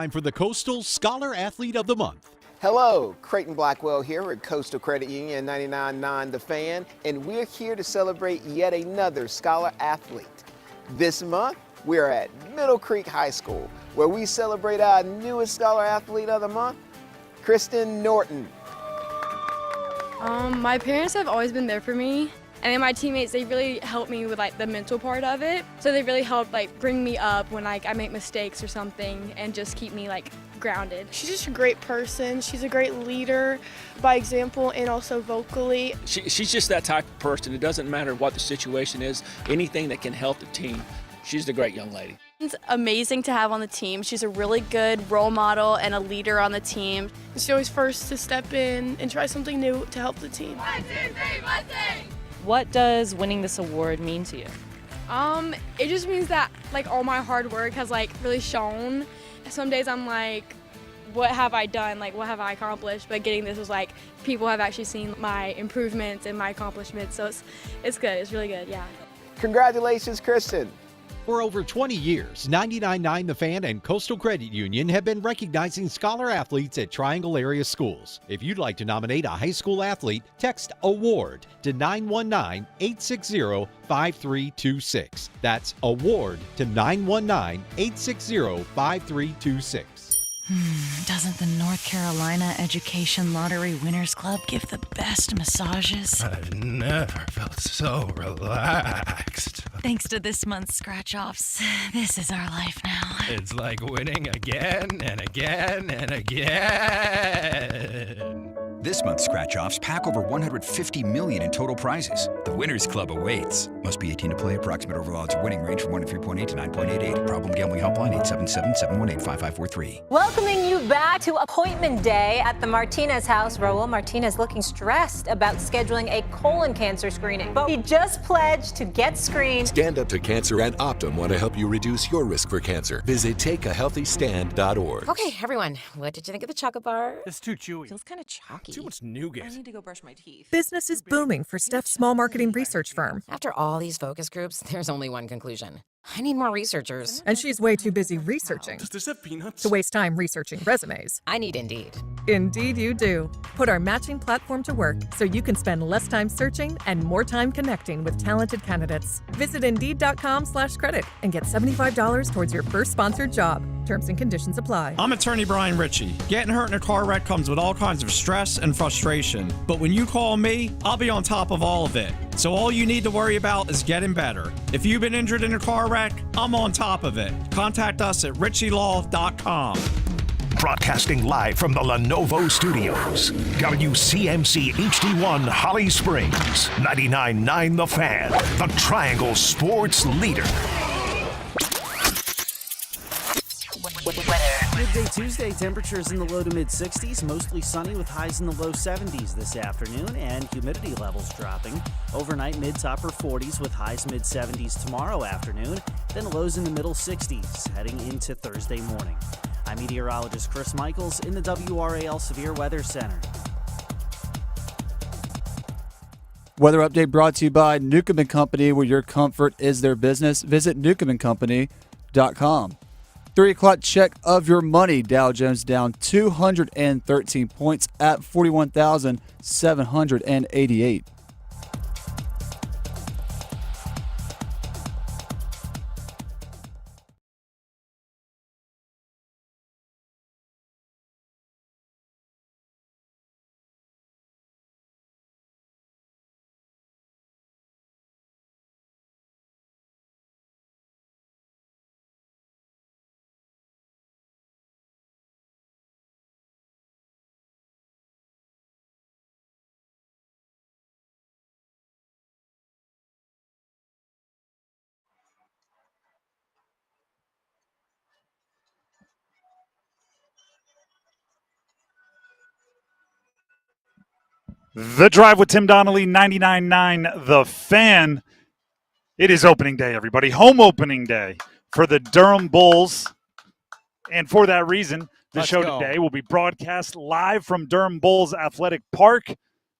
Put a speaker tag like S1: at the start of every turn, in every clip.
S1: Time for the Coastal Scholar Athlete of the Month.
S2: Hello, Creighton Blackwell here at Coastal Credit Union 99.9 The Fan, and we're here to celebrate yet another Scholar Athlete. This month, we're at Middle Creek High School, where we celebrate our newest Scholar Athlete of the Month, Kristen Norton.
S3: My parents have always been there for me, and then my teammates, they really helped me with the mental part of it. So they really helped bring me up when I make mistakes or something and just keep me grounded.
S4: She's just a great person. She's a great leader by example and also vocally.
S5: She's just that type of person. It doesn't matter what the situation is, anything that can help the team. She's a great young lady.
S6: It's amazing to have on the team. She's a really good role model and a leader on the team.
S4: She's always first to step in and try something new to help the team.
S7: 1, 2, 3, Mustang!
S8: What does winning this award mean to you?
S3: It just means that all my hard work has really shown. Some days I'm what have I done? What have I accomplished? But getting this was people have actually seen my improvements and my accomplishments. So it's good. It's really good. Yeah.
S2: Congratulations, Kristen.
S1: For over 20 years, 99.9 The Fan and Coastal Credit Union have been recognizing scholar athletes at Triangle area schools. If you'd like to nominate a high school athlete, text AWARD to 919-860-5326. That's AWARD to 919-860-5326.
S9: Doesn't the North Carolina Education Lottery Winners Club give the best massages?
S10: I've never felt so relaxed.
S9: Thanks to this month's scratch-offs, this is our life now.
S10: It's like winning again and again and again.
S11: This month's scratch-offs pack over $150 million in total prizes. The Winners Club awaits. Must be 18 to play. Approximate overall odds of winning range from 1-3.8 to 9.88. Problem gambling helpline 877-718-5543.
S12: Welcoming you back to appointment day at the Martinez house. Raul Martinez looking stressed about scheduling a colon cancer screening, but he just pledged to get screened.
S13: Stand Up to Cancer and Optum want to help you reduce your risk for cancer. Visit takeahealthystand.org.
S14: Okay, everyone, what did you think of the chocolate bar?
S15: It's too chewy.
S14: Feels kind of chalky.
S15: Too much nougat.
S14: I need to go brush my teeth.
S16: Business is booming for Steph's small marketing research firm.
S14: After all these focus groups, there's only one conclusion. I need more researchers.
S16: And she's way too busy researching.
S15: Does this have peanuts?
S16: To waste time researching resumes.
S14: I need Indeed.
S16: Indeed you do. Put our matching platform to work so you can spend less time searching and more time connecting with talented candidates. Visit Indeed.com/credit and get $75 towards your first sponsored job. Terms and conditions apply.
S17: I'm attorney Brian Ritchie. Getting hurt in a car wreck comes with all kinds of stress and frustration. But when you call me, I'll be on top of all of it. So all you need to worry about is getting better. If you've been injured in a car wreck, I'm on top of it. Contact us at richielaw.com.
S18: Broadcasting live from the Lenovo Studios. WCMC HD1 Holly Springs. 99.9 The Fan. The Triangle Sports Leader.
S19: Midday Tuesday, temperatures in the low to mid 60s, mostly sunny with highs in the low 70s this afternoon, and humidity levels dropping. Overnight mid to upper 40s with highs mid 70s tomorrow afternoon, then lows in the middle 60s heading into Thursday morning. I'm meteorologist Chris Michaels in the WRAL Severe Weather Center.
S20: Weather update brought to you by Newcomb & Company, where your comfort is their business. Visit newcombandcompany.com. 3 o'clock check of your money. Dow Jones down 213 points at 41,788.
S6: The Drive with Tim Donnelly, 99.9 The Fan. It is opening day, everybody. Home opening day for the Durham Bulls. And for that reason, the show today will be broadcast live from Durham Bulls Athletic Park,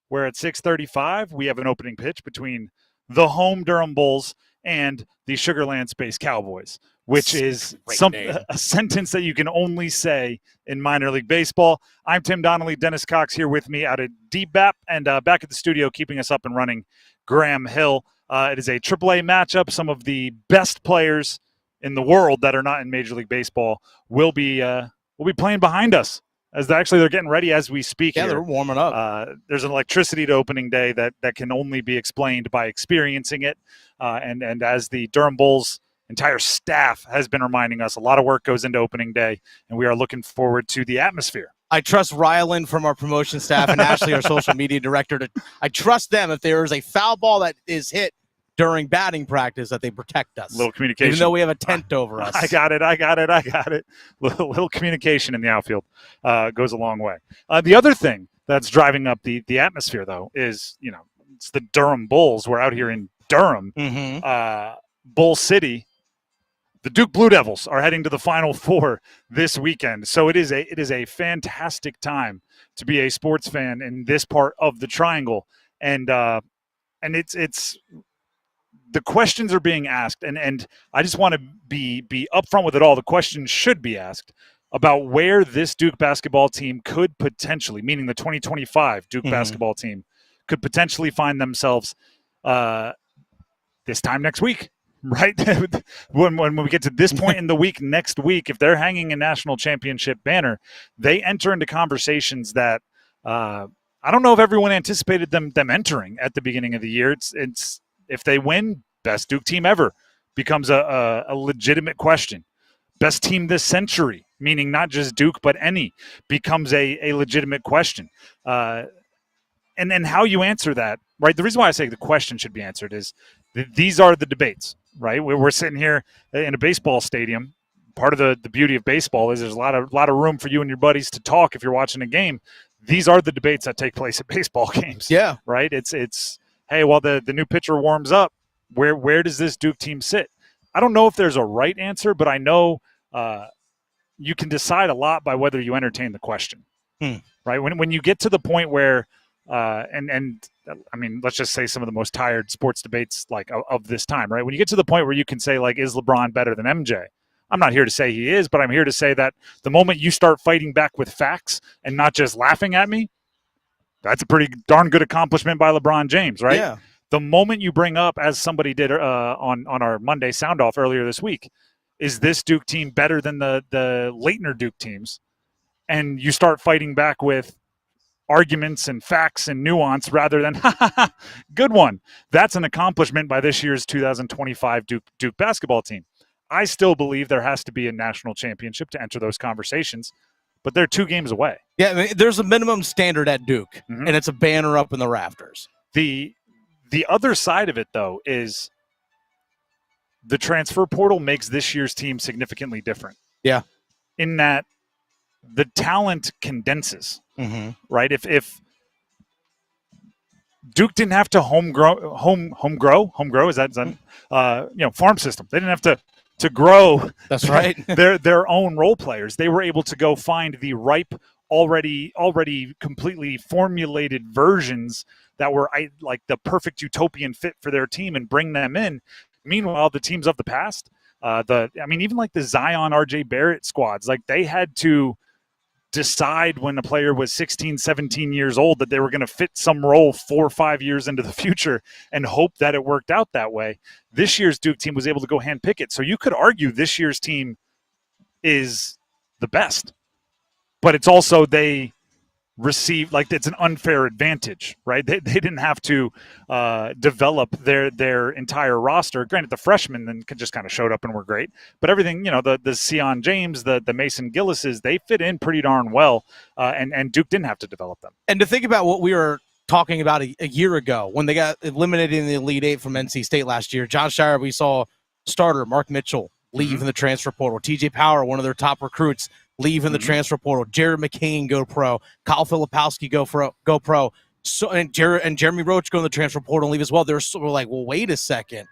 S6: where at 6:35 we have an opening pitch between the home Durham Bulls and the Sugarland Space Cowboys, which is a sentence that you can only say in minor league baseball. I'm Tim Donnelly, Dennis Cox here with me out at DBAP, and back at the studio keeping us up and running, Graham Hill. It is a AAA matchup. Some of the best players in the world that are not in Major League Baseball will be playing behind us. They're getting ready as we speak.
S15: Yeah,
S6: here.
S15: they're warming up.
S6: There's an electricity to opening day that can only be explained by experiencing it. And as the Durham Bulls entire staff has been reminding us, a lot of work goes into opening day, and we are looking forward to the atmosphere.
S15: I trust Rylan from our promotion staff and Ashley, our social media director. I trust them if there is a foul ball that is hit during batting practice that they protect us.
S6: Little communication.
S15: Even though we have a tent over us.
S6: I got it. Little communication in the outfield goes a long way. The other thing that's driving up the atmosphere, though, is, it's the Durham Bulls. We're out here in Durham, Bull City. The Duke Blue Devils are heading to the Final Four this weekend. So it is a fantastic time to be a sports fan in this part of the Triangle. And it's the questions are being asked, and I just want to be upfront with it all. The questions should be asked about where this Duke basketball team could potentially, meaning the 2025 Duke basketball team, could potentially find themselves this time next week, right? when we get to this point in the week next week, if they're hanging a national championship banner, they enter into conversations that I don't know if everyone anticipated them entering at the beginning of the year. It's if they win, best Duke team ever becomes a legitimate question. Best team this century, meaning not just Duke, but any, becomes a legitimate question. And then how you answer that, right? The reason why I say the question should be answered is these are the debates, right? We're sitting here in a baseball stadium. Part of the beauty of baseball is there's a lot of room for you and your buddies to talk if you're watching a game. These are the debates that take place at baseball games.
S15: Yeah.
S6: Right? It's hey, while the new pitcher warms up, where does this Duke team sit? I don't know if there's a right answer, but I know you can decide a lot by whether you entertain the question. Right? When you get to the point where and I mean, let's just say some of the most tired sports debates of this time, right? When you get to the point where you can say, is LeBron better than MJ? I'm not here to say he is, but I'm here to say that the moment you start fighting back with facts and not just laughing at me, that's a pretty darn good accomplishment by LeBron James, right?
S15: Yeah.
S6: The moment you bring up, as somebody did on our Monday sound off earlier this week, is this Duke team better than the Leitner Duke teams? And you start fighting back with arguments and facts and nuance rather than good one. That's an accomplishment by this year's 2025 Duke basketball team. I still believe there has to be a national championship to enter those conversations, but they're 2 games away.
S15: Yeah, I mean, there's a minimum standard at Duke, and it's a banner up in the rafters.
S6: The other side of it, though, is the transfer portal makes this year's team significantly different.
S15: Yeah.
S6: In that the talent condenses, right? If Duke didn't have to home grow, is that farm system. They didn't have to grow.
S15: That's right.
S6: their own role players. They were able to go find the ripe, already completely formulated versions that were like the perfect utopian fit for their team and bring them in. Meanwhile, the teams of the past, even like the Zion, RJ Barrett squads, they had to decide when a player was 16, 17 years old that they were going to fit some role 4 or 5 years into the future and hope that it worked out that way. This year's Duke team was able to go handpick it. So you could argue this year's team is the best, but it's also they receive it's an unfair advantage, right? They didn't have to develop their entire roster. Granted, the freshmen then just kind of showed up and were great, but everything, the Sion James, the Mason Gillises, they fit in pretty darn well, and Duke didn't have to develop them.
S15: And to think about what we were talking about a year ago when they got eliminated in the Elite Eight from NC State last year, John Shire, we saw starter Mark Mitchell leave in the transfer portal. TJ Power, one of their top recruits, leave in the transfer portal. Jared McCain go pro. Kyle Filipowski go pro. So and Jeremy Roach go in the transfer portal and leave as well. We're like, well, wait a second.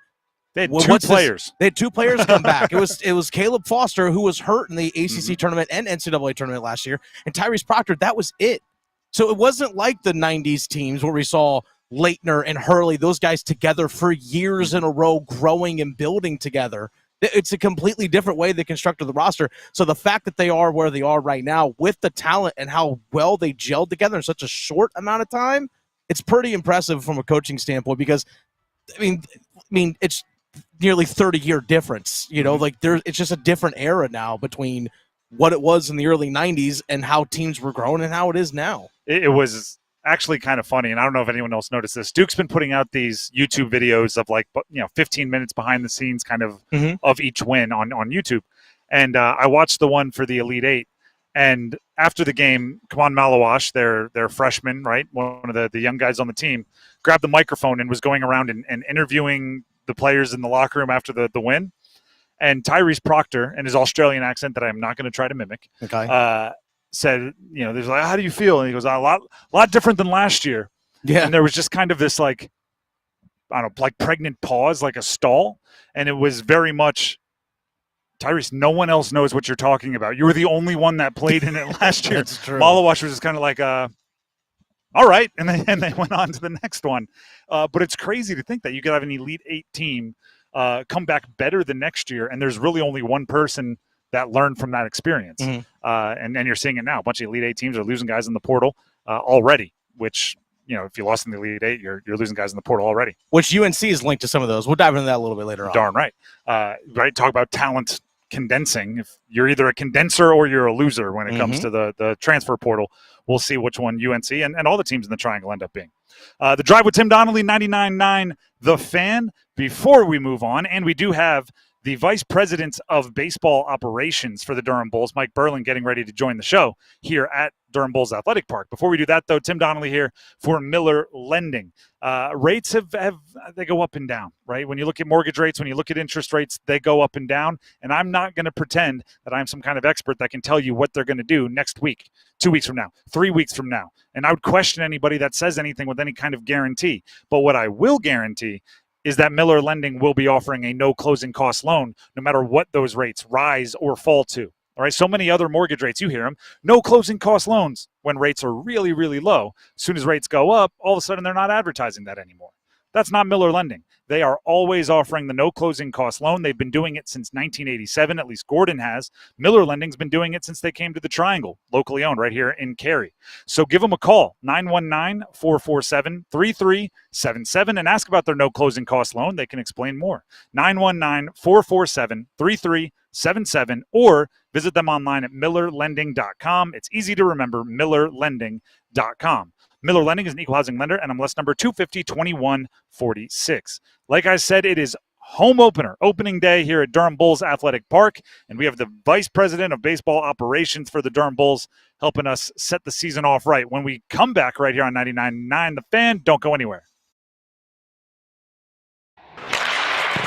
S6: They had two players.
S15: They had 2 players come back. It was Caleb Foster, who was hurt in the ACC tournament and NCAA tournament last year, and Tyrese Proctor. That was it. So it wasn't like the 90s teams where we saw Leitner and Hurley, those guys together for years in a row, growing and building together. It's a completely different way they constructed the roster. So the fact that they are where they are right now with the talent and how well they gelled together in such a short amount of time, it's pretty impressive from a coaching standpoint because, I mean, it's nearly 30-year difference. You know, like it's just a different era now between what it was in the early 90s and how teams were growing and how it is now.
S6: It was actually kind of funny, and I don't know if anyone else noticed this. Duke's been putting out these YouTube videos of 15 minutes behind the scenes kind of of each win on YouTube. And I watched the one for the Elite Eight. And after the game, Kaman Malawash, their freshman, right, one of the young guys on the team, grabbed the microphone and was going around and interviewing the players in the locker room after the win. And Tyrese Proctor, in his Australian accent that I'm not going to try to mimic, said, there's how do you feel? And he goes, a lot different than last year. Yeah. And there was just kind of this pregnant pause, like a stall. And it was very much, Tyrese, no one else knows what you're talking about. You were the only one that played in it last year.
S15: That's true.
S6: Malawash was just kind of like, all right. And they went on to the next one. But it's crazy to think that you could have an Elite Eight team come back better than next year. And there's really only one person that learned from that experience. And you're seeing it now. A bunch of Elite Eight teams are losing guys in the portal already, which, if you lost in the Elite Eight, you're losing guys in the portal already.
S15: Which UNC is linked to some of those. We'll dive into that a little bit later on.
S6: Darn right. Right. Talk about talent condensing. If you're either a condenser or you're a loser when it comes to the transfer portal, we'll see which one UNC and all the teams in the Triangle end up being. The Drive with Tim Donnelly, 99.9 The Fan. Before we move on, and we do have the Vice President of Baseball Operations for the Durham Bulls, Mike Birling, getting ready to join the show here at Durham Bulls Athletic Park. Before we do that, though, Tim Donnelly here for Miller Lending. Rates they go up and down, right? When you look at mortgage rates, when you look at interest rates, they go up and down. And I'm not going to pretend that I'm some kind of expert that can tell you what they're going to do next week, 2 weeks from now, 3 weeks from now. And I would question anybody that says anything with any kind of guarantee. But what I will guarantee is that Miller Lending will be offering a no closing cost loan no matter what those rates rise or fall to. All right, so many other mortgage rates, you hear them, no closing cost loans when rates are really, really low. As soon as rates go up, all of a sudden they're not advertising that anymore. That's not Miller Lending. They are always offering the no closing cost loan. They've been doing it since 1987. At least Gordon has. Miller Lending's been doing it since they came to the Triangle, locally owned right here in Cary. So give them a call, 919-447-3377, and ask about their no closing cost loan. They can explain more. 919-447-3377, or visit them online at millerlending.com. It's easy to remember, millerlending.com. Miller Lending is an equal housing lender, and MLS number 250-2146. Like I said, it is home opening day here at Durham Bulls Athletic Park, and we have the Vice President of Baseball Operations for the Durham Bulls helping us set the season off right. When we come back right here on 99.9 The Fan, don't go anywhere.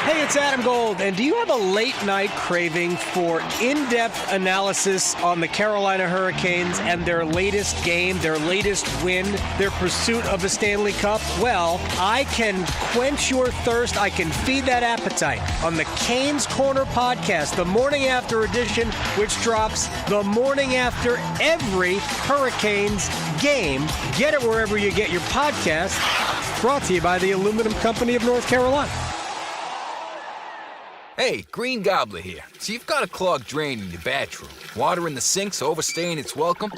S21: Hey, it's Adam Gold, and do you have a late-night craving for in-depth analysis on the Carolina Hurricanes and their latest game, their latest win, their pursuit of the Stanley Cup? Well, I can quench your thirst. I can feed that appetite on the Canes Corner podcast, the morning after edition, which drops the morning after every Hurricanes game. Get it wherever you get your podcast. Brought to you by the Aluminum Company of North Carolina.
S22: Hey, Green Gobbler here. So you've got a clogged drain in your bathroom. Water in the sink's overstaying its welcome.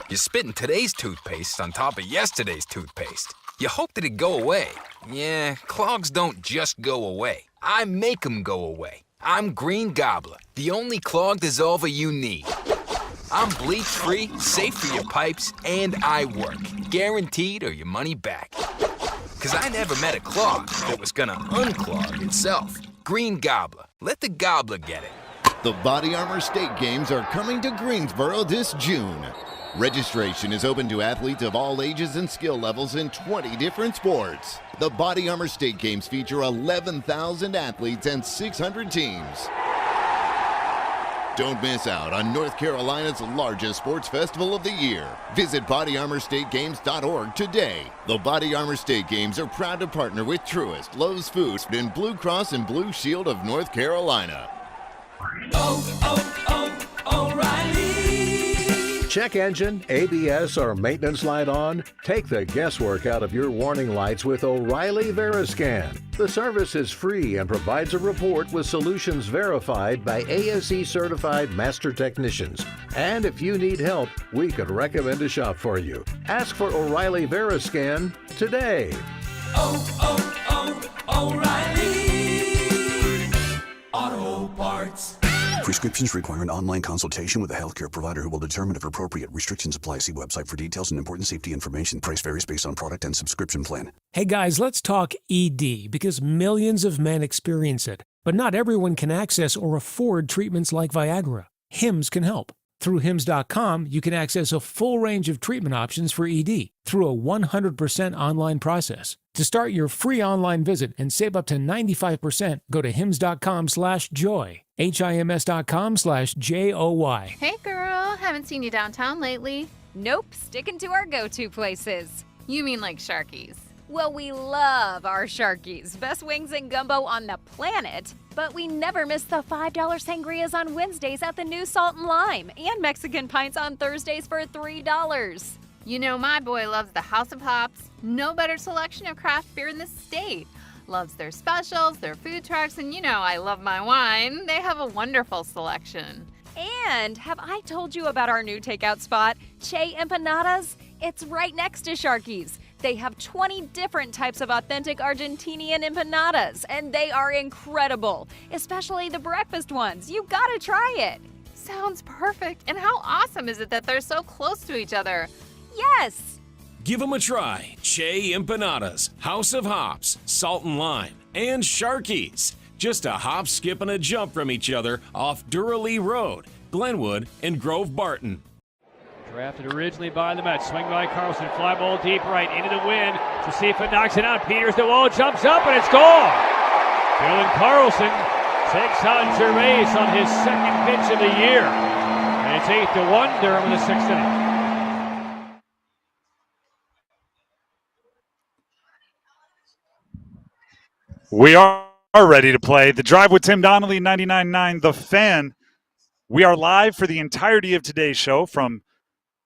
S22: You're spitting today's toothpaste on top of yesterday's toothpaste. You hope that it'd go away. Yeah, clogs don't just go away. I make them go away. I'm Green Gobbler, the only clog dissolver you need. I'm bleach-free, safe for your pipes, and I work. Guaranteed or your money back. 'Cause I never met a clog that was gonna unclog itself. Green Gobbler. Let the gobbler get it.
S23: The Body Armor State Games are coming to Greensboro this June. Registration is open to athletes of all ages and skill levels in 20 different sports. The Body Armor State Games feature 11,000 athletes and 600 teams. Don't miss out on North Carolina's largest sports festival of the year. Visit bodyarmorstategames.org today. The Body Armor State Games are proud to partner with Truist, Lowe's Foods, and Blue Cross and Blue Shield of North Carolina.
S7: O'Reilly.
S4: check engine, ABS, or maintenance light on? Take the guesswork out of your warning lights with O'Reilly Veriscan. The service is free and provides a report with solutions verified by ASE certified master technicians. And if you need help, we could recommend a shop for you. Ask for O'Reilly Veriscan today.
S5: O'Reilly Auto Parts.
S8: Prescriptions require an online consultation with a healthcare provider who will determine if appropriate. Restrictions apply. See website for details and important safety information. Price varies based on product and subscription plan.
S24: Hey guys, let's talk ED because millions of men experience it, but not everyone can access or afford treatments like Viagra. Hims can help. Through Hims.com, you can access a full range of treatment options for ED through a 100% online process. To start your free online visit and save up to 95%, go to hims.com/joy. HIMS.com/JOY.
S25: Hey girl, haven't seen you downtown lately.
S26: Nope, sticking to our go-to places.
S25: You mean like Sharky's?
S26: Well, we love our Sharky's. Best wings and gumbo on the planet. But we never miss the $5 sangrias on Wednesdays at the new Salt and Lime and Mexican pints on Thursdays for $3.
S25: You know my boy loves the House of Hops. No better selection of craft beer in the state. Loves their specials, their food trucks, and you know I love my wine. They have a wonderful selection.
S26: And have I told you about our new takeout spot, Che Empanadas? It's right next to Sharky's. They have 20 different types of authentic Argentinian empanadas, and they are incredible, especially the breakfast ones. You gotta try it.
S25: Sounds perfect. And how awesome is it that they're so close to each other?
S26: Yes!
S27: Give them a try. Che Empanadas, House of Hops, Salt and Lime, and Sharky's. Just a hop, skip, and a jump from each other off Durham Road, Glenwood, and Grove Barton.
S28: Drafted originally by the Mets. Swing by Carlson. Fly ball deep right into the wind to see if it knocks it out. Peters the wall, jumps up, and it's gone. Dylan Carlson takes on Gervais on his second pitch of the year. And it's 8-1, Durham in the sixth inning.
S6: We are ready to play. The Drive with Tim Donnelly, 99.9 The Fan. We are live for the entirety of today's show from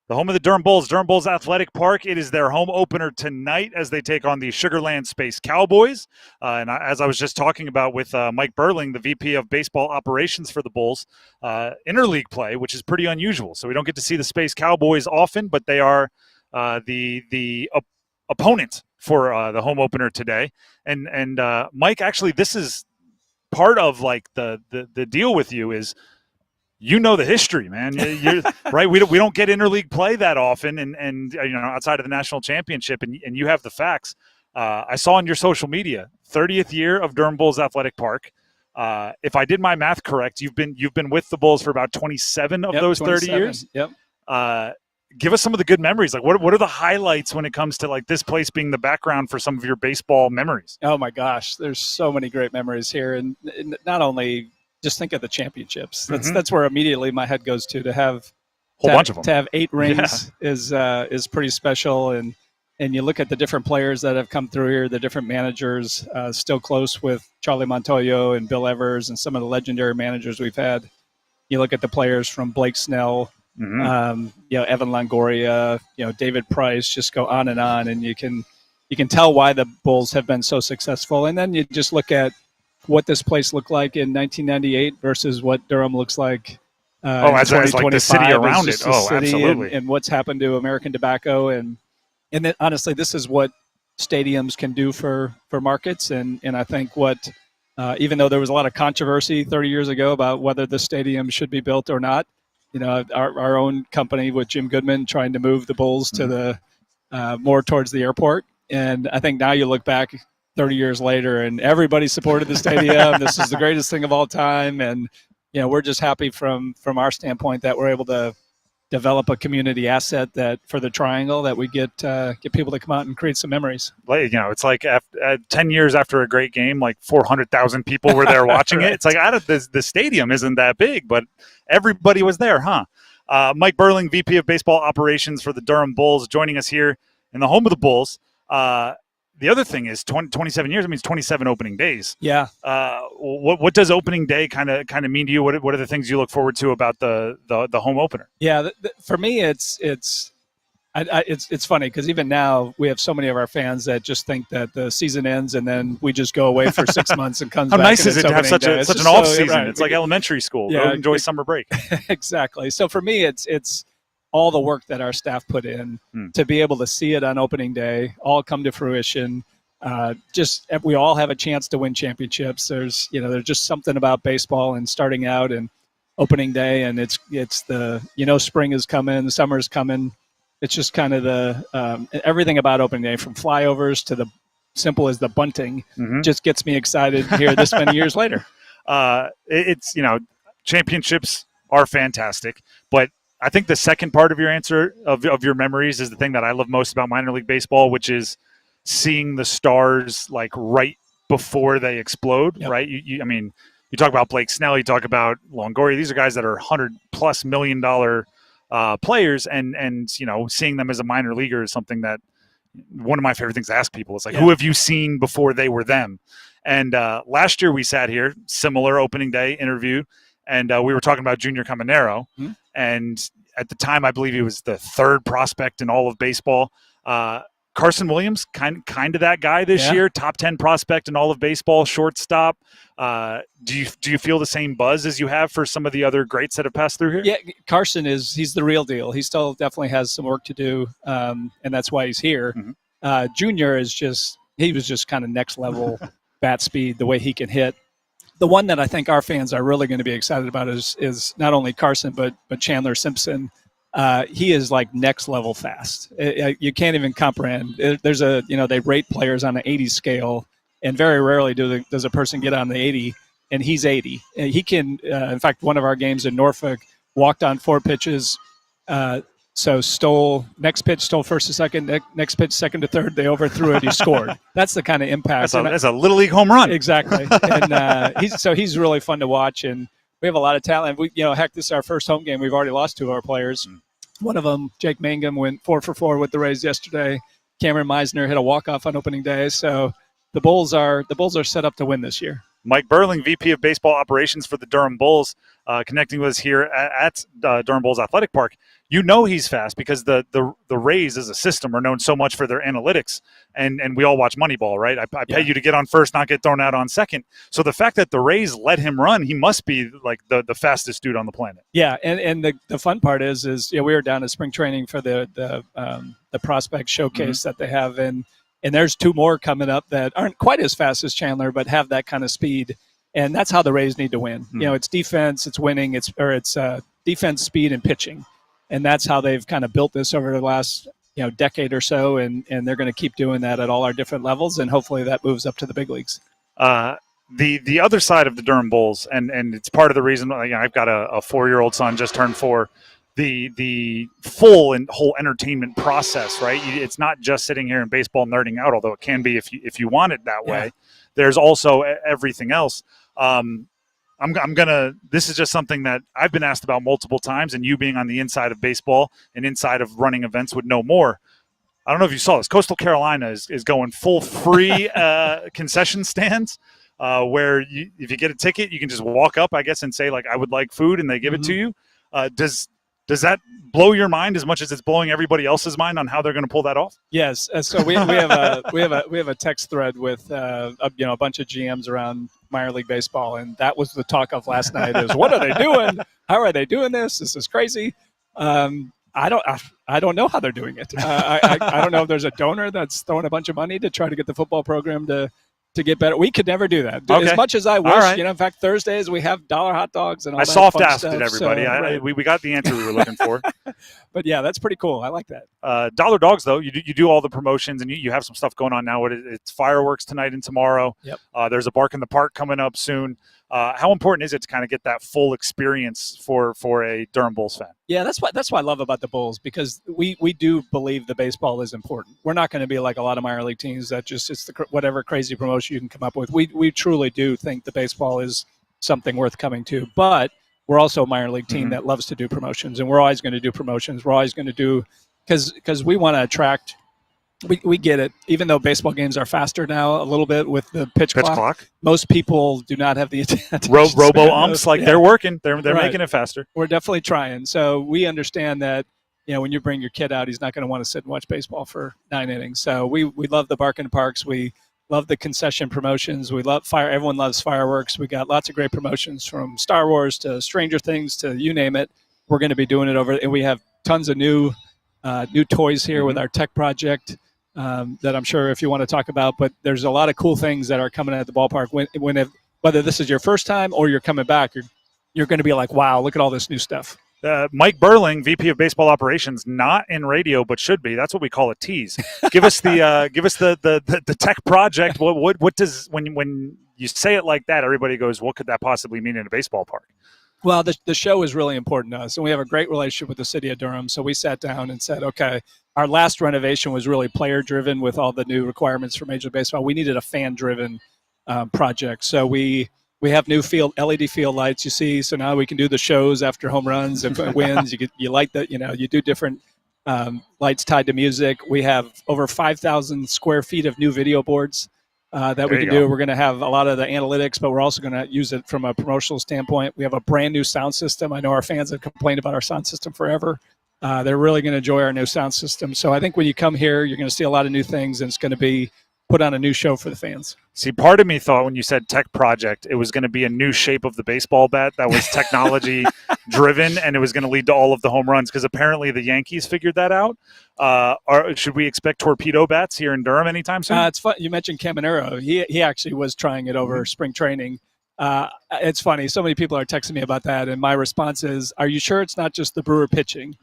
S6: the home of the Durham Bulls Athletic Park. It is their home opener tonight as they take on the Sugarland Space Cowboys. As I was just talking about with Mike Birling, the VP of Baseball Operations for the Bulls, interleague play, which is pretty unusual. So we don't get to see the Space Cowboys often, but they are the opponent for the home opener today. And Mike, actually, this is part of like the deal with you is, you know the history, man. You're, right? We don't get interleague play that often, and you know, outside of the national championship, and you have the facts. I saw on your social media, 30th year of Durham Bulls Athletic Park. If I did my math correct, you've been with the Bulls for about 27 of those 30 years.
S29: Yep.
S6: Give us some of the good memories. Like, what are the highlights when it comes to like this place being the background for some of your baseball memories?
S29: Oh my gosh, there's so many great memories here, and not only. Just think of the championships. That's where immediately my head goes to have
S6: whole bunch of them.
S29: To have 8 rings is pretty special, and you look at the different players that have come through here, the different managers, still close with Charlie Montoyo and Bill Evers and some of the legendary managers we've had. You look at the players from Blake Snell, Evan Longoria, David Price, just go on, and you can tell why the Bulls have been so successful. And then you just look at what this place looked like in 1998 versus what Durham looks like
S6: as like the city around it. Absolutely.
S29: And what's happened to American Tobacco. And then, honestly, this is what stadiums can do for markets. And I think what, even though there was a lot of controversy 30 years ago about whether the stadium should be built or not, our own company with Jim Goodman trying to move the Bulls to the more towards the airport. And I think now you look back 30 years later, and everybody supported the stadium. This is the greatest thing of all time, and we're just happy from our standpoint that we're able to develop a community asset that for the Triangle that we get people to come out and create some memories.
S6: It's like 10 years after a great game, like 400,000 people were there watching
S29: Right.
S6: it. It's like the stadium isn't that big, but everybody was there, huh? Mike Birling, VP of Baseball Operations for the Durham Bulls, joining us here in the home of the Bulls. the other thing is 27 years. I mean, it's 27 opening days.
S29: Yeah.
S6: What does opening day kind of mean to you? What are the things you look forward to about the home opener?
S29: Yeah, for me, it's funny because even now we have so many of our fans that just think that the season ends and then we just go away for 6 months and comes
S6: How
S29: back.
S6: nice is it to have such an off season? Right. It's like elementary school.
S29: Yeah,
S6: go enjoy summer break.
S29: Exactly. So for me, it's all the work that our staff put in to be able to see it on opening day, all come to fruition. Just we all have a chance to win championships. There's just something about baseball and starting out and opening day, and it's the spring is coming, summer's coming. It's just kind of the everything about opening day, from flyovers to the simple as the bunting, just gets me excited here this many years later.
S6: It's championships are fantastic, but I think the second part of your answer of your memories is the thing that I love most about minor league baseball, which is seeing the stars like right before they explode. Yep. Right? I mean, you talk about Blake Snell, you talk about Longoria. These are guys that are $100+ million players, and seeing them as a minor leaguer is something that one of my favorite things to ask people. It's like, who have you seen before they were them? And last year we sat here, similar opening day interview, and we were talking about Junior Caminero. And at the time, I believe he was the third prospect in all of baseball. Carson Williams, kind of that guy this year, top 10 prospect in all of baseball, shortstop. Do you feel the same buzz as you have for some of the other greats that have passed through here?
S29: Yeah, Carson he's the real deal. He still definitely has some work to do, and that's why he's here. Junior he was just kind of next level bat speed, the way he can hit. The one that I think our fans are really going to be excited about is not only Carson but Chandler Simpson. He is like next level fast. You can't even comprehend. There's they rate players on an 80 scale, and very rarely does a person get on the 80, and he's 80. And he can. In fact, one of our games in Norfolk, walked on 4 pitches. So stole first to second, next pitch second to third. They overthrew it. He scored. That's the kind of impact.
S6: That's a little league home run.
S29: Exactly. And he's really fun to watch, and we have a lot of talent. Heck, this is our first home game. We've already lost 2 of our players. One of them, Jake Mangum, went 4 for 4 with the Rays yesterday. Cameron Meisner hit a walk-off on opening day. So the Bulls are set up to win this year.
S6: Mike Birling, VP of Baseball Operations for the Durham Bulls, connecting with us here at Durham Bulls Athletic Park. He's fast because the Rays as a system are known so much for their analytics, and we all watch Moneyball, right? I pay you to get on first, not get thrown out on second. So the fact that the Rays let him run, he must be like the fastest dude on the planet.
S29: Yeah, and the fun part is we were down at spring training for the prospect showcase that they have, and there's 2 more coming up that aren't quite as fast as Chandler, but have that kind of speed. And that's how the Rays need to win. It's defense, it's winning, it's defense, speed, and pitching. And that's how they've kind of built this over the last decade or so. And they're going to keep doing that at all our different levels. And hopefully that moves up to the big leagues.
S6: The other side of the Durham Bulls, and it's part of the reason I've got a 4-year-old son, just turned 4. The full and whole entertainment process, right? It's not just sitting here and baseball nerding out, although it can be if you want it that way. There's also everything else. This is just something that I've been asked about multiple times, and you being on the inside of baseball and inside of running events would know more. I don't know if you saw this. Coastal Carolina is going full free concession stands where if you get a ticket, you can just walk up, I guess, and say, like, I would like food, and they give it to you. Does that blow your mind as much as it's blowing everybody else's mind on how they're going to pull that off?
S29: Yes. So we have a text thread with a bunch of GMs around minor league baseball, and that was the talk of last night. Is what are they doing? How are they doing this? This is crazy. I don't know how they're doing it. I don't know if there's a donor that's throwing a bunch of money to try to get the football program to get better. We could never do that. Okay. As much as I wish, right. In fact, Thursdays we have dollar hot dogs and all that
S6: soft
S29: fun
S6: asked
S29: stuff,
S6: it, everybody.
S29: So,
S6: we got the answer we were looking for.
S29: But yeah, that's pretty cool. I like that.
S6: Dollar Dogs, though, you do all the promotions, and you have some stuff going on now. It's fireworks tonight and tomorrow.
S29: Yep.
S6: There's a Bark in the Park coming up soon. How important is it to kind of get that full experience for a Durham Bulls fan?
S29: Yeah, that's what I love about the Bulls, because we do believe the baseball is important. We're not going to be like a lot of minor league teams that just it's whatever crazy promotion you can come up with. We truly do think the baseball is something worth coming to, but we're also a minor league team that loves to do promotions, and we're always going to do promotions. We're always going to do because we want to attract We get it. Even though baseball games are faster now a little bit with the pitch clock, most people do not have the attention.
S6: Robo-umps, they're working. They're making it faster.
S29: We're definitely trying. So we understand that, when you bring your kid out, he's not going to want to sit and watch baseball for 9 innings. So we love the Bark in the Parks. We love the concession promotions. We love fire. Everyone loves fireworks. We got lots of great promotions from Star Wars to Stranger Things to you name it. We're going to be doing it and we have tons of new toys here with our tech project that I'm sure if you want to talk about. But there's a lot of cool things that are coming at the ballpark. Whether this is your first time or you're coming back, you're going to be like, wow, look at all this new stuff.
S6: Mike Birling, VP of Baseball Operations, not in radio but should be. That's what we call a tease. Give us the tech project. What does when you say it like that, everybody goes, what could that possibly mean in a baseball park?
S29: Well, the show is really important to us, and we have a great relationship with the city of Durham. So we sat down and said, okay, our last renovation was really player-driven with all the new requirements for Major League Baseball. We needed a fan-driven project. So we have new LED field lights, you see. So now we can do the shows after home runs. If it wins, you light you do different lights tied to music. We have over 5,000 square feet of new video boards that we can do. We're going to have a lot of the analytics, but we're also going to use it from a promotional standpoint. We have a brand new sound system. I know our fans have complained about our sound system forever. They're really going to enjoy our new sound system. So I think when you come here, you're going to see a lot of new things, and it's going to be put on a new show for the fans.
S6: See, part of me thought when you said tech project, it was going to be a new shape of the baseball bat that was technology driven, and it was going to lead to all of the home runs, because apparently the Yankees figured that out. Should we expect torpedo bats here in Durham anytime soon?
S29: It's fun. You mentioned Caminero. He actually was trying it over spring training. It's funny. So many people are texting me about that, and my response is, "Are you sure it's not just the Brewer pitching,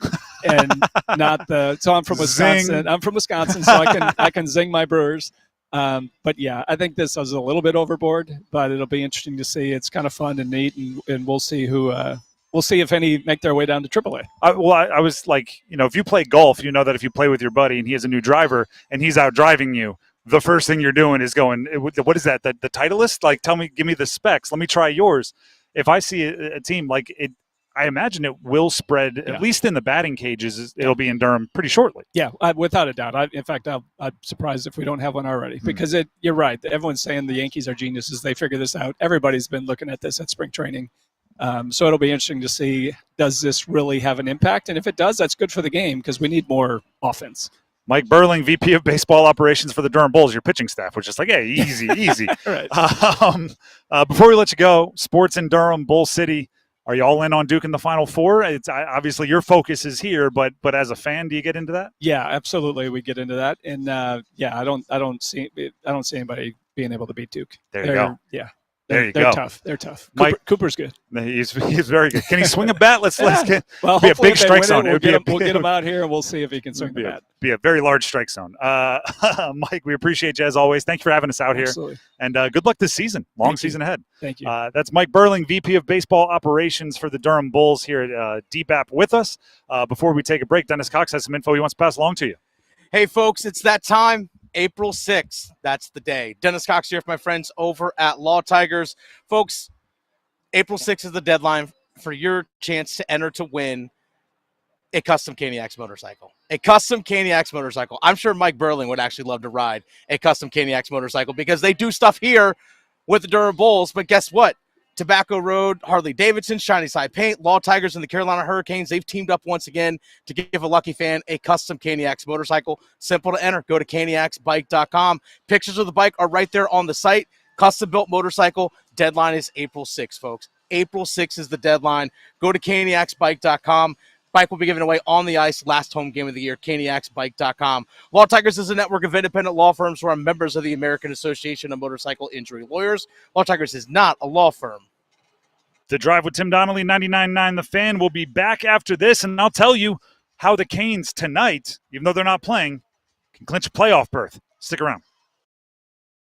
S29: and not the?" So I'm from Wisconsin.
S6: Zing.
S29: I'm from Wisconsin, so I can zing my Brewers. But yeah, I think this is a little bit overboard, but it'll be interesting to see. It's kind of fun and neat, and we'll see we'll see if any make their way down to AAA.
S6: I was like, if you play golf, you know that if you play with your buddy and he has a new driver and he's out driving you, the first thing you're doing is going, what is that? The Titleist? Like, give me the specs. Let me try yours. If I see a team like it, I imagine it will spread, at least in the batting cages. It'll be in Durham pretty shortly.
S29: Yeah, without a doubt. In fact, I'm surprised if we don't have one already, because you're right. Everyone's saying the Yankees are geniuses. They figure this out. Everybody's been looking at this at spring training. So it'll be interesting to see, does this really have an impact? And if it does, that's good for the game, because we need more offense.
S6: Mike Birling, VP of Baseball Operations for the Durham Bulls, your pitching staff, which is like, hey, easy.
S29: Right.
S6: Before we let you go, sports in Durham, Bull City, are you all in on Duke in the Final Four? It's obviously your focus is here, but as a fan, do you get into that?
S29: Yeah, absolutely, we get into that, and I don't see anybody being able to beat Duke.
S6: There you go.
S29: Yeah.
S6: They're
S29: tough. They're tough. Cooper's good.
S6: He's very good. Can he swing a bat? Let's get.
S29: Well,
S6: be a big strike zone.
S29: We'll get him out here, and we'll see if he can swing the bat.
S6: Be a very large strike zone. Mike, we appreciate you as always. Thanks for having us out here.
S29: Absolutely.
S6: And good luck this season. Long season ahead.
S29: Thank you.
S6: That's Mike Birling, VP of Baseball Operations for the Durham Bulls here at DBAP with us. Before we take a break, Dennis Cox has some info he wants to pass along to you.
S15: Hey, folks, it's that time. April 6th, that's the day. Dennis Cox here with my friends over at Law Tigers. Folks, April 6th is the deadline for your chance to enter to win a custom Caniacs motorcycle. A custom Caniacs motorcycle. I'm sure Mike Birling would actually love to ride a custom Caniacs motorcycle, because they do stuff here with the Durham Bulls, but guess what? Tobacco Road, Harley-Davidson, Shiny Side Paint, Law Tigers, and the Carolina Hurricanes, they've teamed up once again to give a lucky fan a custom Caniacs motorcycle. Simple to enter. Go to caniacsbike.com. Pictures of the bike are right there on the site. Custom-built motorcycle. Deadline is April 6th, folks. April 6th is the deadline. Go to caniacsbike.com. Bike will be given away on the ice. Last home game of the year, caniacsbike.com. Law Tigers is a network of independent law firms who are members of the American Association of Motorcycle Injury Lawyers. Law Tigers is not a law firm.
S6: The Drive with Tim Donnelly, 99.9 The Fan, will be back after this, and I'll tell you how the Canes tonight, even though they're not playing, can clinch a playoff berth. Stick around.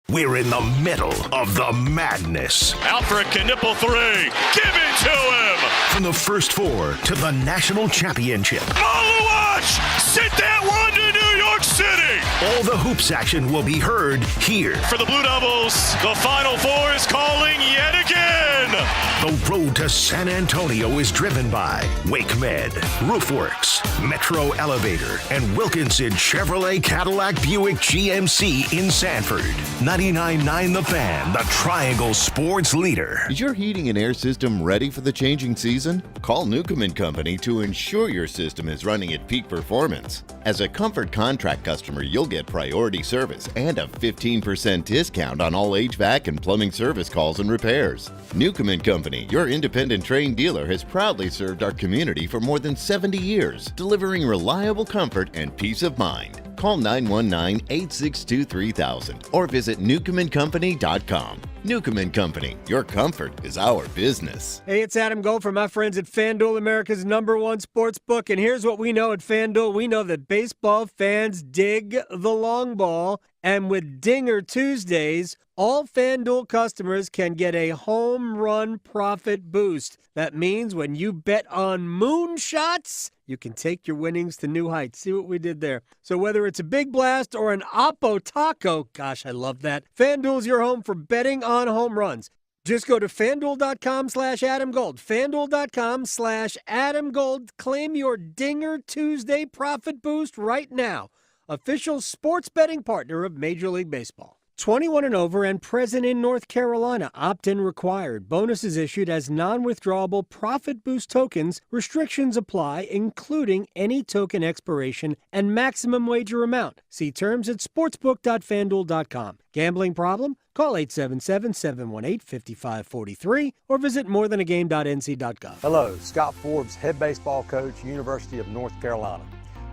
S18: We're in the middle of the madness.
S1: Alfred can nipple three. Give it to him.
S18: From the first four to the national championship.
S1: Maluach, sent that one to New York City.
S18: All the hoops action will be heard here.
S1: For the Blue Devils, the Final Four is calling yet again. FM.
S18: The road to San Antonio is driven by WakeMed, Roofworks, Metro Elevator, and Wilkinson Chevrolet Cadillac Buick GMC in Sanford. 99.9 The Fan, the Triangle Sports leader.
S23: Is your heating and air system ready for the changing season? Call Newcomb & Company to ensure your system is running at peak performance. As a Comfort Contract customer, you'll get priority service and a 15% discount on all HVAC and plumbing service calls and repairs. Newcomb & Company, your independent trained dealer, has proudly served our community for more than 70 years, delivering reliable comfort and peace of mind. Call 919-862-3000 or visit newcombandcompany.com. Newcomb & Company, your comfort is our business.
S21: Hey, it's Adam Gold from my friends at FanDuel, America's #1 sports book. And here's what we know at FanDuel. We know that baseball fans dig the long ball. And with Dinger Tuesdays, all FanDuel customers can get a home run profit boost. That means when you bet on moonshots, you can take your winnings to new heights. See what we did there? So whether it's a big blast or an Oppo Taco, gosh, I love that, FanDuel's your home for betting on home runs. Just go to FanDuel.com/AdamGold. FanDuel.com/AdamGold. Claim your Dinger Tuesday profit boost right now. Official sports betting partner of Major League Baseball. 21 and over and present in North Carolina. Opt-in required. Bonuses issued as non-withdrawable profit boost tokens. Restrictions apply, including any token expiration and maximum wager amount. See terms at sportsbook.fanduel.com. Gambling problem? Call 877-718-5543 or visit morethanagame.nc.gov.
S2: Hello, Scott Forbes, head baseball coach, University of North Carolina.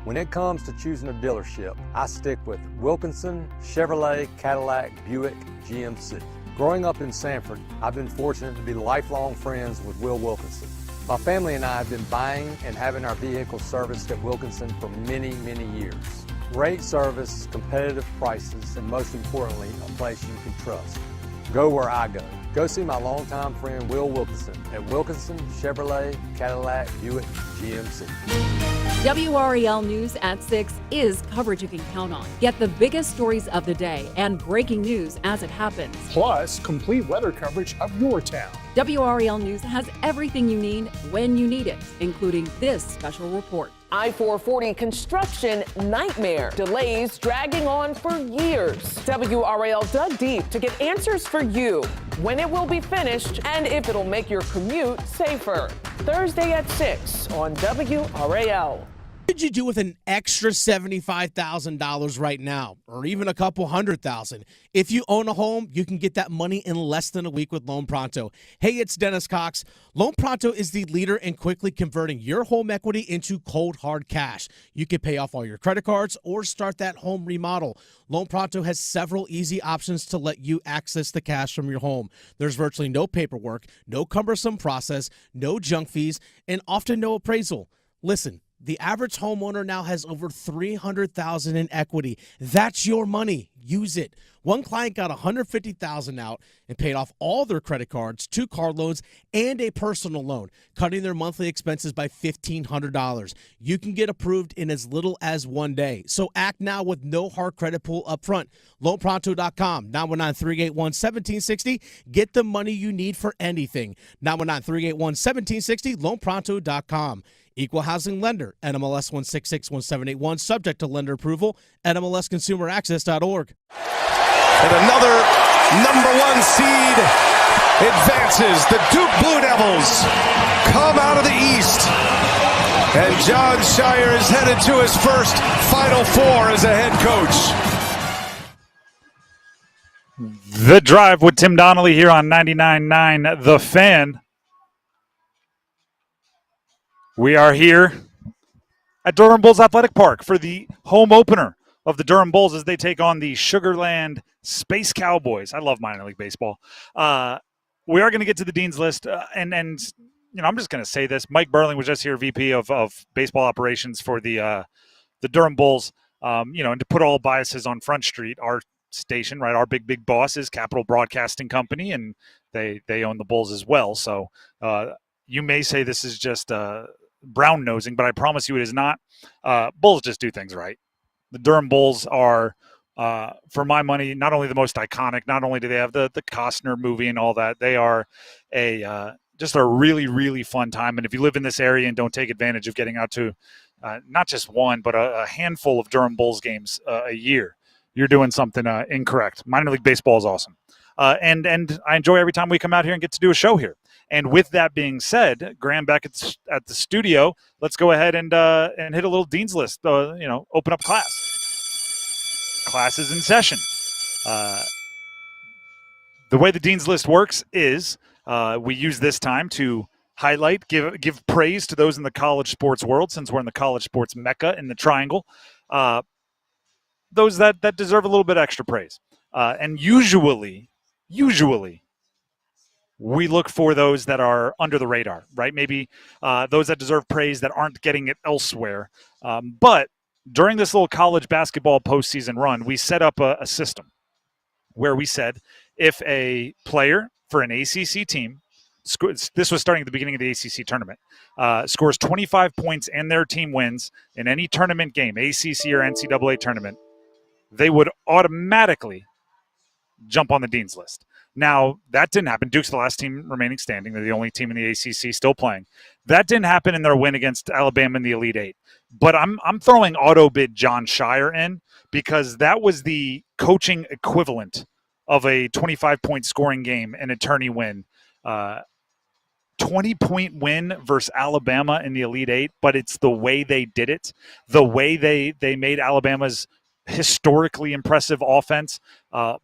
S2: When it comes to choosing a dealership, I stick with Wilkinson, Chevrolet, Cadillac, Buick, GMC. Growing up in Sanford, I've been fortunate to be lifelong friends with Will Wilkinson. My family and I have been buying and having our vehicles serviced at Wilkinson for many, many years. Great service, competitive prices, and most importantly, a place you can trust. Go where I go. Go see my longtime friend Will Wilkinson at Wilkinson, Chevrolet, Cadillac, Buick, GMC.
S3: WRAL News at 6 is coverage you can count on. Get the biggest stories of the day and breaking news as it happens.
S9: Plus, complete weather coverage of your town.
S3: WRAL News has everything you need when you need it, including this special report.
S10: I-440 construction nightmare. Delays dragging on for years. WRAL dug deep to get answers for you. When it will be finished and if it'll make your commute safer. Thursday at 6 on WRAL.
S15: What could you do with an extra $75,000 right now, or even a couple $100,000? If you own a home, you can get that money in less than a week with Loan Pronto. Hey, it's Dennis Cox. Loan Pronto is the leader in quickly converting your home equity into cold, hard cash. You can pay off all your credit cards or start that home remodel. Loan Pronto has several easy options to let you access the cash from your home. There's virtually no paperwork, no cumbersome process, no junk fees, and often no appraisal. Listen. The average homeowner now has over $300,000 in equity. That's your money. Use it. One client got $150,000 out and paid off all their credit cards, 2 car loans, and a personal loan, cutting their monthly expenses by $1,500. You can get approved in as little as 1 day. So act now with no hard credit pull up front. LoanPronto.com, 919-381-1760. Get the money you need for anything. 919-381-1760, LoanPronto.com. Equal housing lender, NMLS 1661781, subject to lender approval, NMLSconsumeraccess.org.
S11: And another #1 seed advances. The Duke Blue Devils come out of the East. And John Shire is headed to his first Final Four as a head coach.
S6: The Drive with Tim Donnelly here on 99.9 The Fan. We are here at Durham Bulls Athletic Park for the home opener of the Durham Bulls as they take on the Sugarland Space Cowboys. I love minor league baseball. We are going to get to the Dean's List, and you know, I'm just going to say this. Mike Birling was just here, VP of baseball operations for the Durham Bulls. You know, and to put all biases on Front Street, our station, right, our big boss is Capital Broadcasting Company, and they own the Bulls as well. So you may say this is just brown nosing, but I promise you it is not. Bulls just do things right. The Durham Bulls are for my money, not only the most iconic, not only do they have the Costner movie and all that, they are just a really, really fun time. And if you live in this area and don't take advantage of getting out to not just one, but a handful of Durham Bulls games a year, you're doing something incorrect. Minor league baseball is awesome. And I enjoy every time we come out here and get to do a show here. And with that being said, Graham back at the studio, let's go ahead and hit a little Dean's List, open up class. Class is in session. The way the Dean's List works is we use this time to highlight, give praise to those in the college sports world, since we're in the college sports mecca in the triangle, those that deserve a little bit extra praise. And usually, we look for those that are under the radar, right? Maybe those that deserve praise that aren't getting it elsewhere. But during this little college basketball postseason run, we set up a system where we said if a player for an ACC team, this was starting at the beginning of the ACC tournament, scores 25 points and their team wins in any tournament game, ACC or NCAA tournament, they would automatically jump on the Dean's List. Now, that didn't happen. Duke's the last team remaining standing. They're the only team in the ACC still playing. That didn't happen in their win against Alabama in the Elite Eight. But I'm throwing auto bid John Shire in because that was the coaching equivalent of a 25-point scoring game and a tourney win. 20-point win versus Alabama in the Elite Eight, but it's the way they did it, the way they made Alabama's historically impressive offense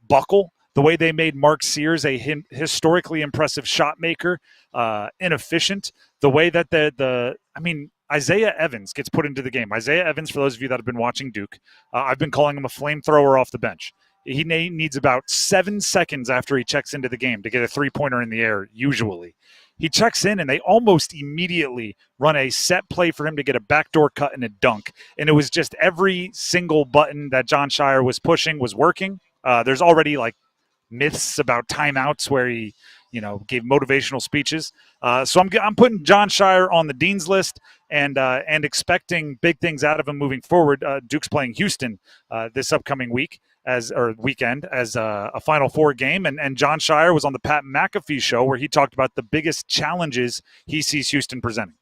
S6: buckle, the way they made Mark Sears a historically impressive shot maker, inefficient, the way that Isaiah Evans gets put into the game. Isaiah Evans, for those of you that have been watching Duke, I've been calling him a flamethrower off the bench. He needs about 7 seconds after he checks into the game to get a three-pointer in the air, usually. He checks in, and they almost immediately run a set play for him to get a backdoor cut and a dunk. And it was just every single button that John Shire was pushing was working. There's already, myths about timeouts where he, gave motivational speeches. So I'm putting John Shire on the Dean's List and expecting big things out of him moving forward. Duke's playing Houston this upcoming weekend as a Final Four game, and John Shire was on the Pat McAfee show where he talked about the biggest challenges he sees Houston presenting.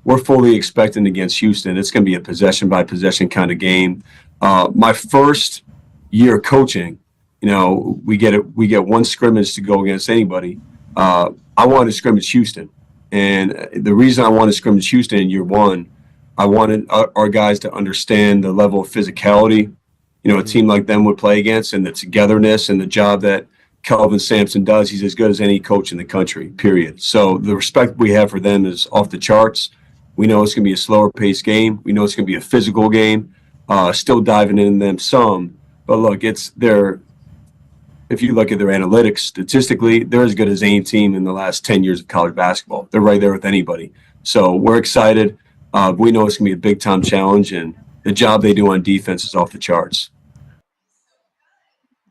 S7: We're fully expecting against Houston, it's going to be a possession by possession kind of game. My first year coaching, we get one scrimmage to go against anybody. I wanted to scrimmage Houston, and the reason I wanted to scrimmage Houston in year one, I wanted our guys to understand the level of physicality a team like them would play against, and the togetherness and the job that Kelvin Sampson does. He's as good as any coach in the country, period. So the respect we have for them is off the charts. We know it's going to be a slower paced game. We know it's going to be a physical game, still diving in them some. But look, if you look at their analytics, statistically, they're as good as any team in the last 10 years of college basketball. They're right there with anybody. So we're excited. We know it's going to be a big-time challenge, and the job they do on defense is off the charts.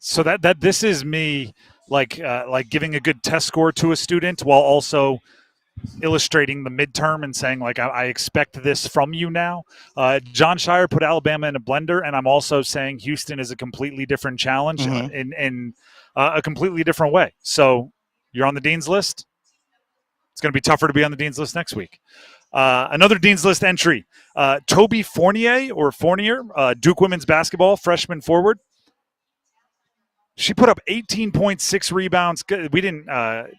S6: So that this is me like giving a good test score to a student while also illustrating the midterm and saying I expect this from you now. John Shire put Alabama in a blender, and I'm also saying Houston is a completely different challenge in a completely different way. So you're on the Dean's List. It's going to be tougher to be on the Dean's List next week. Another Dean's List entry, Toby Fournier, Duke women's basketball freshman forward. She put up 18.6 rebounds.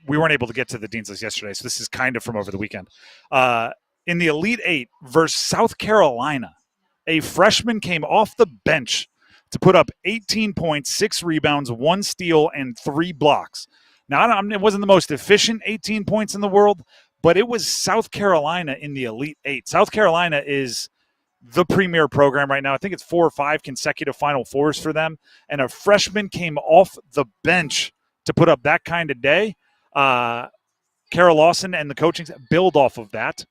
S6: We weren't able to get to the Dean's List yesterday, so this is kind of from over the weekend. In the Elite Eight versus South Carolina, a freshman came off the bench to put up 18.6 rebounds, 1 steal, and 3 blocks. Now, it wasn't the most efficient 18 points in the world, but it was South Carolina in the Elite Eight. South Carolina is the premier program right now. I think it's 4 or 5 consecutive Final Fours for them. And a freshman came off the bench to put up that kind of day. Kara Lawson and the coaching build off of that.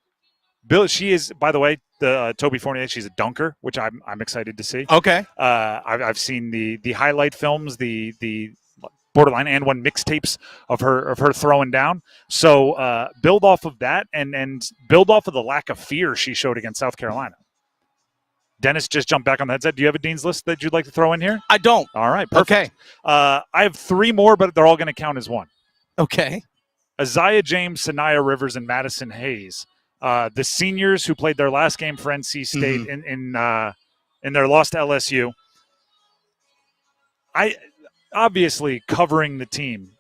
S6: She is, by the way, the Toby Fournier, she's a dunker, which I'm excited to see.
S15: Okay.
S6: I've seen the highlight films, the borderline and one mixtapes of her throwing down. So build off of that and build off of the lack of fear she showed against South Carolina. Dennis just jumped back on the headset. Do you have a Dean's List that you'd like to throw in here?
S15: I don't.
S6: All right, perfect.
S15: Okay.
S6: I have 3 more, but they're all going to count as one.
S15: Okay.
S6: Isaiah James, Sanaya Rivers, and Madison Hayes, the seniors who played their last game for NC State in their loss to LSU. I obviously covering the team.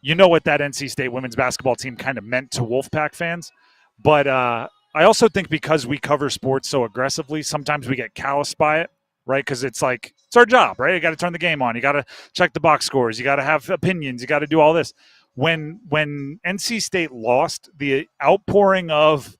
S6: You know what that NC State women's basketball team kind of meant to Wolfpack fans, but I also think because we cover sports so aggressively, sometimes we get calloused by it, right? Because it's like it's our job, right? You got to turn the game on, you got to check the box scores, you got to have opinions, you got to do all this. When NC State lost, the outpouring of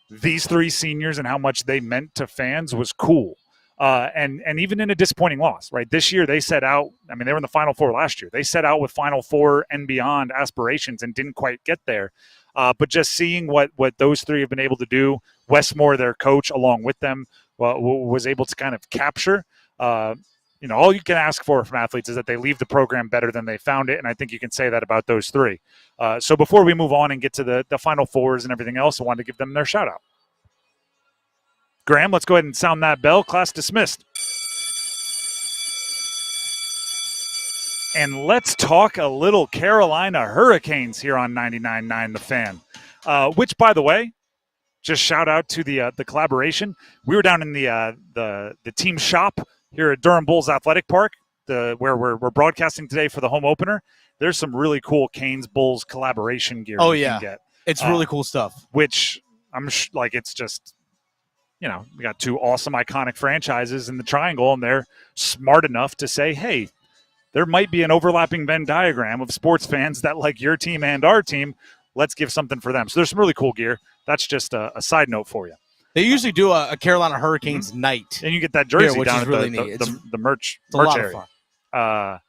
S6: these 3 seniors and how much they meant to fans was cool. And even in a disappointing loss, right? This year they set out, I mean, they were in the Final Four last year. They set out with Final Four and beyond aspirations and didn't quite get there. But just seeing what those 3 have been able to do, Westmore, their coach, along with them, was able to kind of capture. All you can ask for from athletes is that they leave the program better than they found it, and I think you can say that about those 3. So before we move on and get to the Final Fours and everything else, I wanted to give them their shout-out. Graham, let's go ahead and sound that bell. Class dismissed. And let's talk a little Carolina Hurricanes here on 99.9 The Fan, which, by the way, just shout out to the collaboration. We were down in the team shop here at Durham Bulls Athletic Park, where we're broadcasting today for the home opener. There's some really cool Canes Bulls collaboration gear you can get.
S15: It's really cool stuff.
S6: Which it's just, we got 2 awesome, iconic franchises in the triangle, and they're smart enough to say, hey, there might be an overlapping Venn diagram of sports fans that like your team and our team. Let's give something for them. So there's some really cool gear. That's just a side note for you.
S15: They usually do a Carolina Hurricanes night.
S6: And you get that jersey
S15: which
S6: down
S15: is
S6: at
S15: really neat.
S6: the merch
S15: It's a lot
S6: area.
S15: of fun.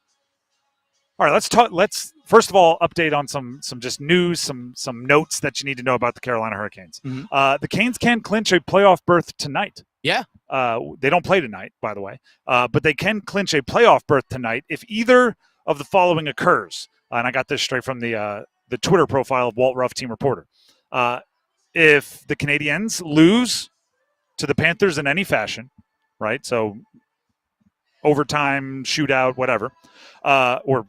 S6: All right, let's first of all update on some just news, some notes that you need to know about the Carolina Hurricanes. The Canes can clinch a playoff berth tonight.
S15: Yeah.
S6: They don't play tonight, by the way, but they can clinch a playoff berth tonight if either of the following occurs. And I got this straight from the Twitter profile of Walt Ruff, team reporter. If the Canadiens lose to the Panthers in any fashion, right? So overtime, shootout, whatever, or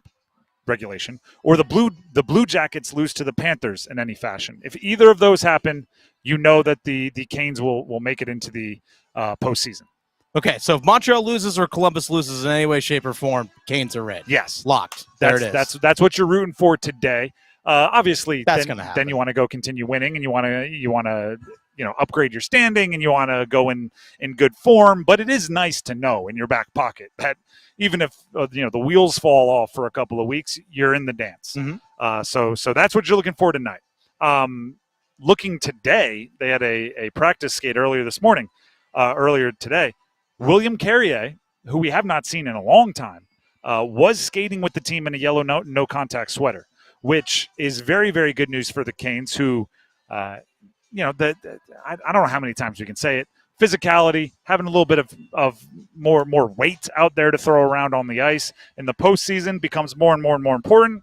S6: regulation, or the Blue Jackets lose to the Panthers in any fashion. If either of those happen, you know that the Canes will make it into the postseason.
S15: Okay, so if Montreal loses or Columbus loses in any way, shape, or form, Canes are red.
S6: Yes,
S15: locked. There it is.
S6: That's what you're rooting for today. Obviously,
S15: that's going to happen.
S6: Then you want to go continue winning, and you want to upgrade your standing, and you want to go in good form. But it is nice to know in your back pocket that even if the wheels fall off for a couple of weeks, you're in the dance. So that's what you're looking for tonight. Looking today, they had a practice skate earlier today. William Carrier, who we have not seen in a long time, was skating with the team in a yellow no contact sweater, which is very, very good news for the Canes, who, I don't know how many times we can say it. Physicality, having a little bit of more weight out there to throw around on the ice in the postseason becomes more and more and more important.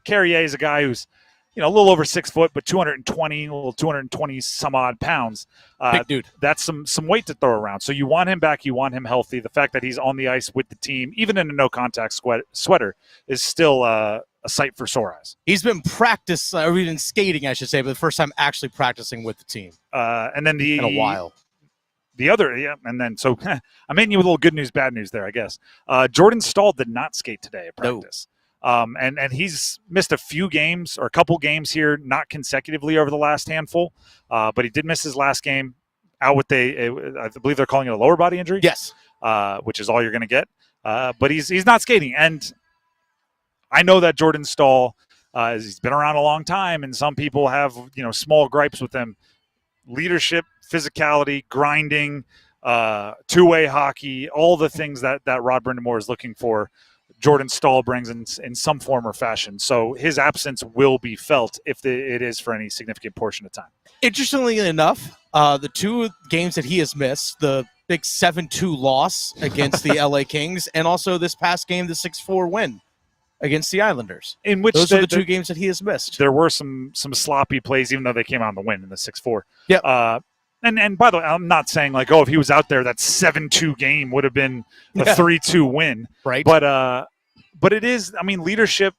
S6: Carrier is a guy who's, a little over 6 foot, but 220 some odd pounds.
S15: Big dude.
S6: That's some weight to throw around. So you want him back. You want him healthy. The fact that he's on the ice with the team, even in a no contact sweater, is still a sight for sore eyes.
S15: He's been skating, I should say, but the first time actually practicing with the team.
S6: And then
S15: in a while.
S6: So I'm hitting you with a little good news, bad news there, I guess. Jordan Stahl did not skate today at practice. And he's missed a few games or a couple games here, not consecutively over the last handful. But he did miss his last game out with I believe they're calling it a lower body injury.
S15: Yes.
S6: Which is all you're going to get. But he's not skating. And I know that Jordan Stahl, he's been around a long time, and some people have, small gripes with him. Leadership, physicality, grinding, two-way hockey, all the things that Rod Brindamore is looking for, Jordan Stahl brings in some form or fashion. So his absence will be felt if it is for any significant portion of time.
S15: Interestingly enough, the 2 games that he has missed, the big 7-2 loss against the LA Kings, and also this past game, the 6-4 win against the Islanders.
S6: In which
S15: those are the 2 games that he has missed.
S6: There were some sloppy plays, even though they came out on the win in the 6-4.
S15: Yeah.
S6: And by the way, I'm not saying like, oh, if he was out there, that 7-2 game would have been a 3-2 win.
S15: Right.
S6: But it is, I mean, leadership,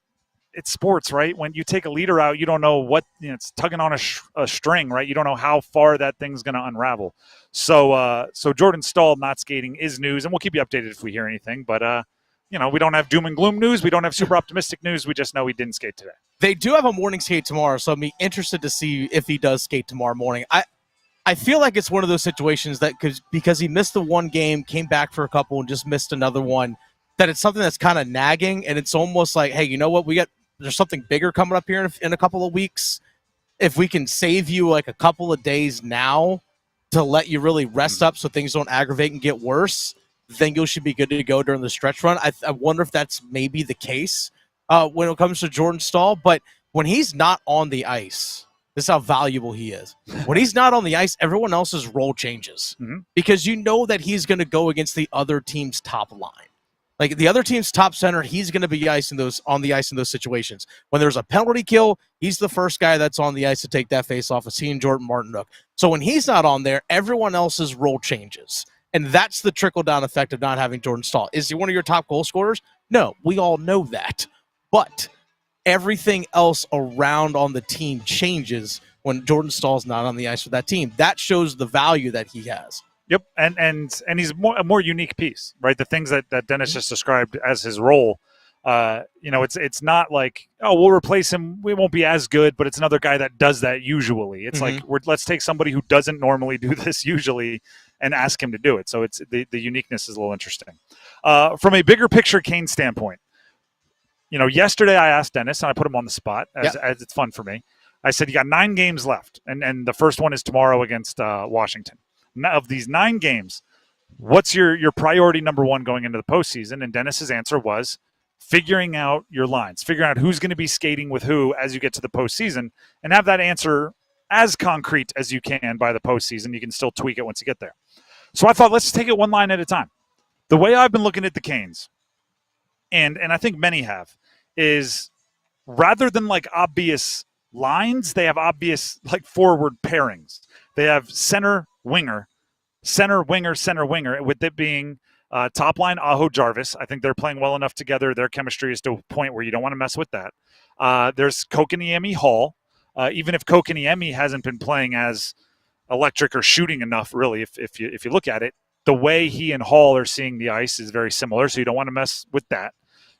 S6: it's sports, right? When you take a leader out, you don't know what, it's tugging on a string, right? You don't know how far that thing's going to unravel. So Jordan Stahl not skating is news, and we'll keep you updated if we hear anything. But, we don't have doom and gloom news. We don't have super optimistic news. We just know he didn't skate today.
S15: They do have a morning skate tomorrow, so I'm interested to see if he does skate tomorrow morning. I feel like it's one of those situations that because he missed the one game, came back for a couple, and just missed another one, that it's something that's kind of nagging, and it's almost like, hey, you know what? There's something bigger coming up here in a couple of weeks. If we can save you like a couple of days now to let you really rest up so things don't aggravate and get worse, then you should be good to go during the stretch run. I wonder if that's maybe the case when it comes to Jordan Stahl. But when he's not on the ice, this is how valuable he is. When he's not on the ice, everyone else's role changes because you know that he's going to go against the other team's top line. Like the other team's top center, he's going to be on the ice in those situations. When there's a penalty kill, he's the first guy that's on the ice to take that face off. It's he and Jordan Martinook. So when he's not on there, everyone else's role changes. And that's the trickle-down effect of not having Jordan Stahl. Is he one of your top goal scorers? No, we all know that. But everything else around on the team changes when Jordan Stahl's not on the ice with that team. That shows the value that he has.
S6: Yep, and he's a more unique piece, right? The things that Dennis just described as his role, it's not like, oh, we'll replace him. We won't be as good, but it's another guy that does that usually. It's like let's take somebody who doesn't normally do this usually and ask him to do it. So it's the uniqueness is a little interesting. From a bigger picture Kane standpoint, yesterday I asked Dennis, and I put him on the spot as it's fun for me. I said, you got 9 games left, and the first one is tomorrow against Washington. Of these 9 games, what's your priority number one going into the postseason? And Dennis's answer was figuring out your lines, figuring out who's going to be skating with who as you get to the postseason, and have that answer as concrete as you can by the postseason. You can still tweak it once you get there. So I thought, let's take it one line at a time. The way I've been looking at the Canes, and I think many have, is rather than like obvious lines, they have obvious like forward pairings. They have center, winger, with it being top line Aho Jarvis. I think they're playing well enough together. Their chemistry is to a point where you don't want to mess with that. There's Kokoniemi Hall. Even if Kokoniemi hasn't been playing as electric or shooting enough, really, if you look at it, the way he and Hall are seeing the ice is very similar, so you don't want to mess with that.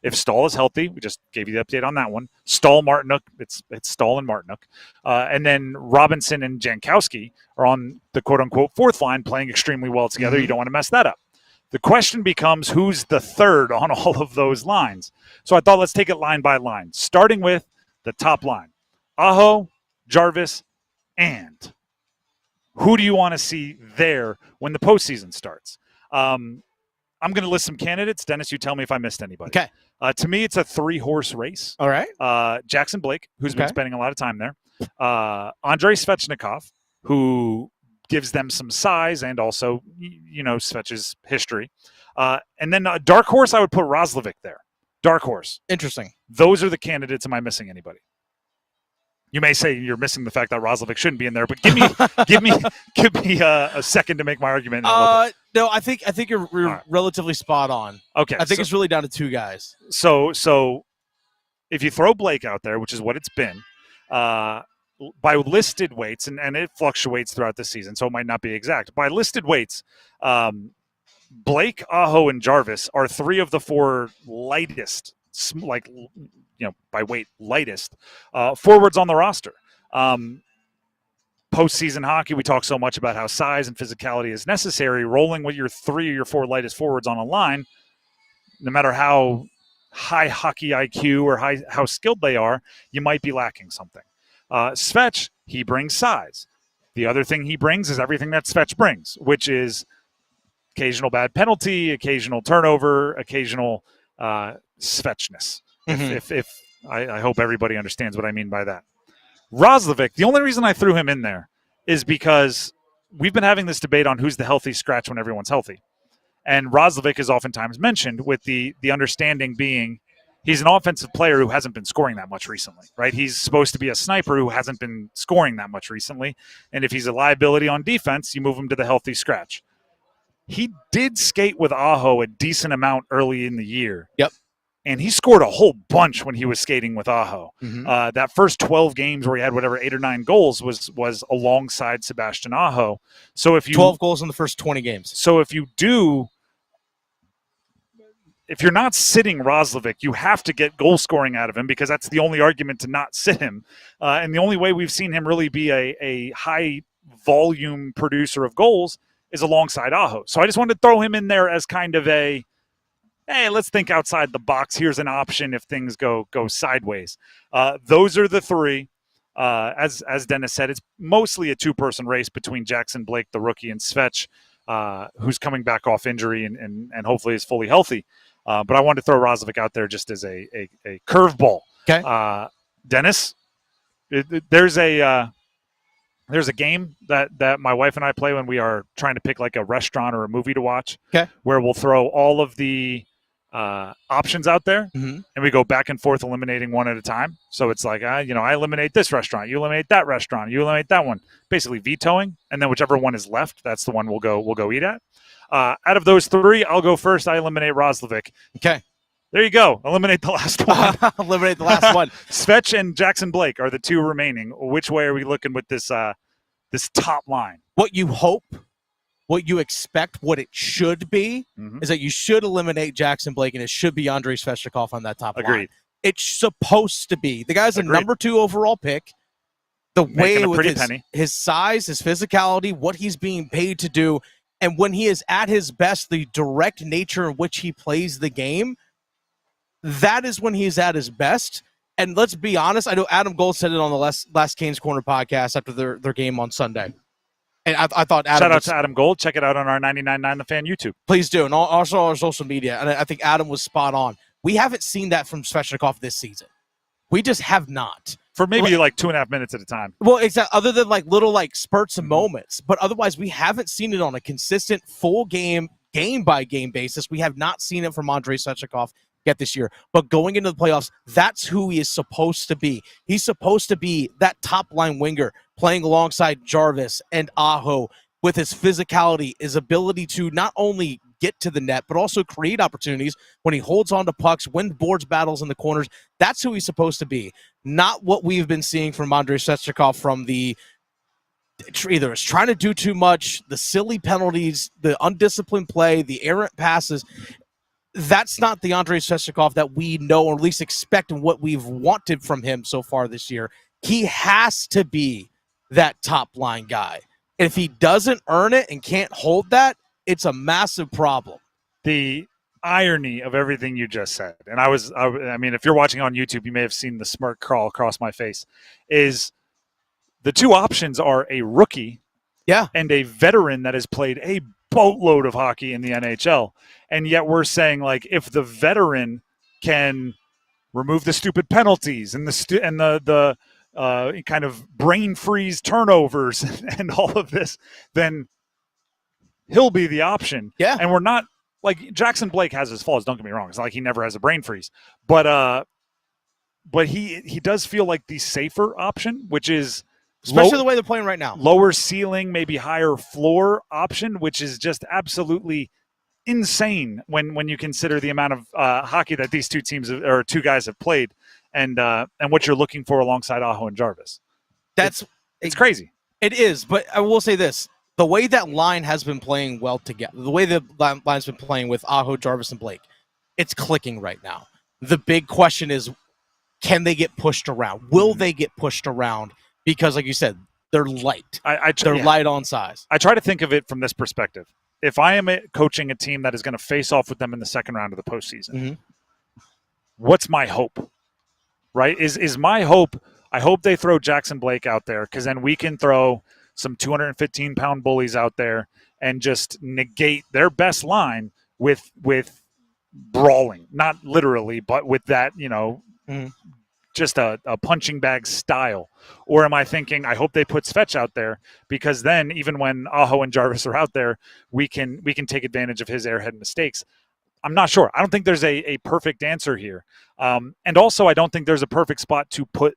S6: If Stahl is healthy, we just gave you the update on that one. Stahl, Martinook, it's Stahl and Martinook. And then Robinson and Jankowski are on the quote-unquote fourth line playing extremely well together. You don't want to mess that up. The question becomes who's the third on all of those lines. So I thought let's take it line by line, starting with the top line. Aho, Jarvis, and who do you want to see there when the postseason starts? I'm going to list some candidates. Dennis, you tell me if I missed anybody.
S15: Okay.
S6: To me, it's a 3-horse race.
S15: All right.
S6: Jackson Blake, who's been spending a lot of time there. Andrei Svechnikov, who gives them some size and also, Svech's history. And then a dark horse, I would put Roslovic there. Dark horse.
S15: Interesting.
S6: Those are the candidates. Am I missing anybody? You may say you're missing the fact that Roslovic shouldn't be in there, but give me a second to make my argument.
S15: No, I think you're
S6: right.
S15: Relatively spot on.
S6: Okay,
S15: I think it's really down to 2 guys.
S6: So if you throw Blake out there, which is what it's been, by listed weights, and it fluctuates throughout the season, so it might not be exact. By listed weights, Blake, Aho, and Jarvis are 3 of the 4 lightest, by weight, lightest forwards on the roster. Postseason hockey, we talk so much about how size and physicality is necessary. Rolling with your 3 or your 4 lightest forwards on a line, no matter how high hockey IQ or how skilled they are, you might be lacking something. Svech, he brings size. The other thing he brings is everything that Svech brings, which is occasional bad penalty, occasional turnover, occasional Svechness. If I hope everybody understands what I mean by that. Roslovic, the only reason I threw him in there is because we've been having this debate on who's the healthy scratch when everyone's healthy. And Roslovic is oftentimes mentioned with the understanding being he's an offensive player who hasn't been scoring that much recently, right? He's supposed to be a sniper who hasn't been scoring that much recently. And if he's a liability on defense, you move him to the healthy scratch. He did skate with Aho a decent amount early in the year.
S15: Yep.
S6: And he scored a whole bunch when he was skating with Aho.
S15: Mhm.
S6: That first 12 games where he had whatever 8 or 9 goals was alongside Sebastian Aho. So if you
S15: 12 goals in the first 20 games.
S6: So if you're not sitting Roslovic, you have to get goal scoring out of him because that's the only argument to not sit him. And the only way we've seen him really be a high volume producer of goals is alongside Aho. So I just wanted to throw him in there as kind of a, hey, let's think outside the box. Here's an option if things go sideways. Those are the three. As Dennis said, it's mostly a two-person race between Jackson Blake, the rookie, and Svech, who's coming back off injury and hopefully is fully healthy. But I wanted to throw Roslovic out there just as a curveball.
S15: Okay.
S6: Dennis, there's a game that my wife and I play when we are trying to pick like a restaurant or a movie to watch.
S15: Okay.
S6: Where we'll throw all of the options out there,
S15: Mhm.
S6: and we go back and forth eliminating one at a time. So it's like, I eliminate this restaurant, you eliminate that restaurant, you eliminate that one, basically vetoing, and then whichever one is left, that's the one we'll go eat at. Out of those three, I'll go first. I eliminate Roslovic.
S15: Okay.
S6: There you go. Eliminate the last one.
S15: Eliminate the last one.
S6: Svech and Jackson Blake are the two remaining. Which way are we looking with this top line?
S15: What you hope, what you expect, what it should be is that you should eliminate Jackson Blake and it should be Andrei Svechnikov on that top line.
S6: Agreed.
S15: It's supposed to be. The guy's a number 2 overall pick. The way with his size, his physicality, what he's being paid to do, and when he is at his best, the direct nature in which he plays the game, that is when he's at his best. And let's be honest, I know Adam Gold said it on the last Canes Corner podcast after their game on Sunday. And I thought Adam...
S6: Shout out to Adam Gold. Check it out on our 99.9 The Fan YouTube.
S15: Please do. And also our social media. And I think Adam was spot on. We haven't seen that from Svechnikov this season. We just have not.
S6: For maybe like 2.5 minutes at a time.
S15: Well, exactly. Other than like little like spurts and moments. But otherwise, we haven't seen it on a consistent full game-by-game basis. We have not seen it from Andrei Svechnikov yet this year. But going into the playoffs, that's who he is supposed to be. He's supposed to be that top-line winger playing alongside Jarvis and Aho with his physicality, his ability to not only get to the net, but also create opportunities when he holds on to pucks, win boards battles in the corners. That's who he's supposed to be. Not what we've been seeing from Andrei Svechnikov from the either is trying to do too much, the silly penalties, the undisciplined play, the errant passes. That's not the Andrei Svechnikov that we know, or at least expect, and what we've wanted from him so far this year. He has to be that top-line guy. And if he doesn't earn it and can't hold that, it's a massive problem.
S6: The irony of everything you just said, and I mean, if you're watching on YouTube, you may have seen the smirk crawl across my face, is the two options are a rookie and a veteran that has played a boatload of hockey in the NHL. And yet we're saying, like, if the veteran can remove the stupid penalties and the kind of brain freeze turnovers and all of this, then he'll be the option.
S15: Yeah.
S6: And we're not, like, Jackson Blake has his flaws, don't get me wrong. It's not like he never has a brain freeze. But he does feel like the safer option, which is
S15: especially the way they're playing right now.
S6: Lower ceiling, maybe higher floor option, which is just absolutely insane when you consider the amount of hockey that these two guys have played, and what you're looking for alongside Aho and Jarvis. It's crazy.
S15: It is, but I will say this. The way that line has been playing well together, the way the line's been playing with Aho, Jarvis, and Blake, it's clicking right now. The big question is, can they get pushed around? Will they get pushed around? Because, like you said, they're light. They're light on size.
S6: I try to think of it from this perspective. If I am coaching a team that is going to face off with them in the second round of the postseason, what's my hope? Right? Is my hope, I hope they throw Jackson Blake out there, because then we can throw some 215-pound bullies out there and just negate their best line with brawling. Not literally, but with that, just a punching bag style. Or am I thinking, I hope they put Svech out there, because then even when Aho and Jarvis are out there, we can take advantage of his airhead mistakes. I'm not sure. I don't think there's a perfect answer here. And also, I don't think there's a perfect spot to put,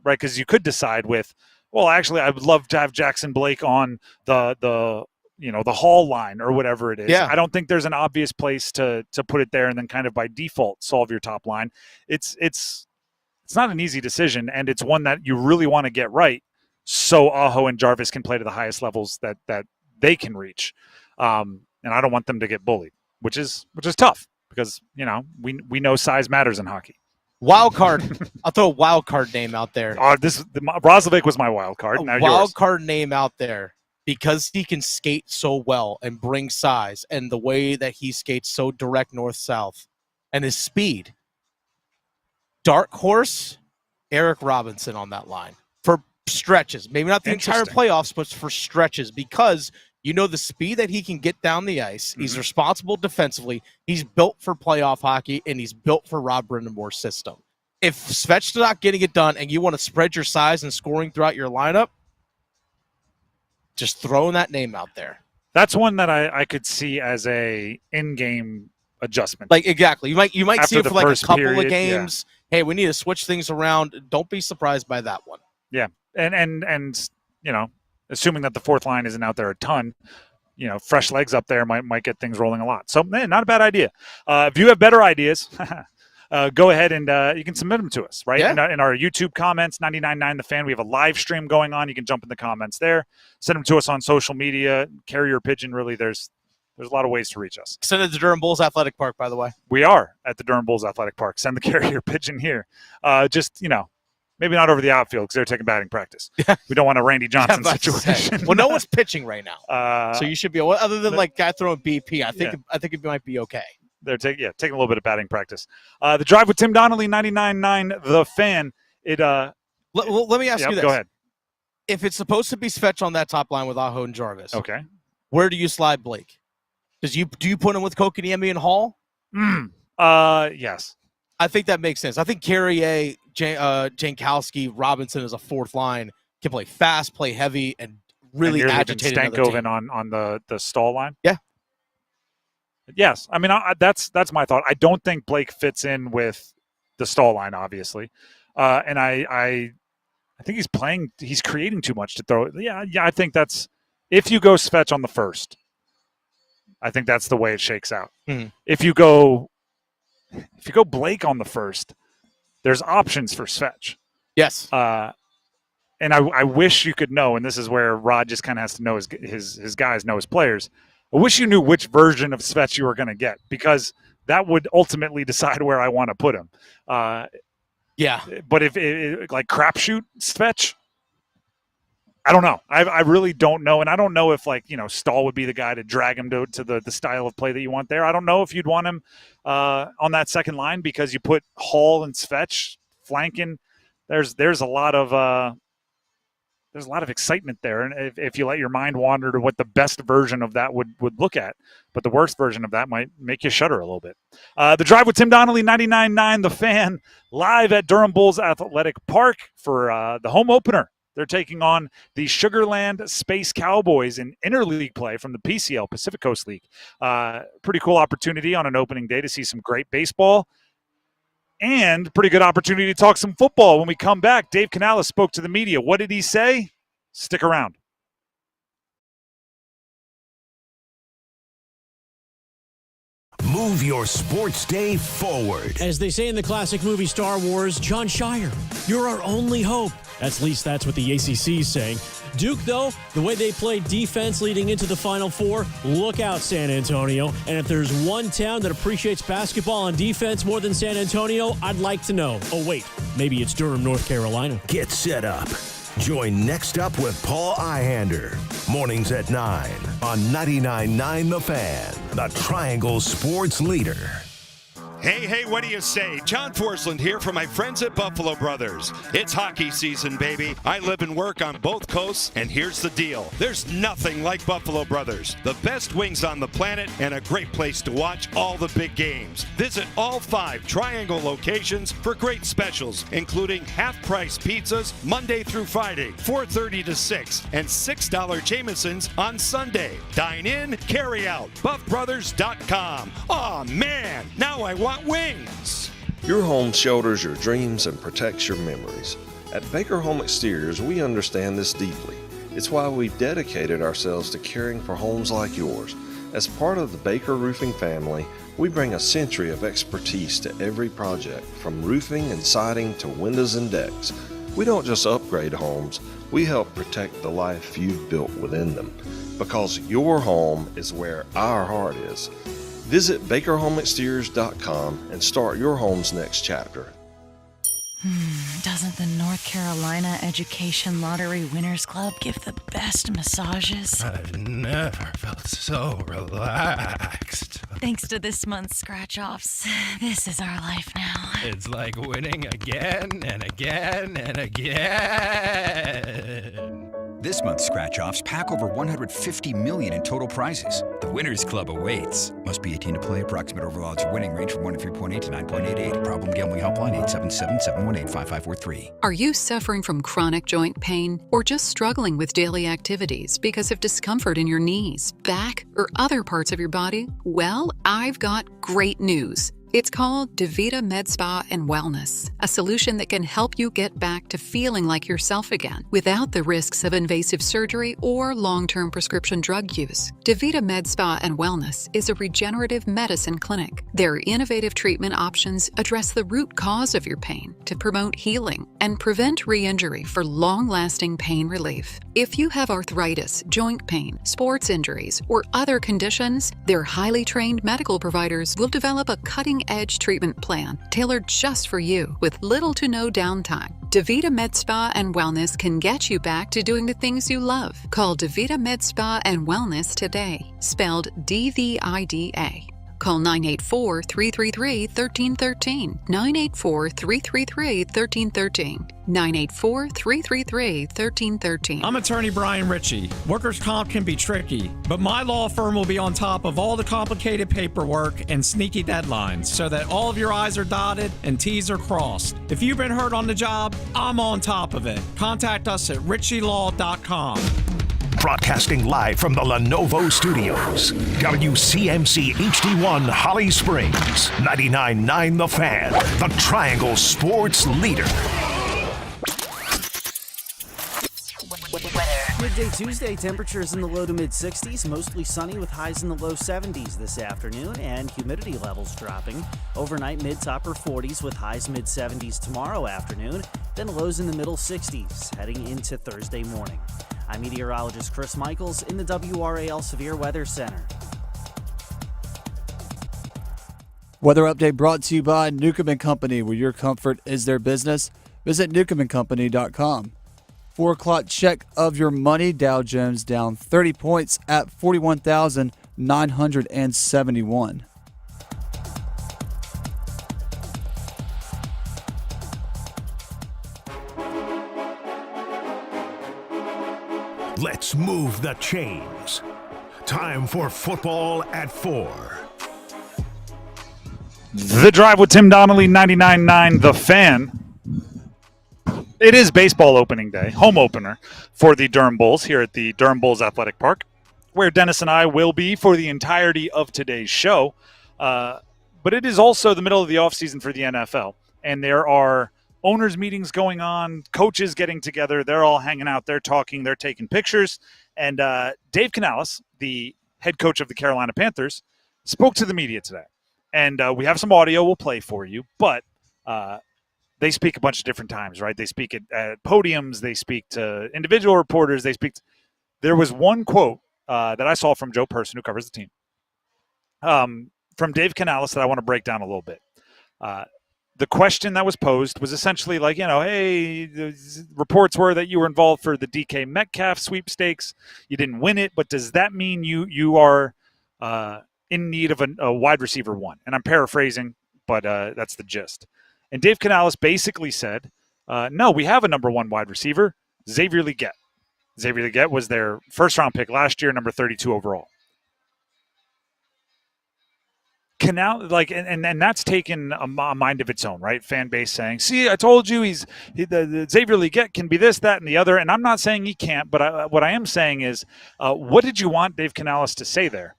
S6: right? Because you could decide with, well, actually, I would love to have Jackson Blake on the Hall line or whatever it is.
S15: Yeah.
S6: I don't think there's an obvious place to put it there and then kind of by default solve your top line. It's not an easy decision, and it's one that you really want to get right so Aho and Jarvis can play to the highest levels that they can reach. And I don't want them to get bullied, which is tough because, we know size matters in hockey.
S15: Wild card. I'll throw a wild card name out there.
S6: Roslovic was my wild card. Now
S15: Wild
S6: yours.
S15: card name out there because he can skate so well and bring size, and the way that he skates so direct north-south and his speed. Dark horse, Eric Robinson on that line for stretches. Maybe not the entire playoffs, but for stretches because the speed that he can get down the ice. Mm-hmm. He's responsible defensively. He's built for playoff hockey, and he's built for Rob Brendamore's system. If Svetch's not getting it done and you want to spread your size and scoring throughout your lineup, just throwing that name out there.
S6: That's one that I could see as a in-game adjustment.
S15: Like, exactly. You might see it for like a couple of games.
S6: Yeah.
S15: Hey, we need to switch things around. Don't be surprised by that one.
S6: Yeah. And assuming that the fourth line isn't out there a ton, fresh legs up there might get things rolling a lot. So, not a bad idea. If you have better ideas, go ahead and you can submit them to us, right?
S15: Yeah.
S6: In our YouTube comments, 99.9 The Fan, we have a live stream going on. You can jump in the comments there. Send them to us on social media. Carrier pigeon, really, there's a lot of ways to reach us.
S15: Send it to Durham Bulls Athletic Park, by the way.
S6: We are at the Durham Bulls Athletic Park. Send the carrier pigeon here. Maybe not over the outfield because they're taking batting practice. We don't want a Randy Johnson situation.
S15: Well, no one's pitching right now, so you should be. Other than like guy throwing BP, I think it might be okay.
S6: They're taking a little bit of batting practice. The Drive with Tim Donnelly, 99.9 The Fan.
S15: Let me ask you this.
S6: Go ahead.
S15: If it's supposed to be Svetch on that top line with Aho and Jarvis,
S6: okay,
S15: where do you slide Blake? Do you put him with Kotkaniemi and Hall?
S6: Yes.
S15: I think that makes sense. I think Carrier, Jankowski, Robinson as a fourth line can play fast, play heavy, and really agitate another team.
S6: Stankoven on the stall line?
S15: Yeah.
S6: Yes. I mean, that's my thought. I don't think Blake fits in with the stall line, obviously. And I think he's creating too much to throw. Yeah, I think that's – if you go Svetch on the first, I think that's the way it shakes out.
S15: Mm-hmm.
S6: If you go Blake on the first, there's options for Svetch.
S15: Yes.
S6: And I wish you could know, and this is where Rod just kind of has to know his guys, know his players. I wish you knew which version of Svetch you were going to get because that would ultimately decide where I want to put him.
S15: Yeah.
S6: But if like crapshoot Svetch, I don't know. I really don't know. And I don't know if Stahl would be the guy to drag him to the style of play that you want there. I don't know if you'd want him on that second line because you put Hall and Svetch flanking. There's a lot of excitement there. And if you let your mind wander to what the best version of that would look at, but the worst version of that might make you shudder a little bit. The Drive with Tim Donnelly, 99.9 The Fan, live at Durham Bulls Athletic Park for the home opener. They're taking on the Sugarland Space Cowboys in interleague play from the PCL, Pacific Coast League. Pretty cool opportunity on an opening day to see some great baseball and pretty good opportunity to talk some football. When we come back, Dave Canales spoke to the media. What did he say? Stick around.
S18: Move your sports day forward.
S4: As they say in the classic movie Star Wars, John Shire, you're our only hope. At least that's what the ACC is saying. Duke, though, the way they play defense leading into the Final Four, look out, San Antonio. And if there's one town that appreciates basketball and defense more than San Antonio, I'd like to know. Oh, wait, maybe it's Durham, North Carolina.
S18: Get set up. Join Next Up with Paul Ihander. Mornings at 9 on 99.9 The Fan, the Triangle Sports Leader.
S5: Hey, what do you say? John Forsland here for my friends at Buffalo Brothers. It's hockey season, baby. I live and work on both coasts, and here's the deal. There's nothing like Buffalo Brothers. The best wings on the planet and a great place to watch all the big games. Visit all 5 Triangle locations for great specials, including half-price pizzas Monday through Friday, 4:30 to 6, and $6 Jamesons on Sunday. Dine in, carry out. BuffBrothers.com. Aw, man, now I want wings.
S12: Your home shelters your dreams and protects your memories. At Baker Home Exteriors, we understand this deeply. It's why we've dedicated ourselves to caring for homes like yours. As part of the Baker Roofing family, we bring a century of expertise to every project, from roofing and siding to windows and decks. We don't just upgrade homes, we help protect the life you've built within them. Because your home is where our heart is. Visit BakerHomeExteriors.com and start your home's next chapter.
S13: Doesn't the North Carolina Education Lottery Winners Club give the best massages?
S14: I've never felt so relaxed.
S13: Thanks to this month's scratch-offs, this is our life now.
S14: It's like winning again and again and again.
S16: This month's scratch-offs pack over $150 million in total prizes. The Winners Club awaits. Must be 18 to play. Approximate overall odds winning range from 1-3.8 to 9.88. Problem gambling helpline 877-718-5543.
S17: Are you suffering from chronic joint pain or just struggling with daily activities because of discomfort in your knees, back, or other parts of your body? Well, I've got great news. It's called DaVita Med Spa and Wellness, a solution that can help you get back to feeling like yourself again without the risks of invasive surgery or long-term prescription drug use. DaVita Med Spa and Wellness is a regenerative medicine clinic. Their innovative treatment options address the root cause of your pain to promote healing and prevent re-injury for long-lasting pain relief. If you have arthritis, joint pain, sports injuries, or other conditions, their highly trained medical providers will develop a cutting-edge treatment plan tailored just for you with little to no downtime. DaVita Med Spa and Wellness can get you back to doing the things you love. Call DaVita Med Spa and Wellness today, spelled DVIDA. Call 984-333-1313, 984-333-1313, 984-333-1313.
S19: I'm attorney Brian Ritchie. Workers' comp can be tricky, but my law firm will be on top of all the complicated paperwork and sneaky deadlines so that all of your I's are dotted and T's are crossed. If you've been hurt on the job, I'm on top of it. Contact us at ritchielaw.com.
S18: Broadcasting live from the Lenovo Studios. WCMC HD1 Holly Springs. 99.9 The Fan. The Triangle Sports Leader.
S20: Midday Tuesday, temperatures in the low to mid 60s, mostly sunny with highs in the low 70s this afternoon, and humidity levels dropping. Overnight mid to upper 40s with highs mid 70s tomorrow afternoon, then lows in the middle 60s heading into Thursday morning. I'm meteorologist Chris Michaels in the WRAL Severe Weather Center.
S22: Weather update brought to you by Newcomb & Company, where your comfort is their business. Visit newcombandcompany.com. 4 o'clock check of your money. Dow Jones down 30 points at 41,971.
S18: Let's move the chains. Time for football at 4.
S6: The Drive with Tim Donnelly, 99.9 The Fan. It is baseball opening day, home opener for the Durham Bulls here at the Durham Bulls Athletic Park, where Dennis and I will be for the entirety of today's show. But it is also the middle of the offseason for the NFL, and there are owners' meetings going on, coaches getting together. They're all hanging out. They're talking. They're taking pictures. And Dave Canales, the head coach of the Carolina Panthers, spoke to the media today. And we have some audio we'll play for you, but they speak a bunch of different times, right? They speak at podiums. They speak to individual reporters. There was one quote that I saw from Joe Person, who covers the team, from Dave Canales that I want to break down a little bit. The question that was posed was essentially like, hey, the reports were that you were involved for the DK Metcalf sweepstakes. You didn't win it, but does that mean you are in need of a wide receiver one? And I'm paraphrasing. but that's the gist. And Dave Canales basically said, no, we have a number one wide receiver, Xavier Legette. Xavier Legette was their first-round pick last year, number 32 overall. And that's taken a mind of its own, right? Fan base saying, "See, I told you the Xavier Legette can be this, that, and the other." And I'm not saying he can't, but what I am saying is, what did you want Dave Canales to say there?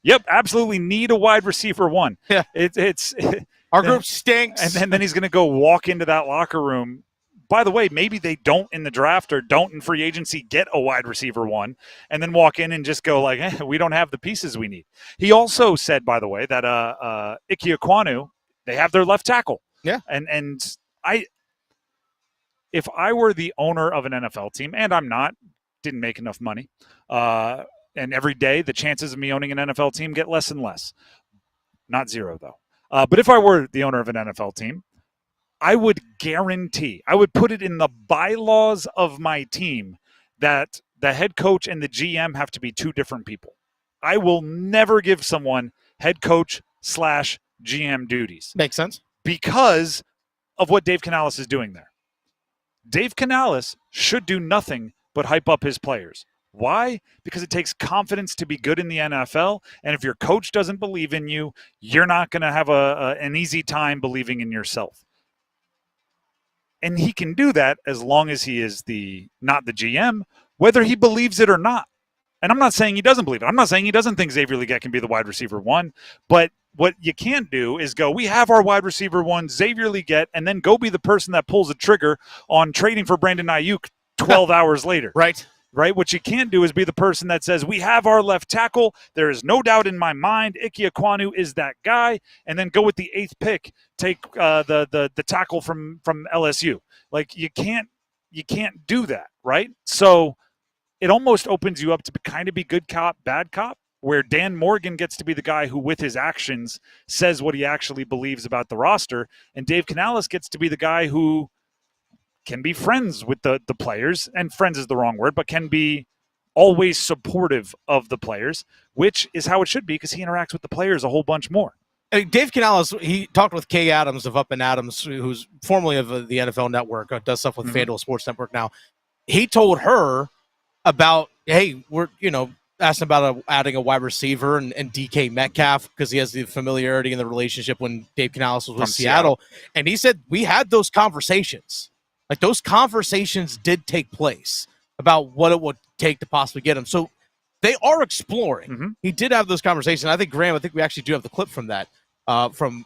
S6: Yep, absolutely need a wide receiver one.
S15: Yeah,
S6: it's
S15: our group stinks,
S6: and then he's going to go walk into that locker room. By the way, maybe they don't in the draft or don't in free agency get a wide receiver one and then walk in and just go like, we don't have the pieces we need. He also said, by the way, that Ike Ekwonu, they have their left tackle.
S15: Yeah.
S6: And if I were the owner of an NFL team, and I'm not, didn't make enough money, and every day the chances of me owning an NFL team get less and less. Not zero, though. But if I were the owner of an NFL team, I would guarantee, I would put it in the bylaws of my team that the head coach and the GM have to be two different people. I will never give someone head coach / GM duties.
S15: Makes sense.
S6: Because of what Dave Canales is doing there. Dave Canales should do nothing but hype up his players. Why? Because it takes confidence to be good in the NFL, and if your coach doesn't believe in you, you're not going to have an easy time believing in yourself. And he can do that as long as he is not the GM, whether he believes it or not. And I'm not saying he doesn't believe it. I'm not saying he doesn't think Xavier Legette can be the wide receiver one. But what you can't do is go, we have our wide receiver one, Xavier Legette, and then go be the person that pulls the trigger on trading for Brandon Ayuk 12 hours later.
S15: Right.
S6: What you can't do is be the person that says, we have our left tackle. There is no doubt in my mind Ike Ekwonu is that guy. And then go with the 8th pick, take the tackle from LSU. Like, you can't do that, right? So it almost opens you up to kind of be good cop, bad cop, where Dan Morgan gets to be the guy who, with his actions, says what he actually believes about the roster. And Dave Canales gets to be the guy who can be friends with the players, and friends is the wrong word, but can be always supportive of the players, which is how it should be because he interacts with the players a whole bunch more.
S15: Dave Canales, he talked with Kay Adams of Up and Adams, who's formerly of the NFL Network, does stuff with FanDuel Sports Network now. He told her about, hey, we're, asking about adding a wide receiver and DK Metcalf because he has the familiarity and the relationship when Dave Canales was with Seattle. And he said, we had those conversations. Like, those conversations did take place about what it would take to possibly get him. So they are exploring. Mm-hmm. He did have those conversations. I think, Graham, we actually do have the clip from that.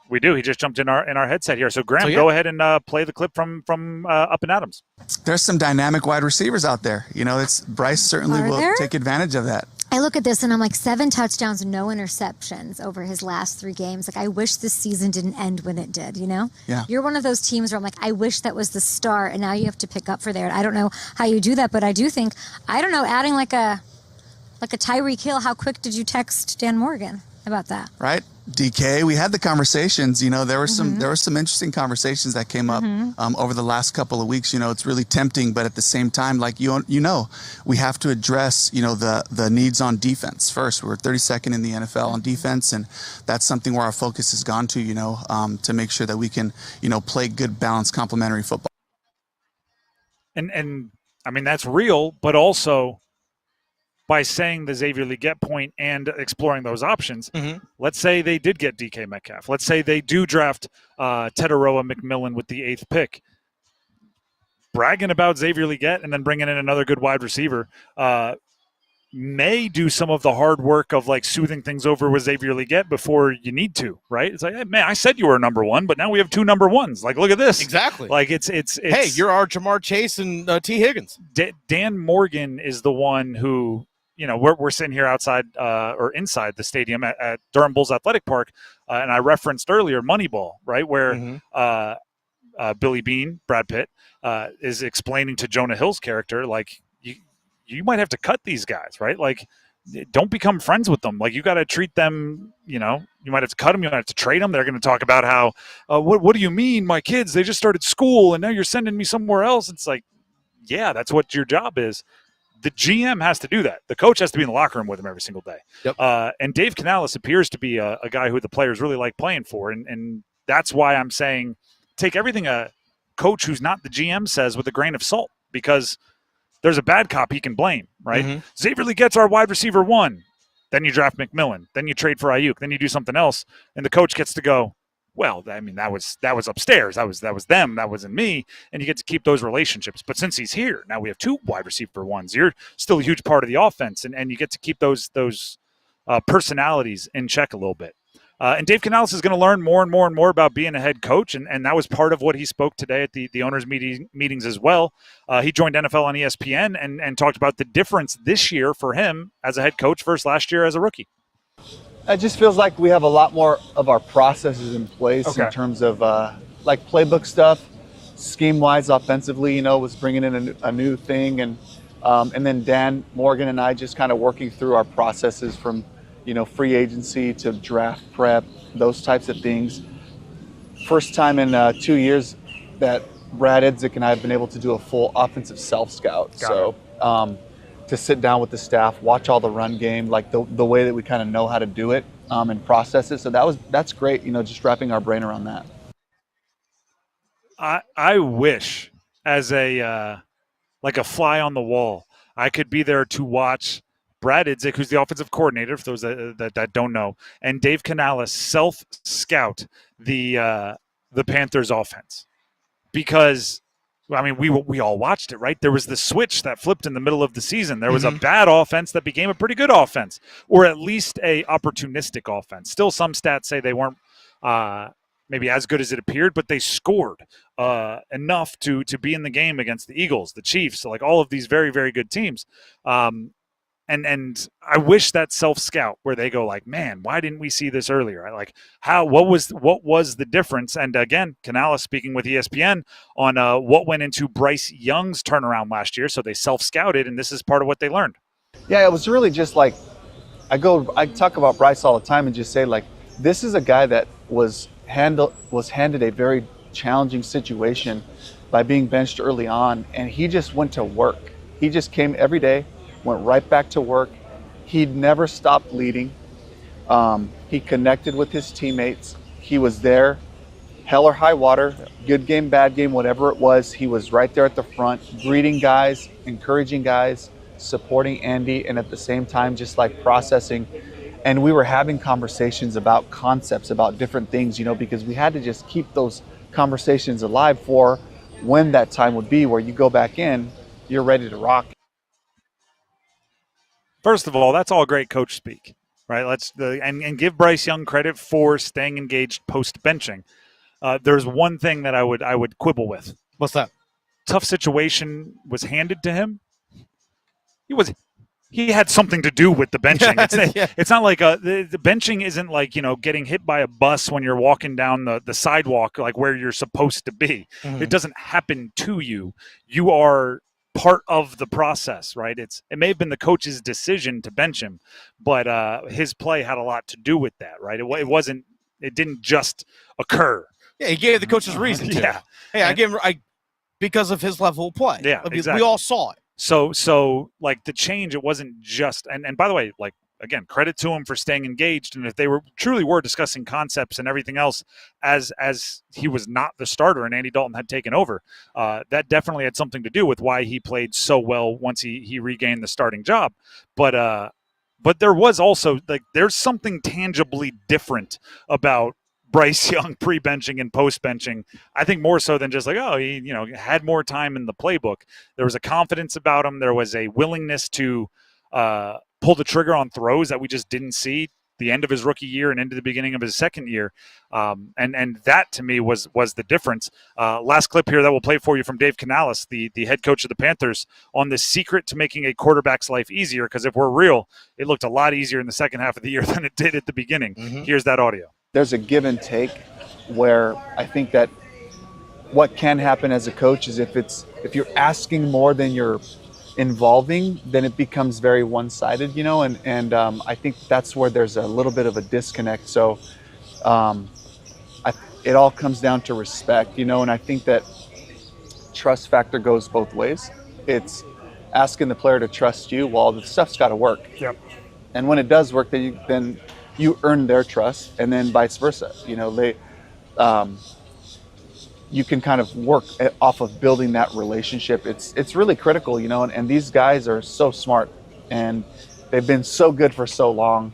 S6: We do. He just jumped in our headset here. So, Graham, go ahead and play the clip from Up and Adams.
S1: There's some dynamic wide receivers out there. Bryce certainly will take advantage of that.
S8: I look at this and I'm like, 7 touchdowns, no interceptions over his last 3 games. Like, I wish this season didn't end when it did, Yeah. You're one of those teams where I'm like, I wish that was the start, and now you have to pick up for there. I don't know how you do that, but I do think, adding like a Tyreek Hill, how quick did you text Dan Morgan about that?
S1: Right. DK, we had the conversations, there were some interesting conversations that came up over the last couple of weeks. It's really tempting, but at the same time, like, we have to address, the needs on defense first. We're 32nd in the NFL on defense, and that's something where our focus has gone to, to make sure that we can, play good, balanced, complementary football.
S6: And I mean, that's real, but also by saying the Xavier Legette point and exploring those options, let's say they did get DK Metcalf. Let's say they do draft Teteroa McMillan with the 8th pick. Bragging about Xavier Legette and then bringing in another good wide receiver may do some of the hard work of like soothing things over with Xavier Legette before you need to, right? It's like, hey, man, I said you were number one, but now we have 2 number ones. Like, look at this.
S15: Exactly.
S6: Like, it's
S15: hey, you're our Jamar Chase and T. Higgins.
S6: Dan Morgan is the one who, we're sitting here outside or inside the stadium at Durham Bulls Athletic Park, and I referenced earlier Moneyball, right, where Billy Beane, Brad Pitt, is explaining to Jonah Hill's character, like, you might have to cut these guys, right? Like, don't become friends with them. Like, you got to treat them, you might have to cut them, you might have to trade them. They're going to talk about how, what do you mean, my kids, they just started school, and now you're sending me somewhere else. It's like, yeah, that's what your job is. the GM has to do that. The coach has to be in the locker room with him every single day.
S15: Yep.
S6: And Dave Canales appears to be a guy who the players really like playing for. And that's why I'm saying take everything a coach who's not the GM says with a grain of salt, because there's a bad cop he can blame, right?
S15: Mm-hmm.
S6: Xavier Lee gets our wide receiver 1. Then you draft McMillan. Then you trade for Ayuk. Then you do something else. And the coach gets to go, well, I mean, that was upstairs. That was them. That wasn't me. And you get to keep those relationships. But since he's here, now we have 2 wide receiver 1s. You're still a huge part of the offense, and you get to keep those personalities in check a little bit. And Dave Canales is going to learn more and more and more about being a head coach, and that was part of what he spoke today at the owners' meetings as well. He joined NFL on ESPN and talked about the difference this year for him as a head coach versus last year as a rookie.
S2: It just feels like we have a lot more of our processes in place in terms of like playbook stuff, scheme-wise, offensively. Was bringing in a new thing, and then Dan Morgan and I just kind of working through our processes from free agency to draft prep, those types of things. First time in 2 years that Brad Idzik and I have been able to do a full offensive self-scout. To sit down with the staff, watch all the run game, like the way that we kind of know how to do it and process it. So that's great, just wrapping our brain around that.
S6: I wish, as a fly on the wall, I could be there to watch Brad Idzik, who's the offensive coordinator, for those that don't know, and Dave Canales self-scout the Panthers offense. Because, I mean, we all watched it, right? There was the switch that flipped in the middle of the season. There was a bad offense that became a pretty good offense, or at least a opportunistic offense. Still, some stats say they weren't maybe as good as it appeared, but they scored enough to be in the game against the Eagles, the Chiefs, like all of these very, very good teams. And I wish that self-scout where they go like, man, why didn't we see this earlier? Like what was the difference? And again, Canales speaking with ESPN on what went into Bryce Young's turnaround last year. So they self-scouted, and this is part of what they learned.
S2: Yeah, it was really just like, I talk about Bryce all the time and just say like, this is a guy that was handed a very challenging situation by being benched early on, and he just went to work. He just came every day, went right back to work. He'd never stopped leading. He connected with his teammates. He was there, hell or high water, good game, bad game, whatever it was. He was right there at the front, greeting guys, encouraging guys, supporting Andy, and at the same time, just like processing. And we were having conversations about concepts, about different things, because we had to just keep those conversations alive for when that time would be where you go back in, you're ready to rock.
S6: First of all, that's all great coach speak, right? And give Bryce Young credit for staying engaged post benching. There's one thing that I would quibble with.
S15: What's that?
S6: Tough situation was handed to him. He had something to do with the benching. It's not like the benching isn't like, getting hit by a bus when you're walking down the sidewalk, like where you're supposed to be. Mm-hmm. It doesn't happen to you. You are part of the process, right? It may have been the coach's decision to bench him, but his play had a lot to do with that, right? It didn't just occur.
S15: Yeah, he gave the coach's reason to.
S6: Yeah.
S15: Hey, I gave him because of his level of play.
S6: Yeah, exactly.
S15: We all saw it.
S6: So like the change, it wasn't just, and by the way, like, again, credit to him for staying engaged. And if they truly were discussing concepts and everything else as he was not the starter and Andy Dalton had taken over, that definitely had something to do with why he played so well once he regained the starting job. But there was also, like, there's something tangibly different about Bryce Young pre-benching and post-benching. I think more so than just like, oh, he had more time in the playbook. There was a confidence about him. There was a willingness to pull the trigger on throws that we just didn't see the end of his rookie year and into the beginning of his second year. And that to me was the difference. Last clip here that we'll play for you from Dave Canales, the head coach of the Panthers, on the secret to making a quarterback's life easier. Because if we're real, it looked a lot easier in the second half of the year than it did at the beginning. Mm-hmm. Here's that audio.
S2: There's a give and take where I think that what can happen as a coach is if you're asking more than you're involving, then it becomes very one-sided, and I think that's where there's a little bit of a disconnect. So it all comes down to respect, and I think that trust factor goes both ways. It's asking the player to trust you. Well, the stuff's got to work.
S6: Yep.
S2: And when it does work, then you earn their trust, and then vice versa. You can kind of work off of building that relationship. It's really critical, and these guys are so smart, and they've been so good for so long.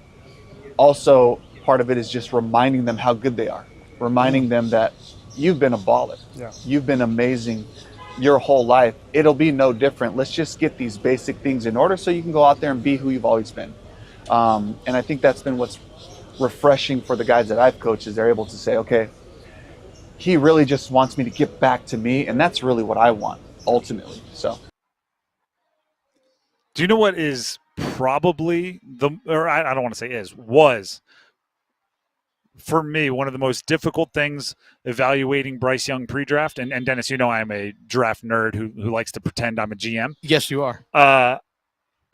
S2: Also, part of it is just reminding them how good they are, reminding them that you've been a baller.
S6: Yeah.
S2: You've been amazing your whole life. It'll be no different. Let's just get these basic things in order so you can go out there and be who you've always been. And I think that's been what's refreshing for the guys that I've coached, is they're able to say, okay, he really just wants me to get back to me, and that's really what I want ultimately. So,
S6: do you know what is probably I don't want to say was for me one of the most difficult things evaluating Bryce Young pre-draft? And Dennis, I'm a draft nerd who likes to pretend I'm a GM.
S15: Yes, you are.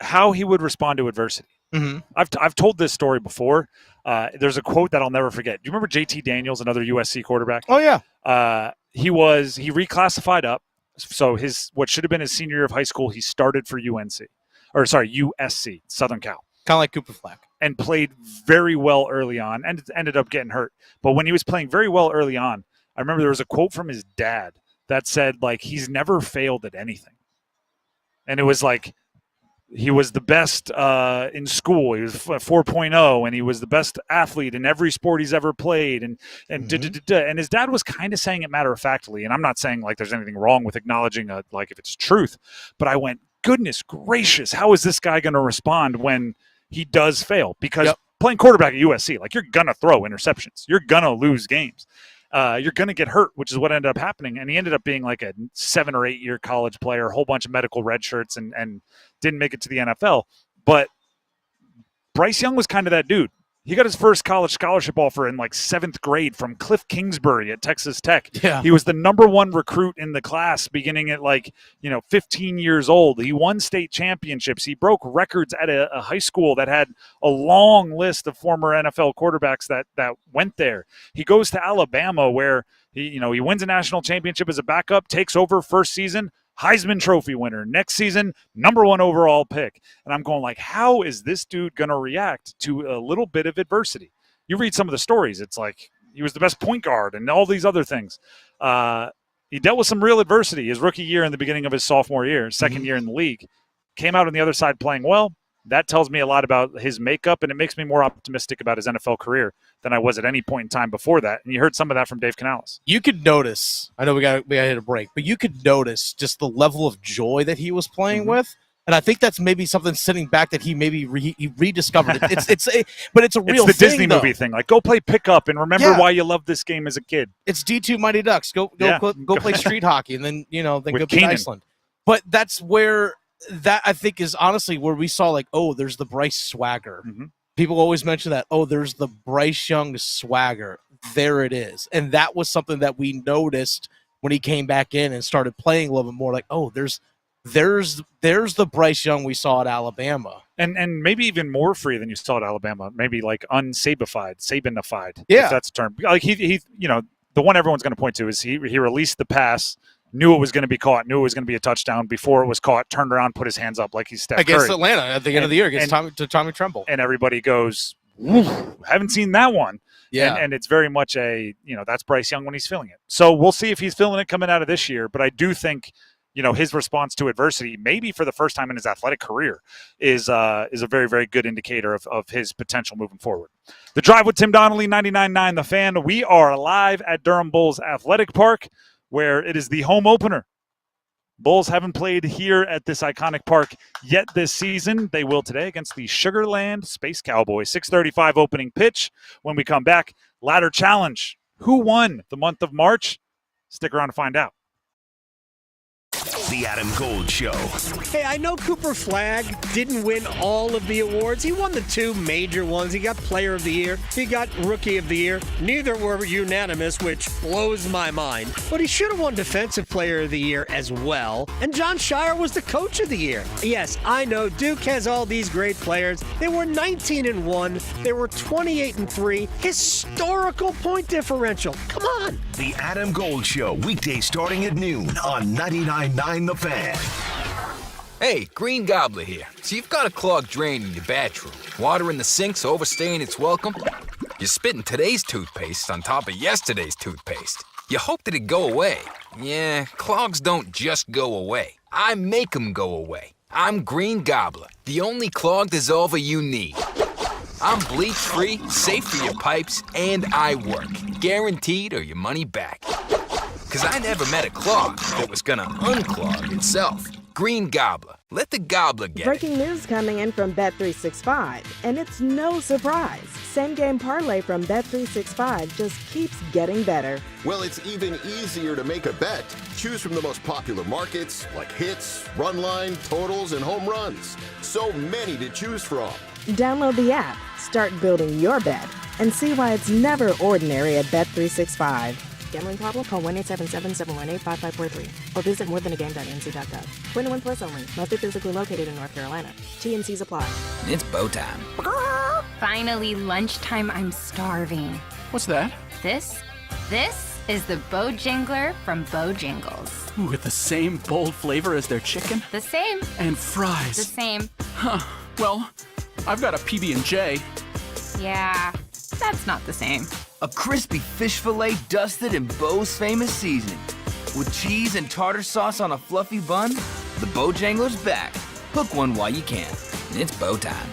S6: How he would respond to adversity.
S15: Mm-hmm.
S6: I've told this story before. There's a quote that I'll never forget. Do you remember JT Daniels, another USC quarterback?
S15: Oh yeah.
S6: He reclassified up. So what should have been his senior year of high school, he started for USC, Southern Cal.
S15: Kind of like Cooper Flack.
S6: And played very well early on, and ended up getting hurt. But when he was playing very well early on, I remember there was a quote from his dad that said, like, he's never failed at anything. And it was like, he was the best in school. He was 4.0, and he was the best athlete in every sport he's ever played. And his dad was kind of saying it matter-of-factly. And I'm not saying like there's anything wrong with acknowledging if it's truth. But I went, goodness gracious, how is this guy going to respond when he does fail? Because playing quarterback at USC, like, you're going to throw interceptions. You're going to lose games. You're going to get hurt, which is what ended up happening. And he ended up being like a 7 or 8 year college player, a whole bunch of medical red shirts, and didn't make it to the NFL. But Bryce Young was kind of that dude. He got his first college scholarship offer in like 7th grade from Cliff Kingsbury at Texas Tech.
S15: Yeah.
S6: He was the #1 recruit in the class beginning at 15 years old. He won state championships. He broke records at a high school that had a long list of former NFL quarterbacks that went there. He goes to Alabama where he wins a national championship as a backup, takes over first season, Heisman Trophy winner. Next season, #1 overall pick. And I'm going like, how is this dude going to react to a little bit of adversity? You read some of the stories. It's like he was the best point guard and all these other things. He dealt with some real adversity his rookie year in the beginning of his sophomore year, second year in the league. Came out on the other side playing well. That tells me a lot about his makeup, and it makes me more optimistic about his NFL career than I was at any point in time before that. And you heard some of that from Dave Canales.
S15: You could notice, I know we got to hit a break, but you could notice just the level of joy that he was playing with. And I think that's maybe something sitting back that he maybe he rediscovered. But it's a real thing.
S6: It's the Disney movie thing. Like, go play pickup and remember why you loved this game as a kid.
S15: It's D2 Mighty Ducks. Go play street hockey, and then go to Iceland. But that's where that I think is honestly where we saw like, oh, there's the Bryce swagger. People always mention that. Oh, there's the Bryce Young swagger. There it is. And that was something that we noticed when he came back in and started playing a little bit more. Like, oh, there's the Bryce Young we saw at Alabama.
S6: And maybe even more free than you saw at Alabama. Maybe like Sabanified,
S15: yeah,
S6: if that's a term. Like he the one everyone's going to point to is he released the pass, knew it was going to be caught, knew it was going to be a touchdown before it was caught, turned around, put his hands up like he's Steph Curry.
S15: Against Atlanta at the end of the year against Tommy Tremble.
S6: And everybody goes, haven't seen that one.
S15: Yeah.
S6: And it's very much that's Bryce Young when he's feeling it. So we'll see if he's feeling it coming out of this year. But I do think, his response to adversity, maybe for the first time in his athletic career, is a very, very good indicator of his potential moving forward. The Drive with Tim Donnelly, 99.9 The Fan. We are live at Durham Bulls Athletic Park, where it is the home opener. Bulls haven't played here at this iconic park yet this season. They will today against the Sugar Land Space Cowboys. 6:35 opening pitch. When we come back, ladder challenge. Who won the month of March? Stick around to find out.
S18: The Adam Gold Show.
S9: Hey, I know Cooper Flagg didn't win all of the awards. He won the 2 major ones. He got Player of the Year. He got Rookie of the Year. Neither were unanimous, which blows my mind. But he should have won Defensive Player of the Year as well. And Jon Scheyer was the Coach of the Year. Yes, I know Duke has all these great players. They were 19-1. They were 28-3. Historical point differential. Come on.
S18: The Adam Gold Show, weekday starting at noon on 99.9 The Fan.
S3: Hey, Green Gobbler here. So you've got a clogged drain in your bathroom. Water in the sink's overstaying its welcome. You're spitting today's toothpaste on top of yesterday's toothpaste. You hope that it'd go away. Yeah, clogs don't just go away. I make them go away. I'm Green Gobbler, the only clog dissolver you need. I'm bleach-free, safe for your pipes, and I work. Guaranteed or your money back. Because I never met a clog that was gonna unclog itself. Green Gobbler. Let the gobbler get it.
S21: Breaking news coming in from Bet365, and it's no surprise. Same game parlay from Bet365 just keeps getting better.
S23: Well, it's even easier to make a bet. Choose from the most popular markets like hits, run line, totals, and home runs. So many to choose from.
S21: Download the app, start building your bet, and see why it's never ordinary at Bet365. Gambling problem? Call 1-877-718-5543 or visit morethanagame.nc.gov. 21 plus only. Must be physically located in North Carolina. T&Cs apply.
S3: It's bow time.
S24: Finally, lunchtime. I'm starving.
S25: What's that?
S24: This is the Bojangler from Bojangles.
S25: With the same bold flavor as their chicken?
S24: The same.
S25: And fries.
S24: The same.
S25: Huh. Well, I've got a PB&J.
S24: Yeah, that's not the same.
S3: A crispy fish fillet dusted in Bo's famous seasoning. With cheese and tartar sauce on a fluffy bun, the Bojangler's back. Hook one while you can. It's bow time.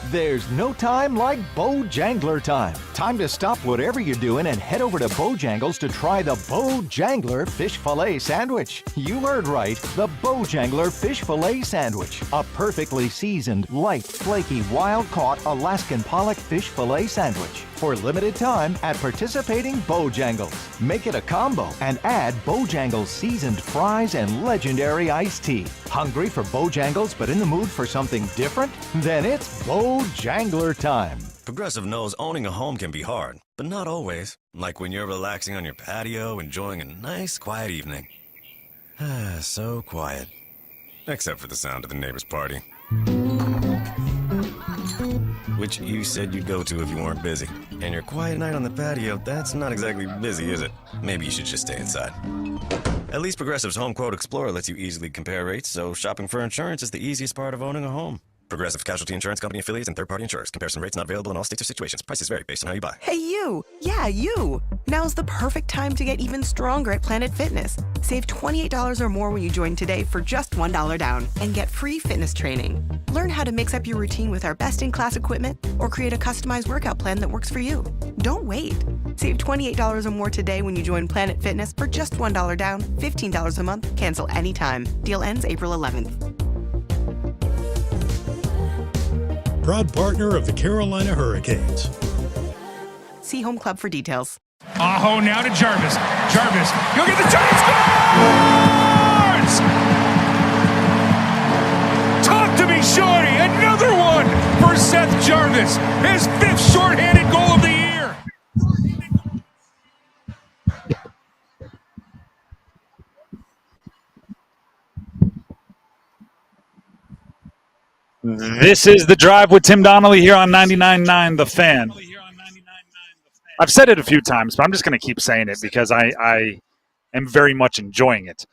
S26: There's no time like Bojangler time. Time to stop whatever you're doing and head over to Bojangles to try the Bojangler Fish Fillet Sandwich. You heard right, the Bojangler Fish Fillet Sandwich. A perfectly seasoned, light, flaky, wild-caught Alaskan pollock fish fillet sandwich. For limited time at participating Bojangles. Make it a combo and add Bojangles seasoned fries and legendary iced tea. Hungry for Bojangles but in the mood for something different? Then it's Bojangler time.
S27: Progressive knows owning a home can be hard, but not always. Like when you're relaxing on your patio, enjoying a nice, quiet evening. So quiet. Except for the sound of the neighbor's party. Which you said you'd go to if you weren't busy. And your quiet night on the patio, that's not exactly busy, is it? Maybe you should just stay inside. At least Progressive's Home Quote Explorer lets you easily compare rates, so shopping for insurance is the easiest part of owning a home. Progressive Casualty Insurance Company affiliates and third-party insurers. Comparison rates not available in all states or situations. Prices vary based on how you buy.
S28: Hey, you! Yeah, you! Now's the perfect time to get even stronger at Planet Fitness. Save $28 or more when you join today for just $1 down and get free fitness training. Learn how to mix up your routine with our best-in-class equipment or create a customized workout plan that works for you. Don't wait. Save $28 or more today when you join Planet Fitness for just $1 down, $15 a month, cancel anytime. Deal ends April 11th.
S29: Proud partner of the Carolina Hurricanes.
S28: See Home Club for details.
S30: Aho now to Jarvis. Jarvis, go get the Giants scores! Talk to me, Shorty. Another one for Seth Jarvis. His fifth shorthanded goal of the year.
S6: This is The Drive with Tim Donnelly here on 99.9 The Fan. I've said it a few times, but I'm just going to keep saying it because I am very much enjoying it.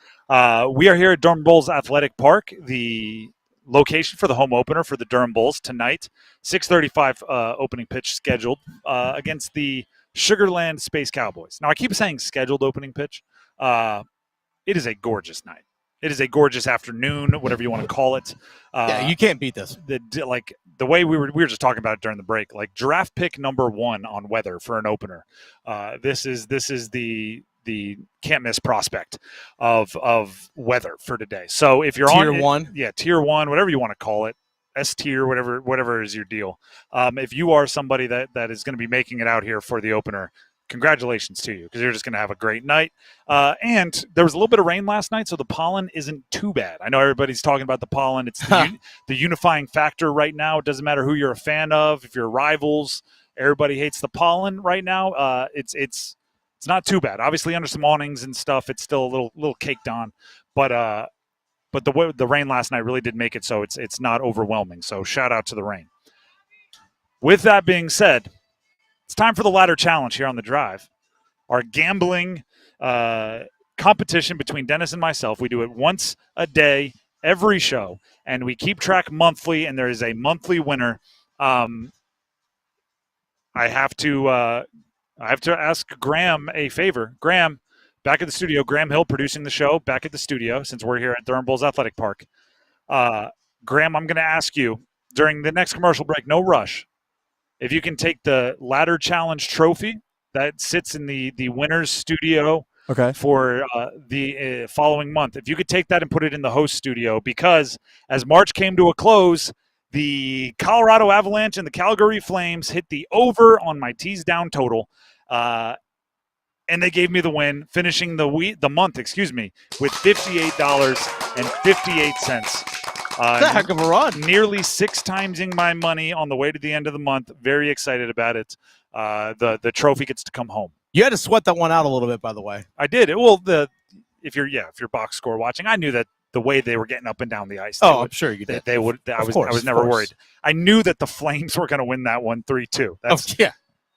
S6: We are here at Durham Bulls Athletic Park, the location for the home opener for the Durham Bulls tonight. 6:35 opening pitch scheduled against the Sugarland Space Cowboys. Now, I keep saying scheduled opening pitch. It is a gorgeous night. It is a gorgeous afternoon, whatever you want to call it.
S15: Yeah, you can't beat this.
S6: The way we were just talking about it during the break, like draft pick number 1 on weather for an opener. This is the can't miss prospect of weather for today. So if you're
S15: tier
S6: on
S15: one,
S6: tier 1, whatever you want to call it, S tier, whatever is your deal. If you are somebody that is going to be making it out here for the opener, congratulations to you, because you're just going to have a great night. And there was a little bit of rain last night, so the pollen isn't too bad. I know everybody's talking about the pollen. It's the unifying factor right now. It doesn't matter who you're a fan of. If you're rivals, everybody hates the pollen right now. It's not too bad. Obviously, under some awnings and stuff, it's still a little caked on. But the rain last night really did make it so it's not overwhelming. So shout out to the rain. With that being said, it's time for the ladder challenge here on The Drive. Our gambling competition between Dennis and myself. We do it once a day, every show, and we keep track monthly, and there is a monthly winner. I have to ask Graham a favor. Graham, back at the studio. Graham Hill producing the show, back at the studio since we're here at Durham Bulls Athletic Park. Graham, I'm going to ask you during the next commercial break, no rush, if you can take the Ladder Challenge trophy that sits in the winner's studio for the following month. If you could take that and put it in the host studio, because as March came to a close, the Colorado Avalanche and the Calgary Flames hit the over on my tease down total, and they gave me the win, finishing the month, with $58.58.
S15: Heck of a run.
S6: Nearly 6 timesing my money on the way to the end of the month. Very excited about it. The trophy gets to come home.
S15: You had to sweat that one out a little bit, by the way.
S6: I did. Well, if you're box score watching, I knew that the way they were getting up and down the ice.
S15: I'm sure you did.
S6: They would. I was never worried. I knew that the Flames were going to win that one 3-2.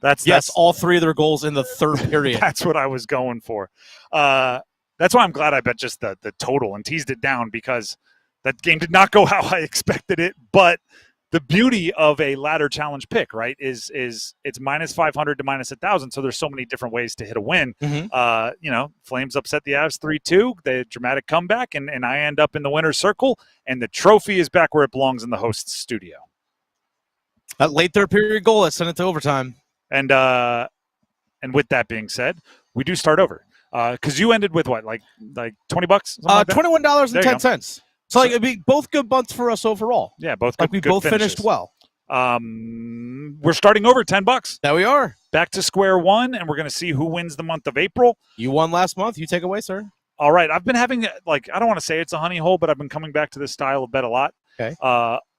S6: That's
S15: all 3 of their goals in the third period.
S6: That's what I was going for. That's why I'm glad I bet just the total and teased it down, because that game did not go how I expected it. But the beauty of a ladder challenge pick, right, is it's -500 to -1,000. So there's so many different ways to hit a win. Flames upset the Avs 3-2. The dramatic comeback, and I end up in the winner's circle, and the trophy is back where it belongs in the host's studio.
S15: That late third period goal that sent it to overtime.
S6: And with that being said, we do start over because you ended with what, like $20?
S15: $21.10. So it'd be both good months for us overall.
S6: Yeah, both
S15: like
S6: good,
S15: we
S6: good
S15: both
S6: finishes.
S15: finished well.
S6: We're starting over $10.
S15: There we are.
S6: Back to square one, and we're going to see who wins the month of April.
S15: You won last month. You take away, sir.
S6: All right. I've been having, I don't want to say it's a honey hole, but I've been coming back to this style of bet a lot.
S15: Okay.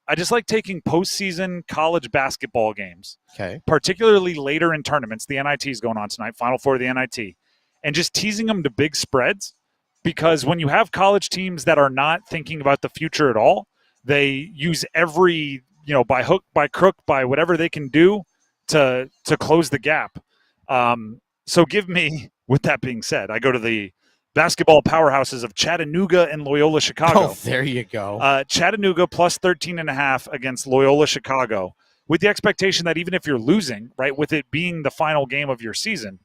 S6: I just like taking postseason college basketball games,
S15: okay,
S6: particularly later in tournaments. The NIT is going on tonight, Final Four of the NIT, and just teasing them to big spreads, because when you have college teams that are not thinking about the future at all, they use every, by hook, by crook, by whatever they can do to close the gap. So give me, with that being said, I go to the basketball powerhouses of Chattanooga and Loyola Chicago.
S15: Oh, there you go.
S6: Chattanooga plus 13.5 against Loyola Chicago, with the expectation that even if you're losing, right, with it being the final game of your season,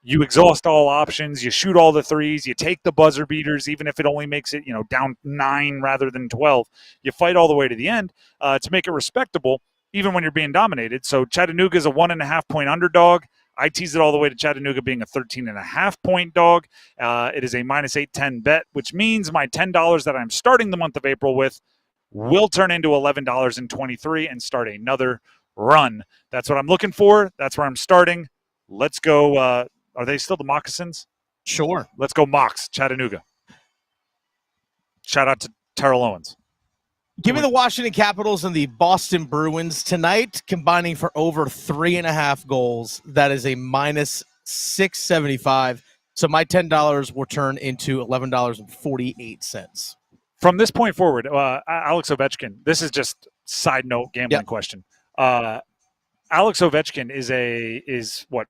S6: you exhaust all options, you shoot all the threes, you take the buzzer beaters, even if it only makes it, down 9 rather than 12. You fight all the way to the end to make it respectable, even when you're being dominated. So Chattanooga is a 1.5-point underdog. I tease it all the way to Chattanooga being a 13.5-point dog. It is a -810 bet, which means my $10 that I'm starting the month of April with will turn into $11.23 and start another run. That's what I'm looking for. That's where I'm starting. Let's go. Are they still the Moccasins?
S15: Sure.
S6: Let's go Mocs, Chattanooga. Shout out to Terrell Owens.
S15: Give me the Washington Capitals and the Boston Bruins tonight, combining for over 3.5 goals. That is a -675. So my $10 will turn into $11.48.
S6: From this point forward, Alex Ovechkin, this is just side note gambling question. Alex Ovechkin is what,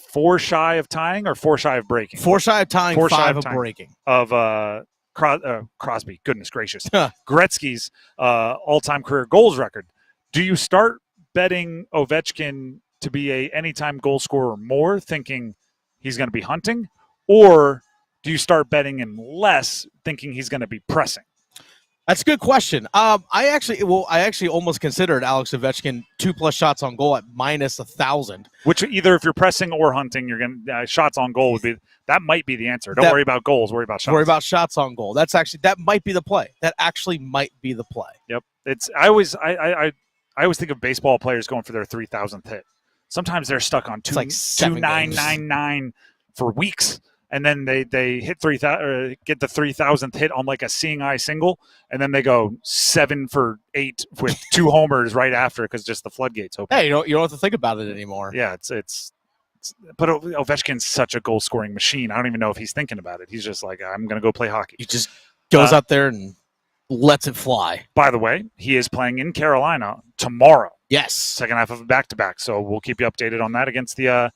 S6: 4 shy of tying or 4 shy of breaking?
S15: 4 shy of tying,
S6: 4
S15: 5 of breaking.
S6: Of Crosby, goodness gracious. Gretzky's all-time career goals record. Do you start betting Ovechkin to be a anytime goal scorer more, thinking he's going to be hunting? Or do you start betting him less, thinking he's going to be pressing?
S15: That's a good question. I actually almost considered Alex Ovechkin 2+ shots on goal at -1,000.
S6: Which either if you're pressing or hunting, you're going shots on goal that might be the answer. Don't worry about goals. Worry about shots.
S15: Worry about shots on goal. That might be the play. That actually might be the play.
S6: Yep. I always think of baseball players going for their 3,000th hit. Sometimes they're stuck on 2,999 for weeks. And then they hit 3,000, get the 3,000th hit on like a seeing eye single, and then they go 7 for 8 with 2 homers right after because just the floodgates open.
S15: Hey, you don't have to think about it anymore.
S6: Yeah, but Ovechkin's such a goal scoring machine. I don't even know if he's thinking about it. He's just like, I'm going to go play hockey.
S15: He just goes out there and lets it fly.
S6: By the way, he is playing in Carolina tomorrow.
S15: Yes,
S6: second half of a back-to-back. So we'll keep you updated on that against the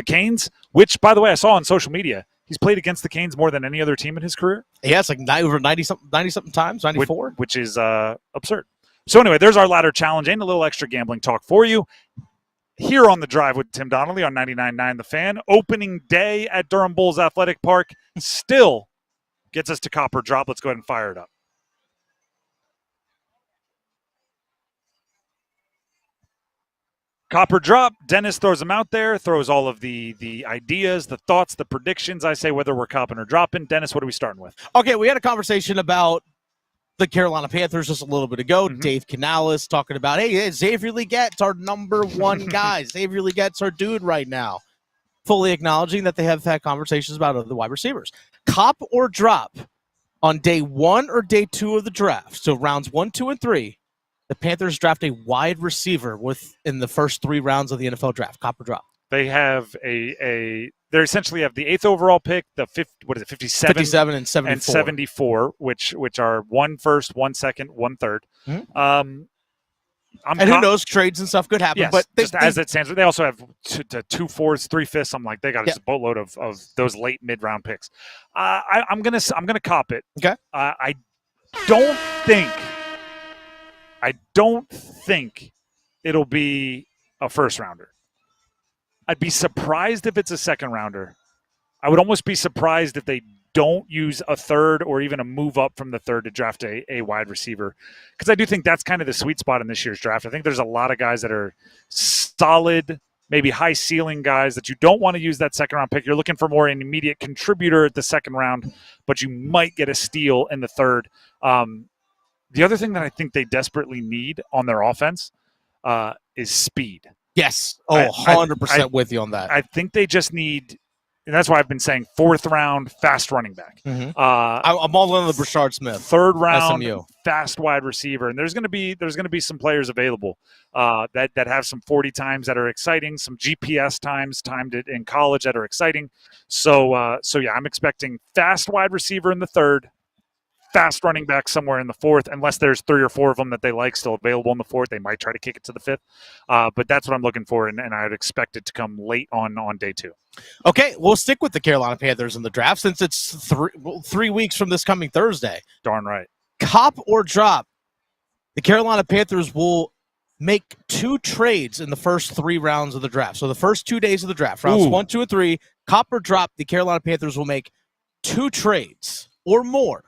S6: Canes, which, by the way, I saw on social media. He's played against the Canes more than any other team in his career.
S15: Yeah, it's like over 90-something times, 94.
S6: Which is absurd. So anyway, there's our ladder challenge and a little extra gambling talk for you. Here on The Drive with Tim Donnelly on 99.9 The Fan. Opening day at Durham Bulls Athletic Park still gets us to Copper Drop. Let's go ahead and fire it up. Copper Drop. Dennis throws them out there, throws all of the ideas, the thoughts, the predictions. I say whether we're copping or dropping. Dennis, what are we starting with?
S15: Okay, we had a conversation about the Carolina Panthers just a little bit ago. Dave Canales talking about, hey, Xavier Legette's our number one guy. Xavier Legette's our dude right now. Fully acknowledging that they have had conversations about other wide receivers. Cop or drop on day 1 or day 2 of the draft. So rounds 1, 2, and 3. The Panthers draft a wide receiver in the first 3 rounds of the NFL draft. Cop or drop.
S6: They have they essentially have the 8th overall pick, the 57
S15: and 74.
S6: and 74, which are 1 first, 1 second, 1 third.
S15: Mm-hmm. And who knows, trades and stuff could happen.
S6: Yes,
S15: but
S6: as it stands, they also have 2 fourths, 3 fifths. I'm like, they got a boatload of those late mid round picks. I'm gonna cop it.
S15: Okay.
S6: I don't think it'll be a first rounder. I'd be surprised if it's a second rounder. I would almost be surprised if they don't use a third or even a move up from the third to draft a wide receiver. Because I do think that's kind of the sweet spot in this year's draft. I think there's a lot of guys that are solid, maybe high ceiling guys that you don't want to use that second round pick. You're looking for more an immediate contributor at the second round, but you might get a steal in the third. The other thing that I think they desperately need on their offense is speed.
S15: Yes. 100% with you on that.
S6: I think they just need, and that's why I've been saying 4th round fast running back.
S15: Mm-hmm. I'm all in the Brashard Smith.
S6: 3rd round
S15: SMU.
S6: Fast wide receiver, and there's going to be some players available that have some 40 times that are exciting, some GPS times timed it in college that are exciting. So yeah, I'm expecting fast wide receiver in the 3rd. Fast running back somewhere in the 4th, unless there's 3 or 4 of them that they like still available in the 4th. They might try to kick it to the 5th. But that's what I'm looking for, and I would expect it to come late on day 2.
S15: Okay, we'll stick with the Carolina Panthers in the draft since it's 3 weeks from this coming Thursday.
S6: Darn right.
S15: Cop or drop, the Carolina Panthers will make 2 trades in the first 3 rounds of the draft. So the first 2 days of the draft, rounds 1, 2, and 3, cop or drop, the Carolina Panthers will make 2 trades or more.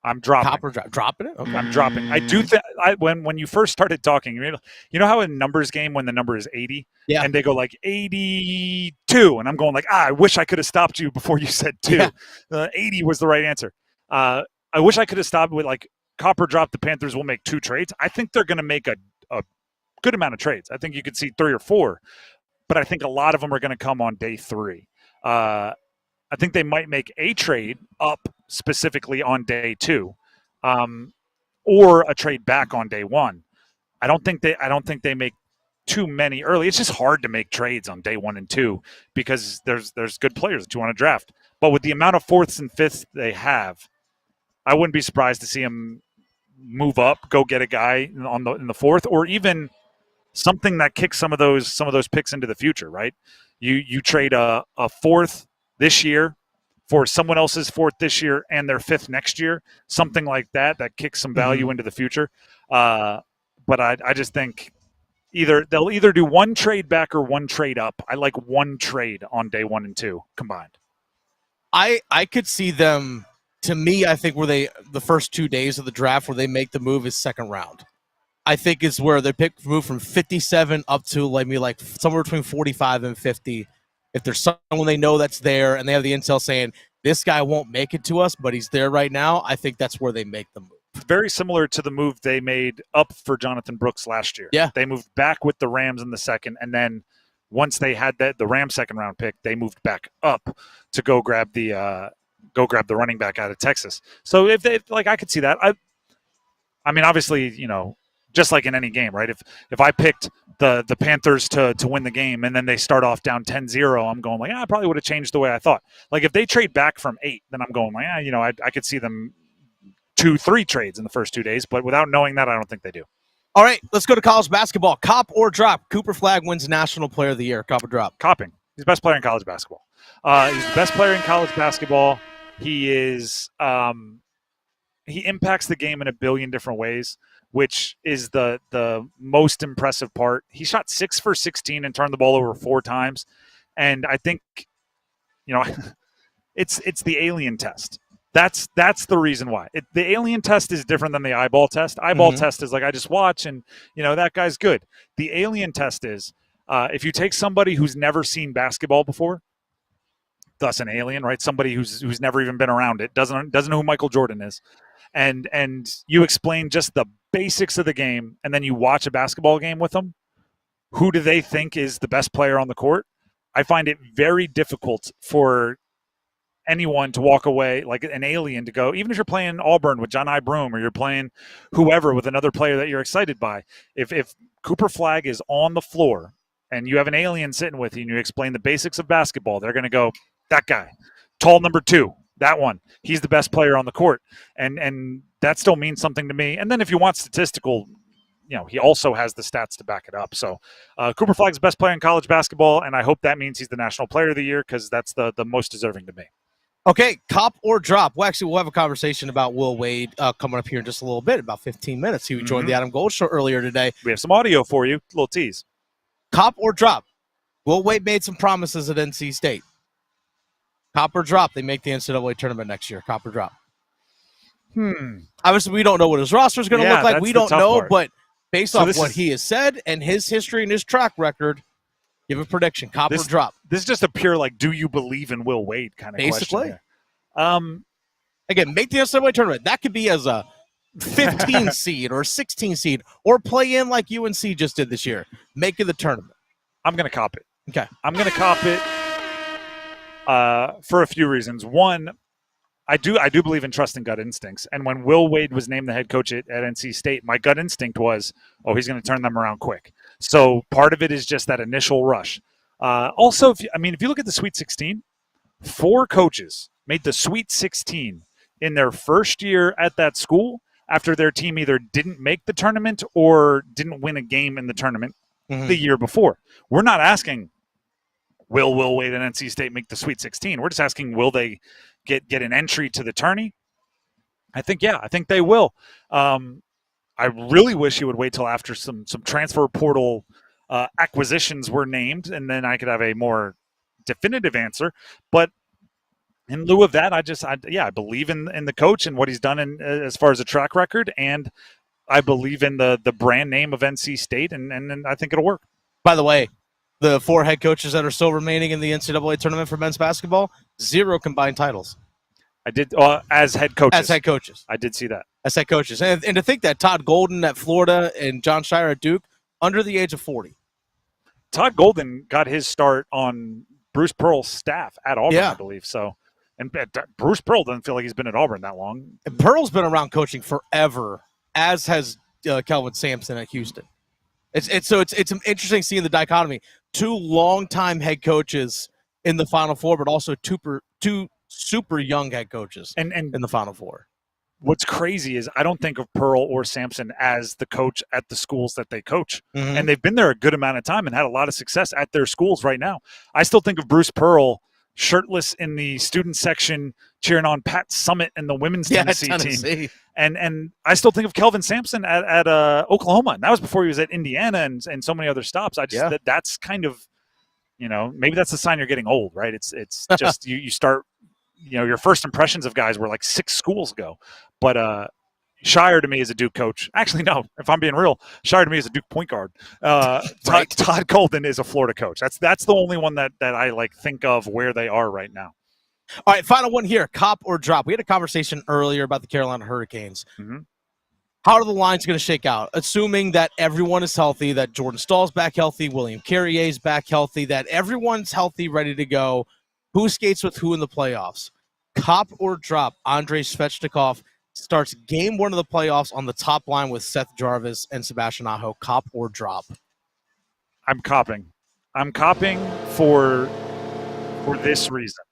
S6: I'm dropping.
S15: Cop or drop? Dropping it? Okay.
S6: I'm dropping. I do think when you first started talking, you know how in numbers game when the number is 80, and they go like 82, and I'm going like, I wish I could have stopped you before you said 2. 80 was the right answer. I wish I could have stopped with like cop or drop. The Panthers will make 2 trades. I think they're going to make a good amount of trades. I think you could see 3 or 4, but I think a lot of them are going to come on day 3. I think they might make a trade up specifically on day 2, or a trade back on day 1. I don't think they make too many early. It's just hard to make trades on day 1 and 2 because there's good players that you want to draft. But with the amount of 4ths and 5ths they have, I wouldn't be surprised to see them move up, go get a guy in the 4th, or even something that kicks some of those picks into the future. Right? You trade a 4th this year for someone else's 4th this year and their 5th next year, something like that kicks some value into the future. But I just think they'll either do 1 trade back or 1 trade up. I like 1 trade on day 1 and 2 combined.
S15: I could see them, to me, I think the first 2 days of the draft where they make the move is 2nd round. I think is where they move from 57 up to maybe like somewhere between 45 and 50. If there's someone they know that's there and they have the intel saying, this guy won't make it to us, but he's there right now, I think that's where they make the move.
S6: Very similar to the move they made up for Jonathan Brooks last year.
S15: Yeah.
S6: They moved back with the Rams in the 2nd, and then once they had the Rams 2nd round pick, they moved back up to go grab the running back out of Texas. So if they I could see that. I mean, obviously, just like in any game, right? If I picked the Panthers to win the game and then they start off down 10-0, I'm going like, I probably would have changed the way I thought. Like if they trade back from 8, then I'm going like, I could see them 2-3 trades in the first 2 days, but without knowing that, I don't think they do.
S15: All right, let's go to college basketball. Cop or drop? Cooper Flagg wins National Player of the Year. Cop or drop?
S6: Copping. He's the best player in college basketball. He's the best player in college basketball. He is. He impacts the game in a billion different ways, which is the most impressive part. He shot 6 for 16 and turned the ball over 4 times, and I think, it's the alien test. That's the reason why. The alien test is different than the eyeball test. Eyeball test is like, I just watch and, that guy's good. The alien test is if you take somebody who's never seen basketball before, thus an alien, right? Somebody who's never even been around it, doesn't know who Michael Jordan is, and you explain just the basics of the game, and then you watch a basketball game with them, who do they think is the best player on the court? I find it very difficult for anyone to walk away like an alien to go, even if you're playing Auburn with John I. Broome, or you're playing whoever with another player that you're excited by. If Cooper Flagg is on the floor and you have an alien sitting with you and you explain the basics of basketball, they're going to go, that guy, tall number 2, that one, he's the best player on the court. And that still means something to me. And then if you want statistical, he also has the stats to back it up. So Cooper Flagg's the best player in college basketball, and I hope that means he's the National Player of the Year, because that's the most deserving to me.
S15: Okay, cop or drop. Well, actually, we'll have a conversation about Will Wade coming up here in just a little bit, about 15 minutes. He joined the Adam Gold Show earlier today.
S6: We have some audio for you, a little tease.
S15: Cop or drop. Will Wade made some promises at NC State. Cop or drop, they make the NCAA tournament next year. Cop or drop. Obviously, we don't know what his roster is going to look like. We don't know, part. But based off what he has said and his history and his track record, give a prediction. Cop or drop.
S6: This is just a pure, do you believe in Will Wade kind of
S15: basically
S6: question.
S15: Again, make the NCAA tournament. That could be as a 15 seed or 16 seed, or play in like UNC just did this year. Make it the tournament.
S6: I'm going to cop it.
S15: Okay.
S6: I'm going to cop it for a few reasons. One, I do believe in trust and gut instincts. And when Will Wade was named the head coach at NC State, my gut instinct was, he's going to turn them around quick. So part of it is just that initial rush. Also, if you look at the Sweet 16, 4 coaches made the Sweet 16 in their first year at that school after their team either didn't make the tournament or didn't win a game in the tournament the year before. We're not asking, will Will Wade and NC State make the Sweet 16? We're just asking, will they get an entry to the tourney? I think they will. I really wish he would wait till after some transfer portal acquisitions were named, and then I could have a more definitive answer. But in lieu of that, I believe in the coach and what he's done as far as a track record, and I believe in the brand name of NC State, and I think it'll work.
S15: By the way, the 4 head coaches that are still remaining in the NCAA tournament for men's basketball, 0 combined titles.
S6: I did as head coaches.
S15: As head coaches.
S6: I did see that.
S15: As head coaches. And to think that Todd Golden at Florida and John Shire at Duke, under the age of 40.
S6: Todd Golden got his start on Bruce Pearl's staff at Auburn, I believe. So, and Bruce Pearl doesn't feel like he's been at Auburn that long.
S15: And Pearl's been around coaching forever, as has Kelvin Sampson at Houston. It's interesting seeing the dichotomy. 2 longtime head coaches in the Final Four, but also 2 super young head coaches
S6: and
S15: in the Final Four.
S6: What's crazy is I don't think of Pearl or Sampson as the coach at the schools that they coach. And they've been there a good amount of time and had a lot of success at their schools right now. I still think of Bruce Pearl shirtless in the student section cheering on Pat Summitt and the women's Tennessee team. And I still think of Kelvin Sampson at Oklahoma. And that was before he was at Indiana and so many other stops. That's kind of, maybe that's a sign you're getting old, right? It's just you start, your first impressions of guys were like 6 schools ago. But Shire to me is a Duke coach. Actually, no, if I'm being real, Shire to me is a Duke point guard. Todd Golden is a Florida coach. That's the only one that I think of where they are right now.
S15: All right, final one here, cop or drop. We had a conversation earlier about the Carolina Hurricanes. How are the lines going to shake out? Assuming that everyone is healthy, that Jordan Stahl's back healthy, William Carrier's back healthy, that everyone's healthy, ready to go. Who skates with who in the playoffs? Cop or drop? Andrei Svechnikov starts game 1 of the playoffs on the top line with Seth Jarvis and Sebastian Aho. Cop or drop?
S6: I'm copping. I'm copping for this reason.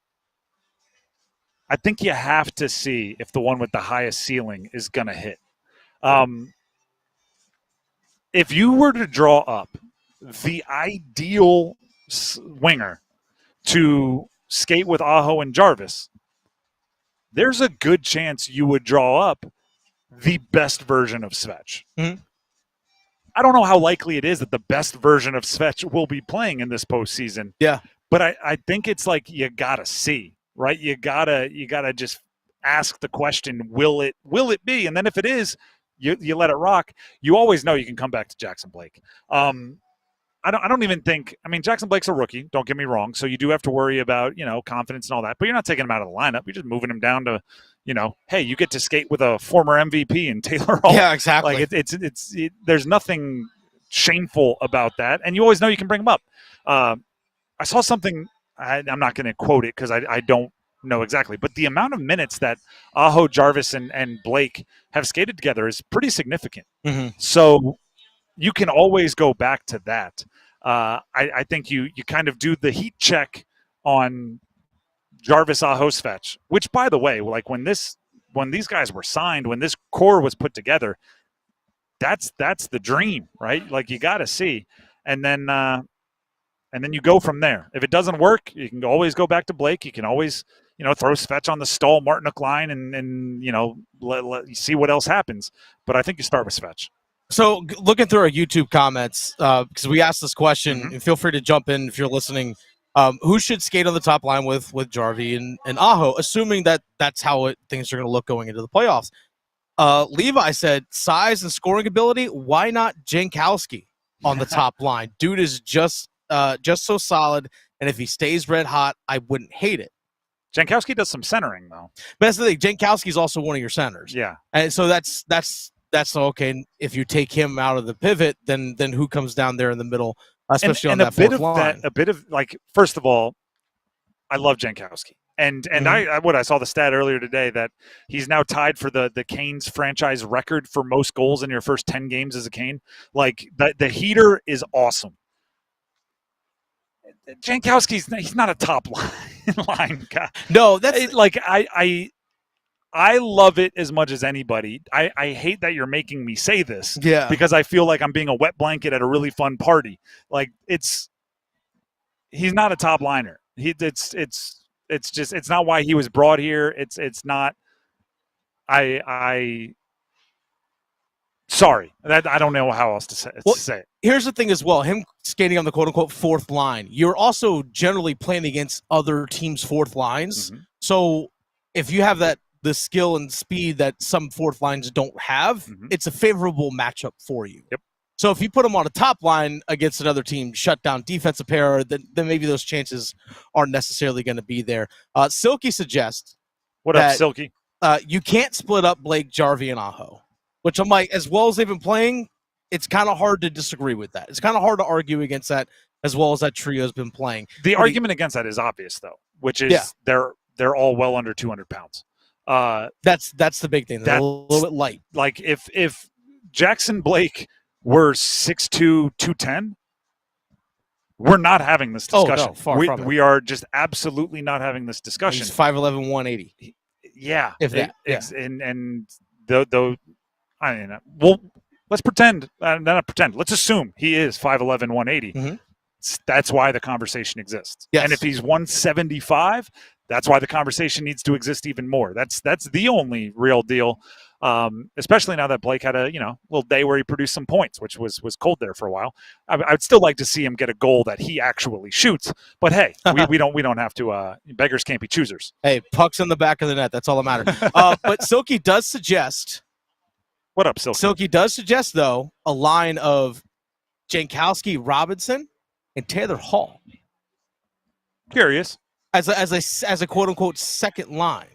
S6: I think you have to see if the one with the highest ceiling is going to hit. If you were to draw up the ideal winger to skate with Aho and Jarvis, there's a good chance you would draw up the best version of Svech.
S15: Mm-hmm.
S6: I don't know how likely it is that the best version of Svech will be playing in this postseason.
S15: Yeah.
S6: But I think it's like you gotta see, right? You gotta just ask the question, will it be? And then if it is, you let it rock. You always know you can come back to Jackson Blake. I don't even think. I mean, Jackson Blake's a rookie. Don't get me wrong. So you do have to worry about confidence and all that. But you're not taking him out of the lineup. You're just moving him down to, hey, you get to skate with a former MVP and Taylor Hall.
S15: Yeah, exactly.
S6: Like it's there's nothing shameful about that, and you always know you can bring him up. I saw something. I'm not going to quote it because I don't know exactly, but the amount of minutes that Aho, Jarvis, and Blake have skated together is pretty significant.
S15: Mm-hmm.
S6: So you can always go back to that. I think you kind of do the heat check on Jarvis, Aho, Svech, which, by the way, like when these guys were signed, when this core was put together, that's the dream, right? Like you got to see, and then you go from there. If it doesn't work, you can always go back to Blake. You can always throw Svech on the Stahl Martinook line and let see what else happens. But I think you start with Svech.
S15: So looking through our YouTube comments, because we asked this question, and feel free to jump in if you're listening. Who should skate on the top line with Jarvie and Aho, assuming that that's how things are going to look going into the playoffs? Levi said, size and scoring ability, why not Jankowski on the top line? Dude is just so solid, and if he stays red hot, I wouldn't hate it.
S6: Jankowski does some centering, though.
S15: But that's the thing. Jankowski is also one of your centers.
S6: Yeah.
S15: And so that's okay. If you take him out of the pivot, then who comes down there in the middle, especially on that fourth line?
S6: A bit of first of all, I love Jankowski. And I saw the stat earlier today that he's now tied for the Canes franchise record for most goals in your first 10 games as a Cane. Like the heater is awesome. Jankowski's not a top line guy.
S15: No, that's
S6: like I love it as much as anybody. I hate that you're making me say this.
S15: Yeah.
S6: Because I feel like I'm being a wet blanket at a really fun party. Like he's not a top liner. It's not why he was brought here. It's not. Sorry, that I don't know how else to say it.
S15: Here's the thing as well. Him skating on the quote-unquote fourth line, you're also generally playing against other teams' fourth lines.
S6: Mm-hmm.
S15: So if you have the skill and speed that some fourth lines don't have, it's a favorable matchup for you.
S6: Yep.
S15: So if you put him on a top line against another team, shut down defensive pair, then maybe those chances aren't necessarily going to be there. Silky suggests
S6: What up, Silky?
S15: You can't split up Blake, Jarvie, and Aho, which I'm like, as well as they've been playing, it's kind of hard to disagree with that. It's kind of hard to argue against that as well as that trio's been playing.
S6: The argument against that is obvious, though, which is they're all well under 200 pounds.
S15: That's the big thing. They're a little bit light.
S6: Like if Jackson Blake were 6'2", 210, we're not having this discussion.
S15: Oh, no, far from it.
S6: We are just absolutely not having this discussion.
S15: He's 5'11", 180.
S6: Yeah.
S15: If that.
S6: And though I mean, well, let's pretend, not pretend, let's assume he is 5'11", 180.
S15: Mm-hmm.
S6: That's why the conversation exists.
S15: Yes.
S6: And if he's 175, that's why the conversation needs to exist even more. That's the only real deal, especially now that Blake had a little day where he produced some points, which was cold there for a while. I'd still like to see him get a goal that he actually shoots. But hey, we don't have to. Beggars can't be choosers.
S15: Hey, puck's in the back of the net. That's all that matters. But Silky does suggest.
S6: What up, Silky?
S15: Silky does suggest, though, a line of Jankowski, Robinson, and Taylor Hall.
S6: Curious.
S15: As a quote unquote second line.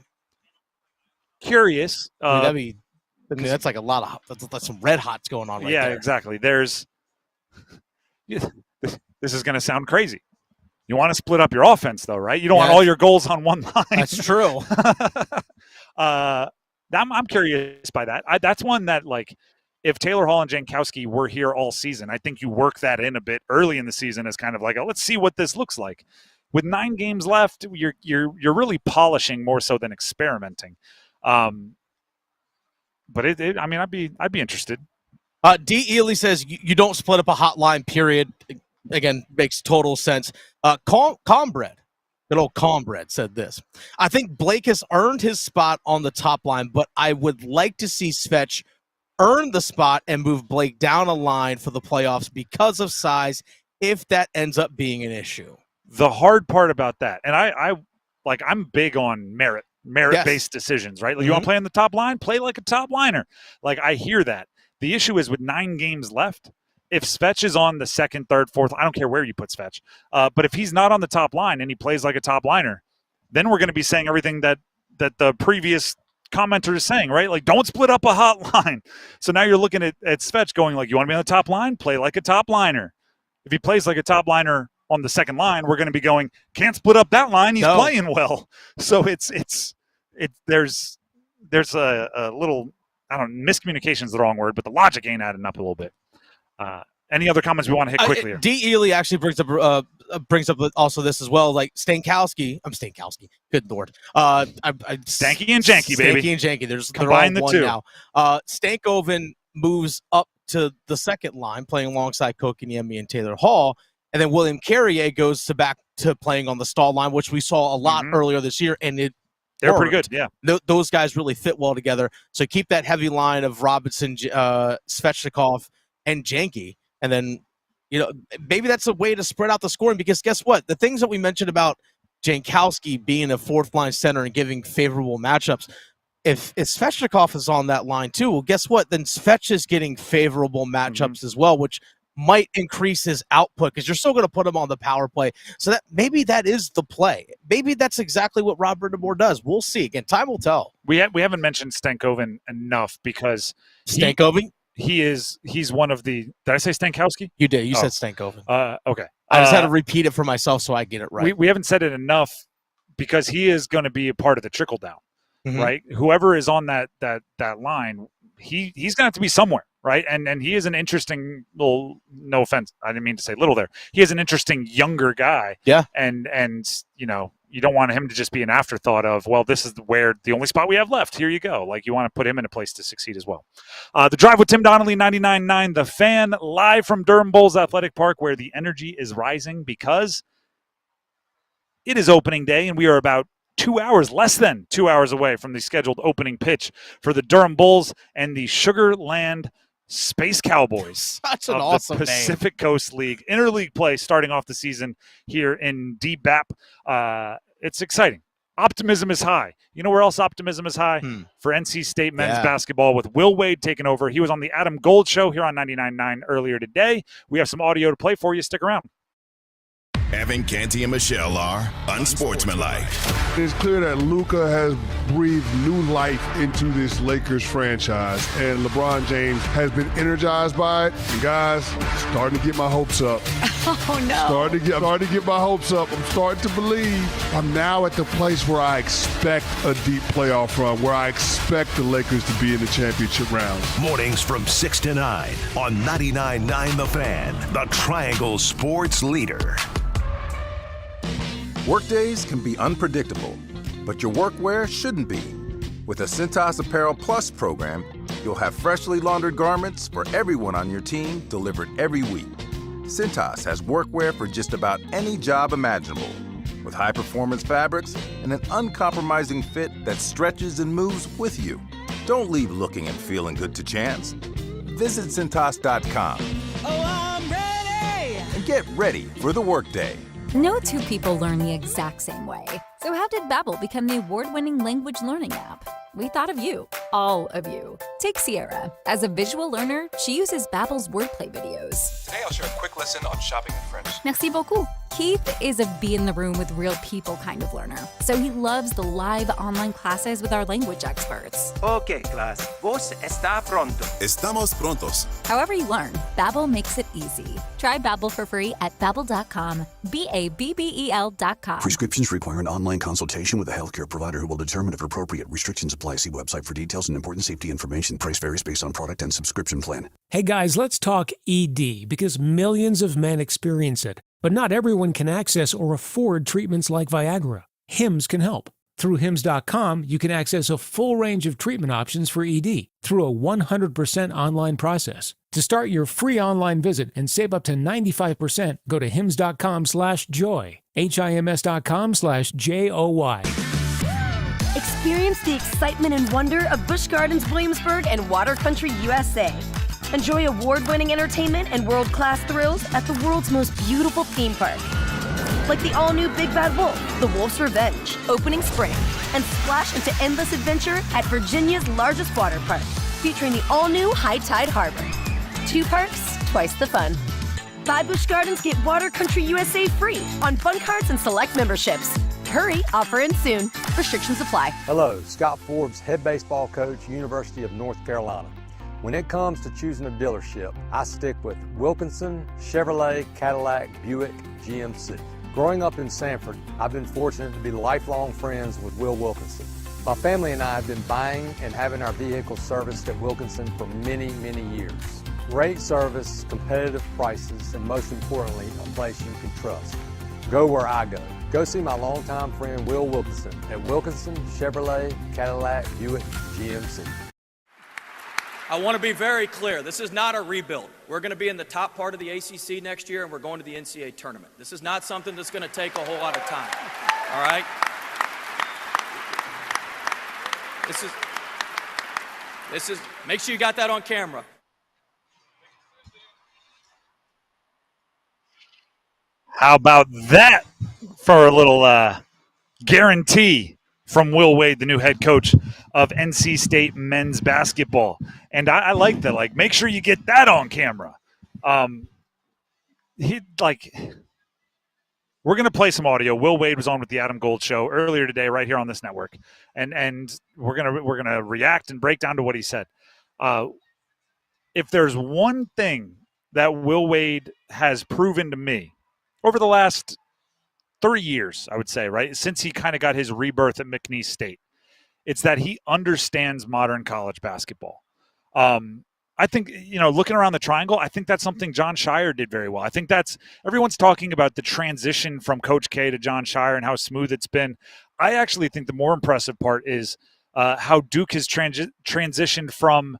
S6: Curious.
S15: That's like a lot of that's some red hots going on right there.
S6: Yeah, exactly. There's. This is going to sound crazy. You want to split up your offense, though, right? You don't want all your goals on one line.
S15: That's true.
S6: I'm curious by that. That's one that, like, if Taylor Hall and Jankowski were here all season, I think you work that in a bit early in the season as kind of like, let's see what this looks like. With 9 games left, you're really polishing more so than experimenting. But I mean, I'd be interested.
S15: D. Ely says you don't split up a hotline. Period. Again, makes total sense. Calmbred Good old Comrade said this. I think Blake has earned his spot on the top line, but I would like to see Svetch earn the spot and move Blake down a line for the playoffs because of size, if that ends up being an issue.
S6: The hard part about that, and I'm big on merit-based decisions, right? Like, you want to play on the top line? Play like a top liner. Like, I hear that. The issue is with 9 games left, if Svetch is on the second, third, fourth, I don't care where you put Svetch, but if he's not on the top line and he plays like a top liner, then we're going to be saying everything that the previous commenter is saying, right? Like, don't split up a hot line. So now you're looking at Svetch going like, you want to be on the top line? Play like a top liner. If he plays like a top liner on the second line, we're going to be going, can't split up that line. He's playing well. So there's a little, I don't know, miscommunication is the wrong word, but the logic ain't adding up a little bit. Any other comments we want to hit quickly? Here?
S15: D. Ely actually brings up also this as well. Like Stankowski. Good Lord.
S6: Stanky and Janky, baby.
S15: Stanky and Janky. They're
S6: Combine
S15: all
S6: the
S15: one
S6: two.
S15: Now. Stankoven moves up to the second line, playing alongside Kokiniemi and Taylor Hall. And then William Carrier goes back to playing on the stall line, which we saw a lot earlier this year. And
S6: they're pretty good, yeah.
S15: Those guys really fit well together. So keep that heavy line of Robinson, Svechnikov, and Janky. And then, maybe that's a way to spread out the scoring, because guess what? The things that we mentioned about Jankowski being a fourth-line center and giving favorable matchups, if Svechnikov is on that line too, well, guess what? Then Svetch is getting favorable matchups as well, which might increase his output because you're still going to put him on the power play. So that maybe that is the play. Maybe that's exactly what Rob Brindamore does. We'll see. Again, time will tell.
S6: We haven't mentioned Stankoven enough because
S15: Stankoven?
S6: He's one of the. Did I say Stankowski?
S15: You did. You said Stankoven.
S6: Okay.
S15: I just had to repeat it for myself so I get it right.
S6: We haven't said it enough because he is going to be a part of the trickle down, right? Whoever is on that line, he's going to have to be somewhere, right? And he is an interesting little. No offense, I didn't mean to say little there. He is an interesting younger guy.
S15: Yeah.
S6: And you don't want him to just be an afterthought of, well, this is where the only spot we have left. Here you go. Like, you want to put him in a place to succeed as well. The Drive with Tim Donnelly, 99.9 The Fan, live from Durham Bulls Athletic Park, where the energy is rising because it is opening day, and we are about less than 2 hours away from the scheduled opening pitch for the Durham Bulls and the Sugar Land Space Cowboys
S15: Such an
S6: of
S15: awesome
S6: the Pacific Coast League. Interleague play starting off the season here in DBAP. It's exciting. Optimism is high. You know where else optimism is high? For NC State men's basketball with Will Wade taking over. He was on the Adam Gold Show here on 99.9 earlier today. We have some audio to play for you. Stick around.
S4: Evan, Canty, and Michelle are unsportsmanlike.
S5: It's clear that Luka has breathed new life into this Lakers franchise, and LeBron James has been energized by it. And guys, starting to get my hopes up.
S7: Oh, no.
S5: Starting to get my hopes up. I'm starting to believe. I'm now at the place where I expect a deep playoff run, where I expect the Lakers to be in the championship round.
S18: Mornings from 6 to 9 on 99.9 The Fan, the Triangle Sports Leader.
S10: Workdays can be unpredictable, but your workwear shouldn't be. With a Cintas Apparel Plus program, you'll have freshly laundered garments for everyone on your team delivered every week. Cintas has workwear for just about any job imaginable, with high-performance fabrics and an uncompromising fit that stretches and moves with you. Don't leave looking and feeling good to chance. Visit Cintas.com.
S7: Oh, I'm ready!
S10: And get ready for the workday.
S11: No two people learn the exact same way. So how did Babbel become the award-winning language learning app? We thought of you, all of you. Take Sierra. As a visual learner, she uses Babbel's wordplay videos.
S12: Today I'll share a quick lesson on shopping in French.
S11: Merci beaucoup. Keith is a be-in-the-room-with real people kind of learner, so he loves the live online classes with our language experts.
S13: Okay, class. Vos está pronto.
S4: Estamos prontos.
S11: However you learn, Babbel makes it easy. Try Babbel for free at Babbel.com. Babbel.com.
S14: Prescriptions require an online consultation with a healthcare provider who will determine if appropriate. Restrictions apply. See website for details and important safety information. Price varies based on product and subscription plan.
S16: Hey guys, let's talk ED because millions of men experience it. But not everyone can access or afford treatments like Viagra. Hims can help. Through Hims.com, you can access a full range of treatment options for ED through a 100% online process. To start your free online visit and save up to 95%, go to hims.com/joy, HIMS.com/JOY.
S1: Experience the excitement and wonder of Busch Gardens Williamsburg and Water Country, USA. Enjoy award-winning entertainment and world-class thrills at the world's most beautiful theme park. Like the all-new Big Bad Wolf, The Wolf's Revenge, opening spring, and splash into endless adventure at Virginia's largest water park, featuring the all-new High Tide Harbor. 2 parks, twice the fun. Buy Busch Gardens, get Water Country USA free on fun cards and select memberships. Hurry, offer ends soon. Restrictions apply.
S2: Hello, Scott Forbes, head baseball coach, University of North Carolina. When it comes to choosing a dealership, I stick with Wilkinson, Chevrolet, Cadillac, Buick, GMC. Growing up in Sanford, I've been fortunate to be lifelong friends with Will Wilkinson. My family and I have been buying and having our vehicles serviced at Wilkinson for many, many years. Great service, competitive prices, and most importantly, a place you can trust. Go where I go. Go see my longtime friend Will Wilkinson at Wilkinson, Chevrolet, Cadillac, Buick, GMC.
S8: I want to be very clear. This is not a rebuild. We're going to be in the top part of the ACC next year, and we're going to the NCAA tournament. This is not something that's going to take a whole lot of time. All right? This is. Make sure you got that on camera.
S6: How about that for a little guarantee from Will Wade, the new head coach of NC State men's basketball. And I like that. Like, make sure you get that on camera. We're going to play some audio. Will Wade was on with the Adam Gold Show earlier today, right here on this network, and we're gonna react and break down to what he said. If there's one thing that Will Wade has proven to me over the last 3 years, I would say, right, since he kind of got his rebirth at McNeese State, it's that he understands modern college basketball. I think, looking around the triangle, I think that's something John Shire did very well. I think everyone's talking about the transition from Coach K to John Shire and how smooth it's been. I actually think the more impressive part is how Duke has transitioned from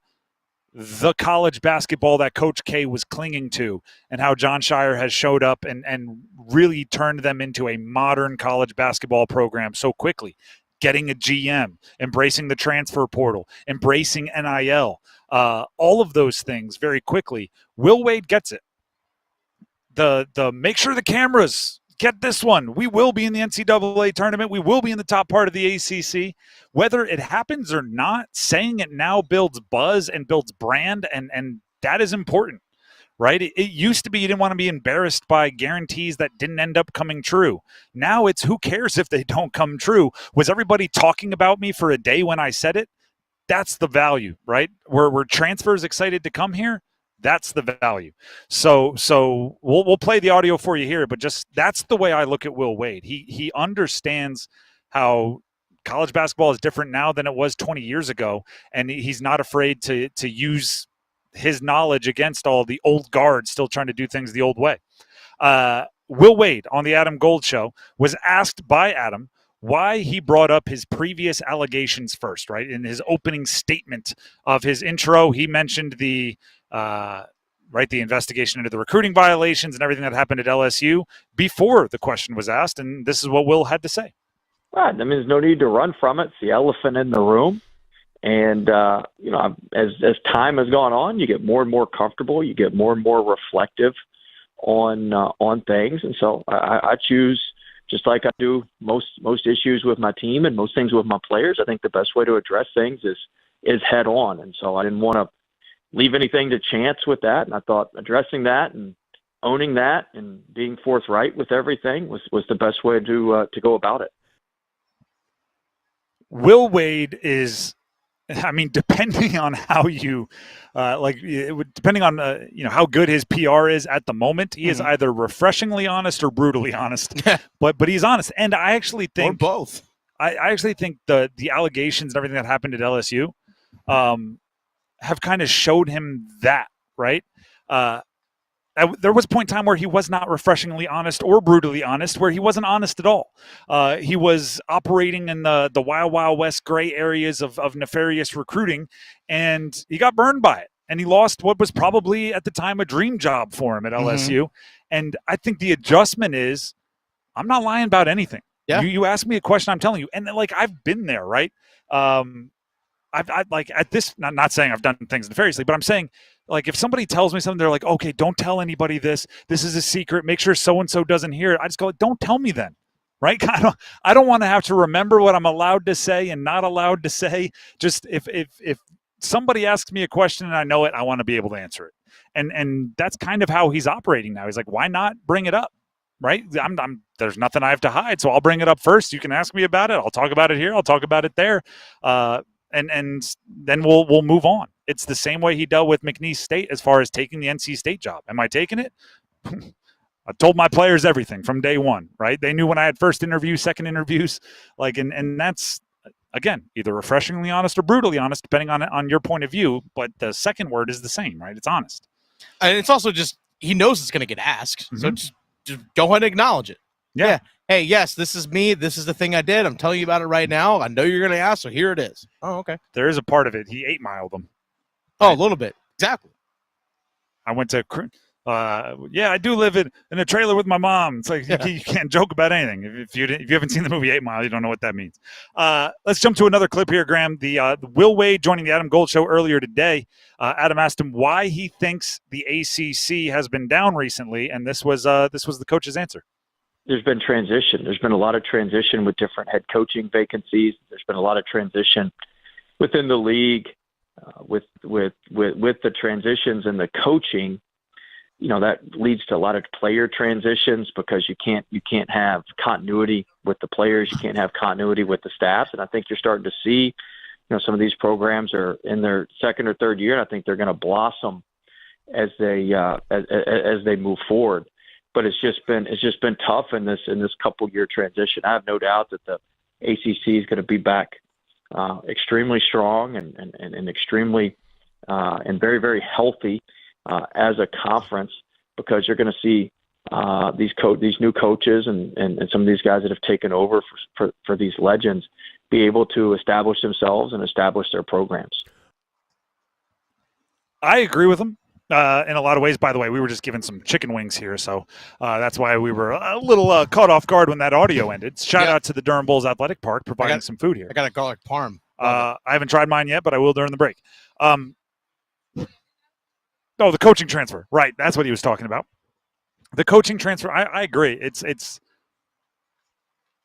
S6: the college basketball that Coach K was clinging to, and how John Shire has showed up and really turned them into a modern college basketball program so quickly. Getting a GM, embracing the transfer portal, embracing NIL, all of those things very quickly. Will Wade gets it. The make sure the cameras get this one. We will be in the NCAA tournament. We will be in the top part of the ACC. Whether it happens or not, saying it now builds buzz and builds brand, and that is important, right? It used to be you didn't want to be embarrassed by guarantees that didn't end up coming true. Now it's who cares if they don't come true? Was everybody talking about me for a day when I said it? That's the value, right? Were transfers excited to come here? That's the value. So we'll play the audio for you here, but just that's the way I look at Will Wade. He understands how college basketball is different now than it was 20 years ago, and he's not afraid to use his knowledge against all the old guards still trying to do things the old way. Will Wade on the Adam Gold Show was asked by Adam why he brought up his previous allegations first, right? In his opening statement of his intro, he mentioned the investigation into the recruiting violations and everything that happened at LSU before the question was asked, and this is what Will had to say.
S9: Well, I mean, there's no need to run from it. It's the elephant in the room. And, as time has gone on, you get more and more comfortable. You get more and more reflective on things. And so I choose, just like I do most issues with my team and most things with my players, I think the best way to address things is head on. And so I didn't want to leave anything to chance with that. And I thought addressing that and owning that and being forthright with everything was the best way to go about it.
S6: Will Wade is, depending on how you, depending on, how good his PR is at the moment, he is either refreshingly honest or brutally honest, but he's honest. And I actually think,
S15: or both.
S6: I actually think the allegations and everything that happened at LSU have kind of showed him that, right? There was a point in time where he was not refreshingly honest or brutally honest, where he wasn't honest at all. He was operating in the Wild Wild West gray areas of nefarious recruiting, and he got burned by it. and he lost what was probably at the time a dream job for him at LSU.
S15: Mm-hmm.
S6: And I think the adjustment is, I'm not lying about anything.
S15: Yeah.
S6: You ask me a question, I'm telling you. And like, I've been there, right? I've like at this, not saying I've done things nefariously, but I'm saying, like, if somebody tells me something, they're like, okay, don't tell anybody this. This is a secret. Make sure so-and-so doesn't hear it. I just go, don't tell me then, right? I don't want to have to remember what I'm allowed to say and not allowed to say. Just if somebody asks me a question and I know it, I want to be able to answer it. And that's kind of how he's operating now. He's like, why not bring it up, right? There's nothing I have to hide, so I'll bring it up first. You can ask me about it. I'll talk about it here. I'll talk about it there. And then we'll move on. It's the same way he dealt with McNeese State as far as taking the NC State job. Am I taking it? I told my players everything from day one, right? They knew when I had first interviews, second interviews, like, and that's, again, either refreshingly honest or brutally honest, depending on your point of view. But the second word is the same, right? It's honest.
S15: And it's also just, he knows it's going to get asked.
S6: Mm-hmm.
S15: So just go ahead and acknowledge it.
S6: Yeah.
S15: Hey, yes, this is me. This is the thing I did. I'm telling you about it right now. I know you're going to ask, so here it is. Oh, okay.
S6: There is a part of it. He 8-miled them.
S15: Oh, a little bit. Exactly.
S6: I went to, I do live in a trailer with my mom. It's like, you can't joke about anything. If you haven't seen the movie 8 Mile, you don't know what that means. Let's jump to another clip here, Graham. The Will Wade joining the Adam Gold Show earlier today. Adam asked him why he thinks the ACC has been down recently, and this was the coach's answer.
S9: There's been transition. There's been a lot of transition with different head coaching vacancies. There's been a lot of transition within the league with the transitions and the coaching. You know, that leads to a lot of player transitions because you can't have continuity with the players. You can't have continuity with the staff. And I think you're starting to see, some of these programs are in their second or third year, and I think they're going to blossom as they move forward. But it's just been tough in this couple year transition. I have no doubt that the ACC is going to be back extremely strong and extremely and very, very healthy as a conference, because you're going to see these new coaches and some of these guys that have taken over for these legends be able to establish themselves and establish their programs.
S6: I agree with them. In a lot of ways. By the way, we were just given some chicken wings here, so that's why we were a little caught off guard when that audio ended. Shout out to the Durham Bulls Athletic Park providing some food here.
S15: I got a garlic parm.
S6: I haven't tried mine yet, but I will during the break. The coaching transfer. Right, that's what he was talking about. The coaching transfer, I agree. It's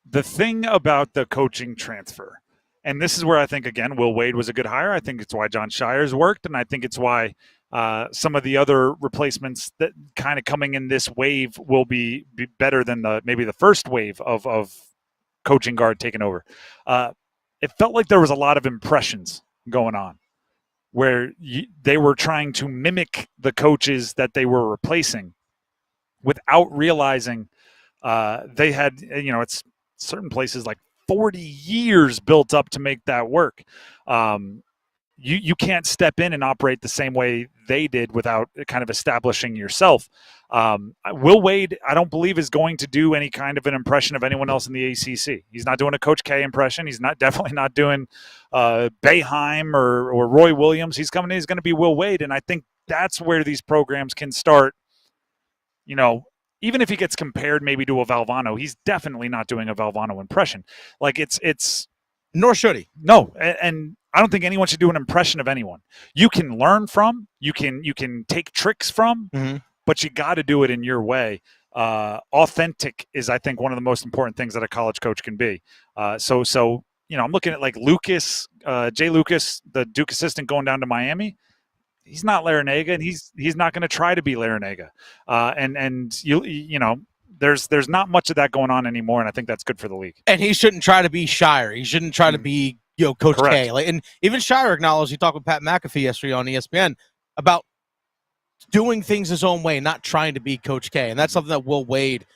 S6: the thing about the coaching transfer, and this is where I think, again, Will Wade was a good hire. I think it's why John Shire's worked, and I think it's why some of the other replacements that kind of coming in this wave will be better than maybe the first wave of coaching guard taking over. It felt like there was a lot of impressions going on where they were trying to mimic the coaches that they were replacing without realizing they had, it's certain places like 40 years built up to make that work. You can't step in and operate the same way they did without kind of establishing yourself. Will Wade, I don't believe, is going to do any kind of an impression of anyone else in the ACC. He's not doing a Coach K impression. He's definitely not doing Boeheim or Roy Williams. He's going to be Will Wade, and I think that's where these programs can start. Even if he gets compared maybe to a Valvano, he's definitely not doing a Valvano impression. Like it's
S15: nor should he.
S6: No, and I don't think anyone should do an impression of anyone. You can learn from, you can take tricks from, but you got to do it in your way. Authentic is, I think, one of the most important things that a college coach can be. So I'm looking at like Lucas, Jay Lucas, the Duke assistant going down to Miami. He's not Larinaga, and he's not going to try to be Larinaga. There's not much of that going on anymore, and I think that's good for the league.
S15: And he shouldn't try to be Shire. He shouldn't try to be Coach
S6: Correct.
S15: K. And even Shire acknowledged, he talked with Pat McAfee yesterday on ESPN about doing things his own way, not trying to be Coach K. And that's something that Will Wade,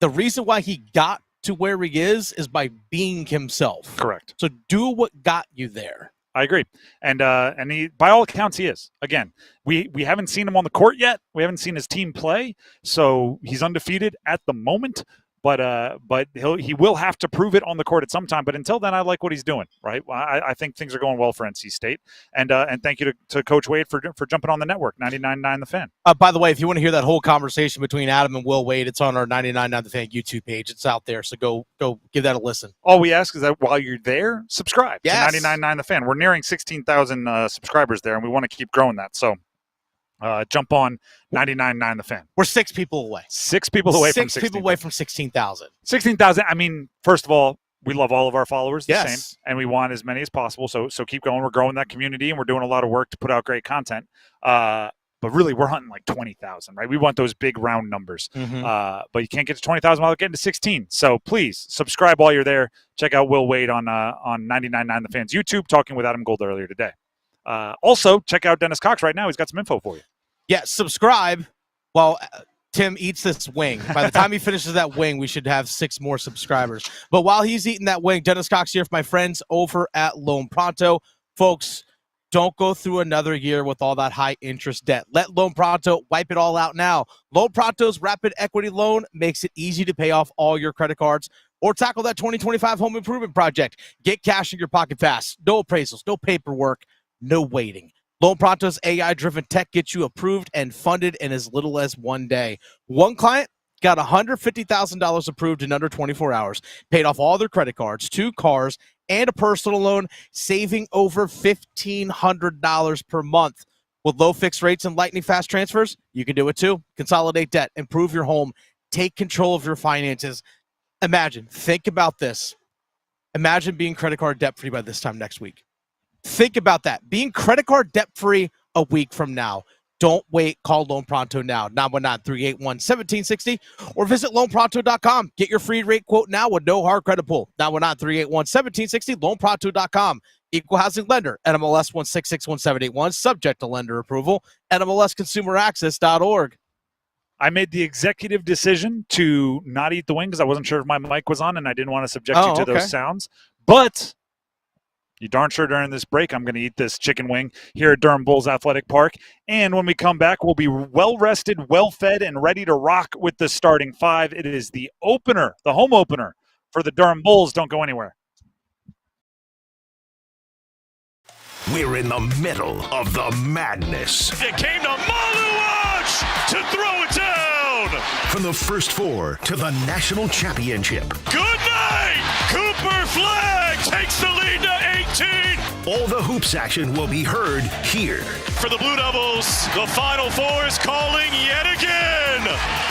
S15: the reason why he got to where he is by being himself.
S6: Correct.
S15: So do what got you there.
S6: I agree. And he, by all accounts, he is. Again, we haven't seen him on the court yet. We haven't seen his team play. So he's undefeated at the moment. But he will have to prove it on the court at some time. But until then, I like what he's doing. Right, I think things are going well for NC State. And thank you to Coach Wade for jumping on the network. 99.9 The Fan.
S15: By the way, if you want to hear that whole conversation between Adam and Will Wade, it's on our 99.9 The Fan YouTube page. It's out there, so go give that a listen.
S6: All we ask is that while you're there, subscribe to
S15: Yes.
S6: 99.9 The Fan. We're nearing 16,000 subscribers there, and we want to keep growing that. So jump on 99.9 The Fan.
S15: We're 6 people away.
S6: 6 people away from
S15: 6 people away from 16,000.
S6: 16,000. I mean, first of all, we love all of our followers the
S15: Yes.
S6: same, and we want as many as possible. So keep going. We're growing that community, and we're doing a lot of work to put out great content. But really, we're hunting like 20,000, right? We want those big round numbers.
S15: Mhm.
S6: But you can't get to 20,000 without getting to 16. So please subscribe while you're there. Check out Will Wade on 99.9 The Fan's YouTube, talking with Adam Gold earlier today. Also, check out Dennis Cox right now. He's got some info for you.
S15: Yeah, subscribe while Tim eats this wing. By the time he finishes that wing, we should have 6 more subscribers. But while he's eating that wing, Dennis Cox here for my friends over at Loan Pronto. Folks, don't go through another year with all that high interest debt. Let Loan Pronto wipe it all out now. Loan Pronto's rapid equity loan makes it easy to pay off all your credit cards or tackle that 2025 home improvement project. Get cash in your pocket fast. No appraisals, no paperwork, no waiting. Loan Pronto's AI-driven tech gets you approved and funded in as little as 1 day. One client got $150,000 approved in under 24 hours, paid off all their credit cards, 2 cars, and a personal loan, saving over $1,500 per month. With low fixed rates and lightning fast transfers, you can do it too. Consolidate debt, improve your home, take control of your finances. Think about this. Imagine being credit card debt-free by this time next week. Think about that. Being credit card debt-free a week from now. Don't wait. Call Loan Pronto now. 919-381-1760 or visit loanpronto.com. Get your free rate quote now with no hard credit pull. 919-381-1760, loanpronto.com. Equal housing lender. NMLS 1661781. Subject to lender approval. NMLSconsumeraccess.org.
S6: I made the executive decision to not eat the wing because I wasn't sure if my mic was on and I didn't want to subject you to those sounds. But you darn sure during this break, I'm going to eat this chicken wing here at Durham Bulls Athletic Park. And when we come back, we'll be well-rested, well-fed, and ready to rock with the starting 5. It is the opener, the home opener for the Durham Bulls. Don't go anywhere.
S18: We're in the middle of the madness.
S30: It came to Maluach to throw it down.
S18: From the first 4 to the national championship.
S30: Good night. Cooper Flag takes the lead to 18.
S18: All the hoops action will be heard here.
S30: For the Blue Devils, the Final Four is calling yet again.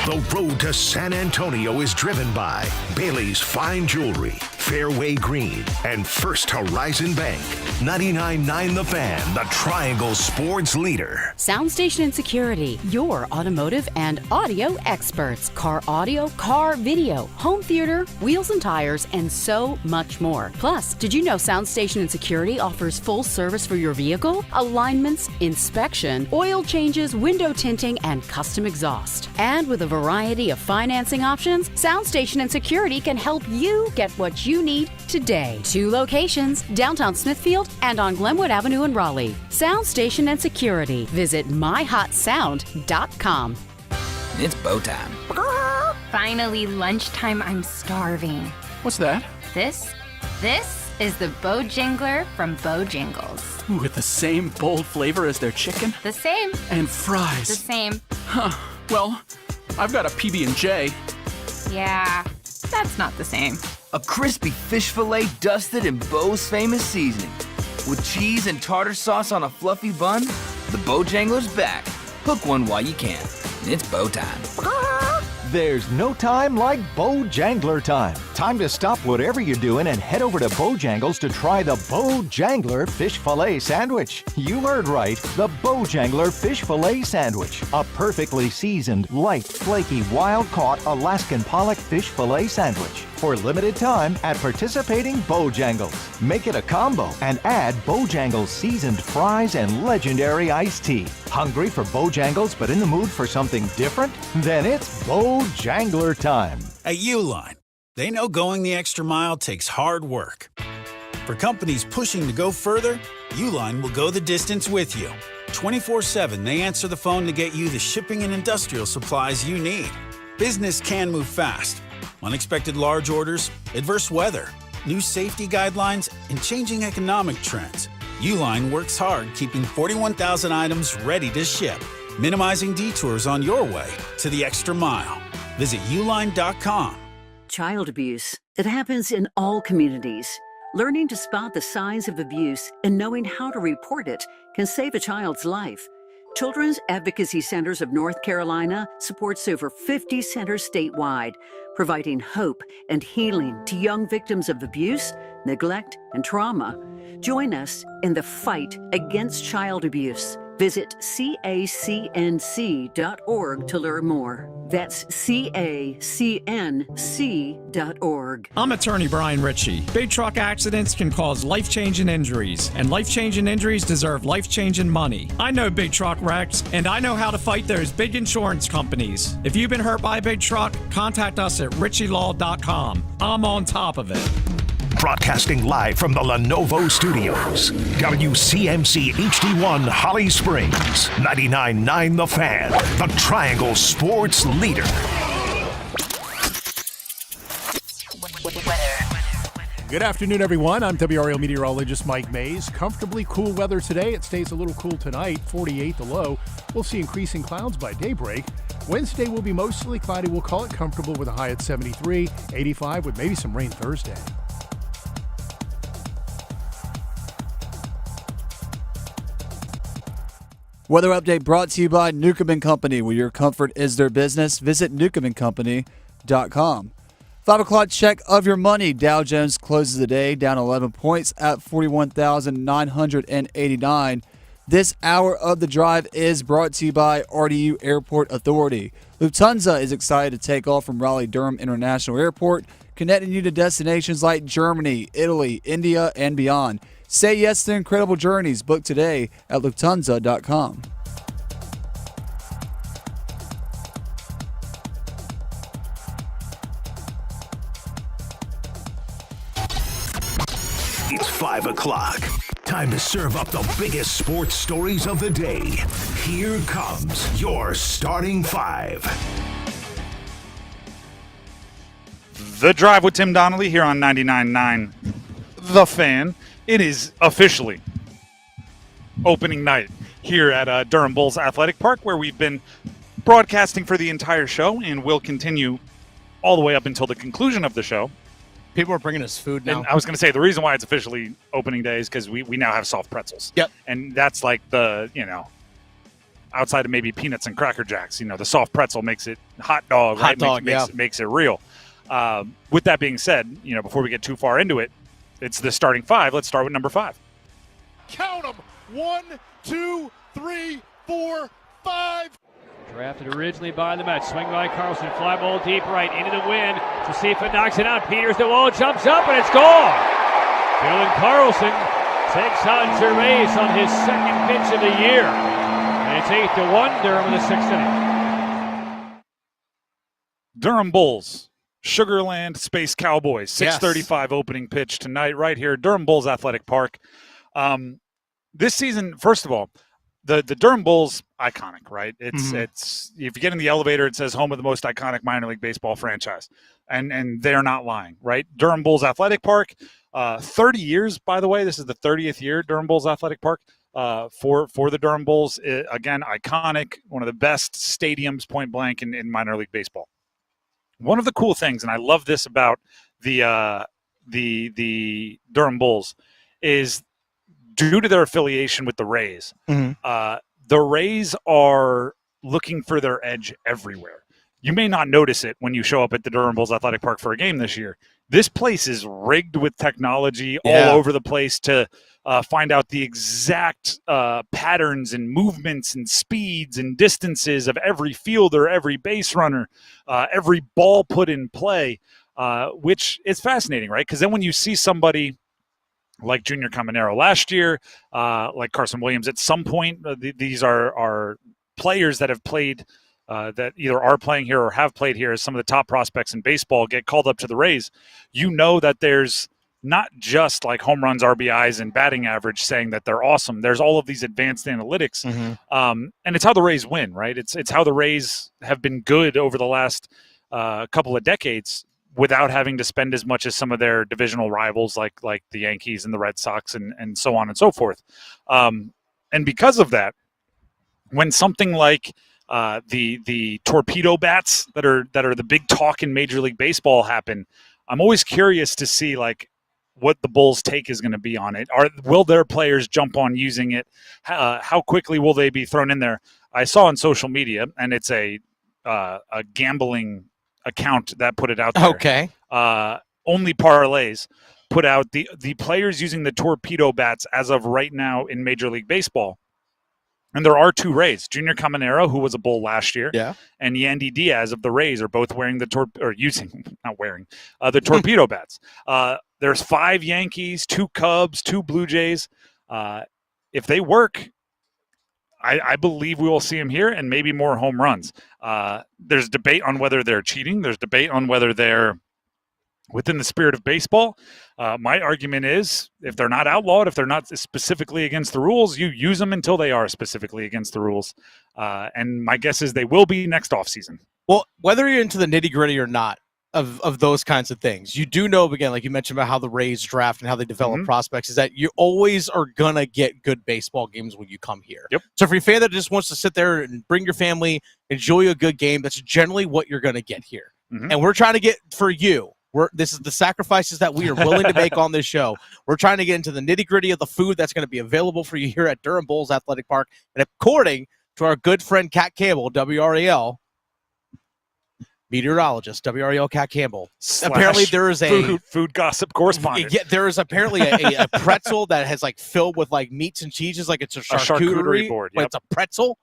S18: The road to San Antonio is driven by Bailey's Fine Jewelry, Fairway Green, and First Horizon Bank. 99.9 The Fan, the Triangle Sports leader.
S3: Sound Station and Security, your automotive and audio experts. Car audio, car video, home theater, wheels and tires, and so much more. Plus, did you know Sound Station and Security offers full service for your vehicle? Alignments, inspection, oil changes, window tinting, and custom exhaust. And with a variety of financing options, Sound Station and Security can help you get what you need today. 2 locations, downtown Smithfield and on Glenwood Avenue in Raleigh. Sound Station and Security. Visit myhotsound.com.
S17: It's bow time.
S19: Finally, lunchtime. I'm starving.
S17: What's that?
S19: This is the Bojangler from Bojangles.
S17: With the same bold flavor as their chicken?
S19: The same.
S17: And fries.
S19: The same.
S17: Huh. Well, I've got a PB&J.
S19: Yeah, that's not the same.
S20: A crispy fish fillet dusted in Bo's famous seasoning. With cheese and tartar sauce on a fluffy bun, the Bojangler's back. Hook one while you can. It's bow time.
S21: There's no time like Bojangler time. Time to stop whatever you're doing and head over to Bojangles to try the Bojangler Fish Fillet Sandwich. You heard right, the Bojangler Fish Fillet Sandwich. A perfectly seasoned, light, flaky, wild-caught Alaskan pollock fish fillet sandwich. For limited time at participating Bojangles. Make it a combo and add Bojangles seasoned fries and legendary iced tea. Hungry for Bojangles but in the mood for something different? Then it's Bojangler time.
S22: At Uline, they know going the extra mile takes hard work. For companies pushing to go further, Uline will go the distance with you. 24/7, they answer the phone to get you the shipping and industrial supplies you need. Business can move fast, Unexpected large orders, adverse weather, new safety guidelines, and changing economic trends. Uline works hard keeping 41,000 items ready to ship, minimizing detours on your way to the extra mile. Visit uline.com.
S5: Child abuse. It happens in all communities. Learning to spot the signs of abuse and knowing how to report it can save a child's life. Children's Advocacy Centers of North Carolina supports over 50 centers statewide, providing hope and healing to young victims of abuse, neglect, and trauma. Join us in the fight against child abuse. Visit cacnc.org to learn more. That's cacnc.org.
S7: I'm attorney Brian Ritchie. Big truck accidents can cause life-changing injuries, and life-changing injuries deserve life-changing money. I know big truck wrecks, and I know how to fight those big insurance companies. If you've been hurt by a big truck, contact us at ritchielaw.com. I'm on top of it.
S18: Broadcasting live from the Lenovo Studios. WCMC HD1 Holly Springs. 99.9 The Fan. The Triangle Sports Leader.
S10: Good afternoon, everyone. I'm WRAL meteorologist Mike Mays. Comfortably cool weather today. It stays a little cool tonight, 48 the low. We'll see increasing clouds by daybreak. Wednesday will be mostly cloudy. We'll call it comfortable with a high at 73, 85 with maybe some rain Thursday.
S23: Weather update brought to you by Newcomb & Company, where your comfort is their business. Visit newcombandcompany.com. 5 o'clock check of your money. Dow Jones closes the day down 11 points at 41,989. This hour of the drive is brought to you by RDU Airport Authority. Lufthansa is excited to take off from Raleigh Durham International Airport, connecting you to destinations like Germany, Italy, India, and beyond. Say yes to incredible journeys. Book today at Lufthansa.com.
S18: It's 5 o'clock. Time to serve up the biggest sports stories of the day. Here comes your starting five.
S6: The Drive with Tim Donnelly here on 99.9 The Fan. It is officially opening night here at Durham Bulls Athletic Park, where we've been broadcasting for the entire show and will continue all the way up until the conclusion of the show.
S15: People are bringing us food now.
S6: And I was going to say, the reason why it's officially opening day is because we now have soft pretzels.
S15: Yep.
S6: And that's like the, outside of maybe peanuts and Cracker Jacks, the soft pretzel makes it hot dog, right? Makes it real. With that being said, before we get too far into it, it's the starting five. Let's start with number 5.
S30: Count them. 1, 2, 3, 4, 5.
S24: Drafted originally by the Mets. Swing by Carlson. Fly ball deep right into the wind. To see if it knocks it out. Peters the wall jumps up and it's gone. Dylan Carlson takes on Gervais on his second pitch of the year. And it's 8-1. Durham in the 6th inning.
S6: Durham Bulls. Sugarland Space Cowboys, 6:35 opening pitch tonight right here, Durham Bulls Athletic Park. This season, first of all, the Durham Bulls, iconic, right? It's if you get in the elevator, it says home of the most iconic minor league baseball franchise, and they're not lying, right? Durham Bulls Athletic Park, 30 years, by the way. This is the 30th year, Durham Bulls Athletic Park. For the Durham Bulls, again, iconic, one of the best stadiums, point blank, in minor league baseball. One of the cool things, and I love this about the Durham Bulls, is due to their affiliation with the Rays. The Rays are looking for their edge everywhere. You may not notice it when you show up at the Durham Bulls Athletic Park for a game this year. This place is rigged with technology all over the place to find out the exact patterns and movements and speeds and distances of every fielder, every base runner, every ball put in play, which is fascinating, right? Because then when you see somebody like Junior Caminero last year, like Carson Williams at some point, these are players that have played that either are playing here or have played here as some of the top prospects in baseball get called up to the Rays. You know that there's not just like home runs, RBIs, and batting average saying that they're awesome. There's all of these advanced analytics. And it's how the Rays win, right? It's how the Rays have been good over the last couple of decades. without having to spend as much as some of their divisional rivals like the Yankees and the Red Sox and so on and so forth. And because of that, when something like the torpedo bats that are the big talk in Major League Baseball happen, I'm always curious to see like what the Bulls' take is going to be on it. Will their players jump on using it? How quickly will they be thrown in there? I saw on social media, and it's a gambling account that put it out there.
S15: Okay.
S6: Only Parlays put out the players using the torpedo bats as of right now in Major League Baseball. And there are 2 Rays. Junior Caminero, who was a Bull last year, and Yandy Diaz of the Rays are both wearing the torpedo bats. There's 5 Yankees, 2 Cubs, 2 Blue Jays. If they work, I believe we will see them here and maybe more home runs. There's debate on whether they're cheating. There's debate on whether they're within the spirit of baseball. My argument is if they're not outlawed, if they're not specifically against the rules, you use them until they are specifically against the rules. And my guess is they will be next offseason.
S15: Well, whether you're into the nitty-gritty or not of those kinds of things, you do know, again, like you mentioned about how the Rays draft and how they develop prospects, is that you always are going to get good baseball games when you come here.
S6: Yep.
S15: So if you're a fan that just wants to sit there and bring your family, enjoy a good game, that's generally what you're going to get here. And we're trying to get for you. This is the sacrifices that we are willing to make on this show. We're trying to get into the nitty-gritty of the food that's going to be available for you here at Durham Bulls Athletic Park. And according to our good friend Kat Campbell, WRAL, meteorologist, WRAL Kat Campbell, apparently there is a
S6: food gossip correspondent.
S15: Yeah, there is apparently a pretzel that has like filled with like meats and cheeses, like it's a charcuterie
S6: board.
S15: But it's a pretzel.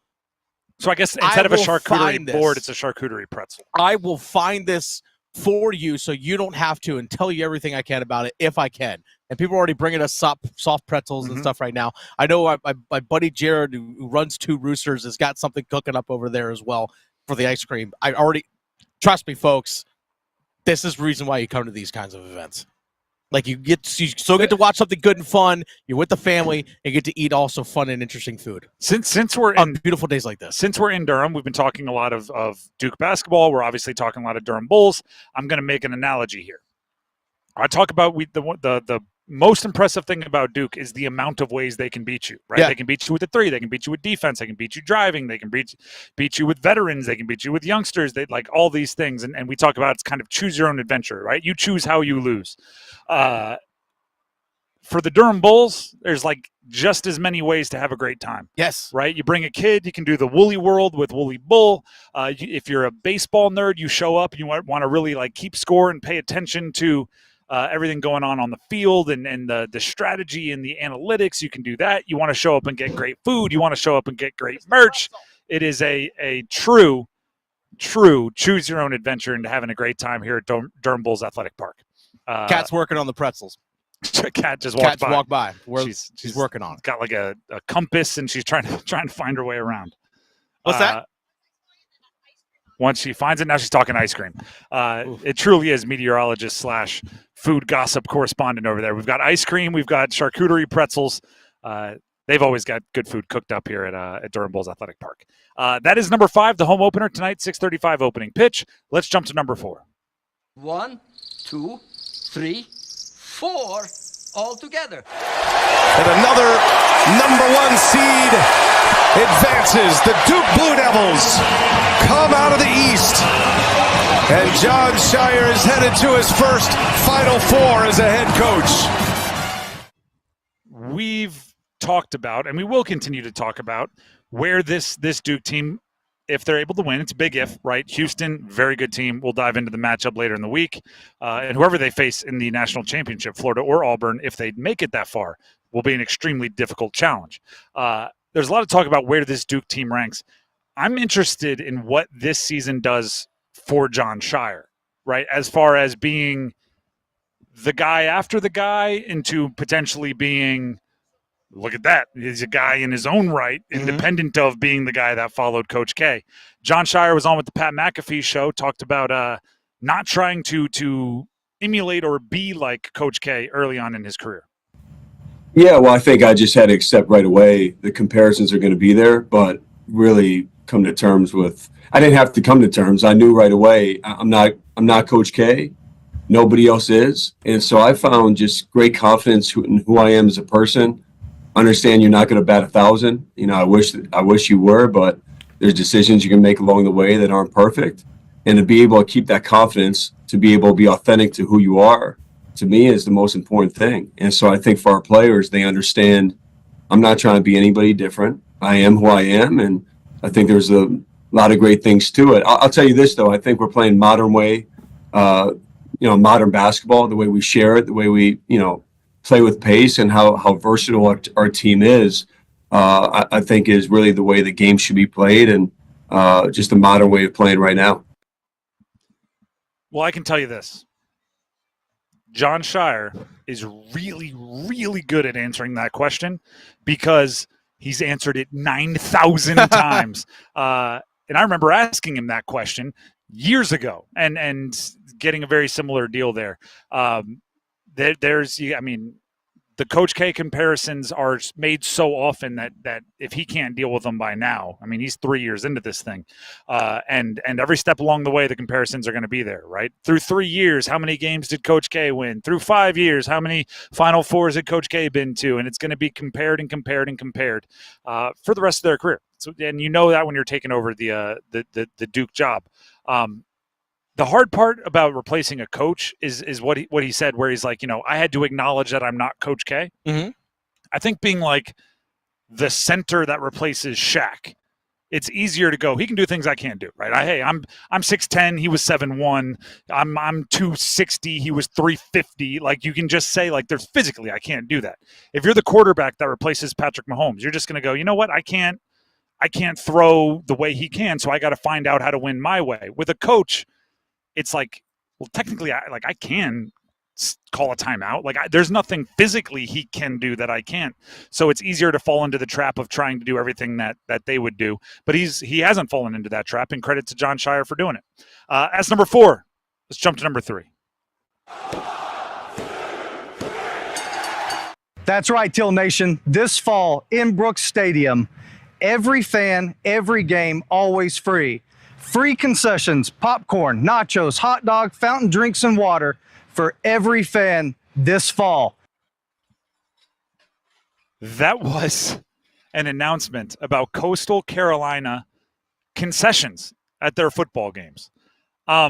S6: So I guess instead of a charcuterie board, it's a charcuterie pretzel.
S15: I will find this for you so you don't have to, and tell you everything I can about it if I can. And people are already bringing us soft pretzels and stuff right now. I know my buddy Jared, who runs 2 Roosters, has got something cooking up over there as well for the ice cream. Trust me, folks, this is the reason why you come to these kinds of events. Like you still get to watch something good and fun. You're with the family and get to eat also fun and interesting food.
S6: Since we're
S15: on beautiful days like this.
S6: Since we're in Durham, we've been talking a lot of Duke basketball. We're obviously talking a lot of Durham Bulls. I'm going to make an analogy here. I talk about the most impressive thing about Duke is the amount of ways they can beat you, right?
S15: Yeah.
S6: They can beat you with a 3. They can beat you with defense. They can beat you driving. They can beat you with veterans. They can beat you with youngsters. They like all these things. And we talk about it's kind of choose your own adventure, right? You choose how you lose. For the Durham Bulls, there's like just as many ways to have a great time.
S15: Yes.
S6: Right? You bring a kid, you can do the Woolly World with Woolly Bull. If you're a baseball nerd, you show up and you want to really like keep score and pay attention to everything going on the field and the strategy and the analytics. You can do that. You want to show up and get great food. You want to show up and get great merch. It is a true choose your own adventure into having a great time here at Durham Bulls Athletic Park.
S15: Kat's working on the pretzels.
S6: Kat just walked by.
S15: She's working on it.
S6: Got like a compass and she's trying to find her way around.
S15: What's that?
S6: Once she finds it, now she's talking ice cream. It truly is meteorologist / food gossip correspondent over there. We've got ice cream. We've got charcuterie pretzels. They've always got good food cooked up here at Durham Bulls Athletic Park. That is number 5, the home opener tonight, 6:35 opening pitch. Let's jump to number 4.
S4: 1, 2, 3, 4, all together.
S11: And another number 1 seed advances. The Duke Blue Devils come out of the East. And John Shire is headed to his first Final Four as a head coach.
S6: We've talked about, and we will continue to talk about, where this Duke team, if they're able to win, it's a big if, right? Houston, very good team. We'll dive into the matchup later in the week. And whoever they face in the national championship, Florida or Auburn, if they make it that far, will be an extremely difficult challenge. There's a lot of talk about where this Duke team ranks. I'm interested in what this season does for John Shire, right? As far as being the guy after the guy into potentially being, look at that, he's a guy in his own right, independent of being the guy that followed Coach K. John Shire was on with the Pat McAfee show, talked about not trying to emulate or be like Coach K early on in his career.
S12: Yeah, well, I think I just had to accept right away the comparisons are going to be there, but really come to terms with, I didn't have to come to terms. I knew right away I'm not Coach K, nobody else is. And so I found just great confidence in who I am as a person. Understand you're not going to bat 1,000. You know, I wish you were, but there's decisions you can make along the way that aren't perfect. And to be able to keep that confidence, to be able to be authentic to who you are, to me is the most important thing. And so I think for our players, they understand I'm not trying to be anybody different. I am who I am. And I think there's a lot of great things to it. I'll tell you this, though. I think we're playing modern way, modern basketball, the way we share it, the way we, play with pace, and how versatile our team is, I think is really the way the game should be played, and just a modern way of playing right now.
S6: Well, I can tell you this. John Shire is really, really good at answering that question because he's answered it 9,000 times. And I remember asking him that question years ago and getting a very similar deal there. The Coach K comparisons are made so often that if he can't deal with them by now, he's 3 years into this thing. And every step along the way, the comparisons are going to be there, right? Through 3 years, how many games did Coach K win? Through 5 years, how many Final Fours had Coach K been to? And it's going to be compared and compared and compared for the rest of their career. So, and you know that when you're taking over the Duke job. The hard part about replacing a coach is what he said, where he's like, I had to acknowledge that I'm not Coach K.
S15: Mm-hmm.
S6: I think being like the center that replaces Shaq, it's easier to go, he can do things I can't do, right? I'm 6'10", he was 7'1", I'm 260, he was 350. Like, you can just say, like, there's physically I can't do that. If you're the quarterback that replaces Patrick Mahomes, you're just going to go, you know what, I can't throw the way he can, so I got to find out how to win my way. With a coach, it's like, well, technically, I can call a timeout. Like, there's nothing physically he can do that I can't. So it's easier to fall into the trap of trying to do everything that they would do. But he hasn't fallen into that trap, and credit to John Shire for doing it. As number 4, let's jump to number 3.
S1: That's right, Teal Nation. This fall in Brooks Stadium, every fan, every game, always free. Free concessions, popcorn, nachos, hot dog, fountain drinks, and water for every fan this fall.
S6: That was an announcement about Coastal Carolina concessions at their football games. All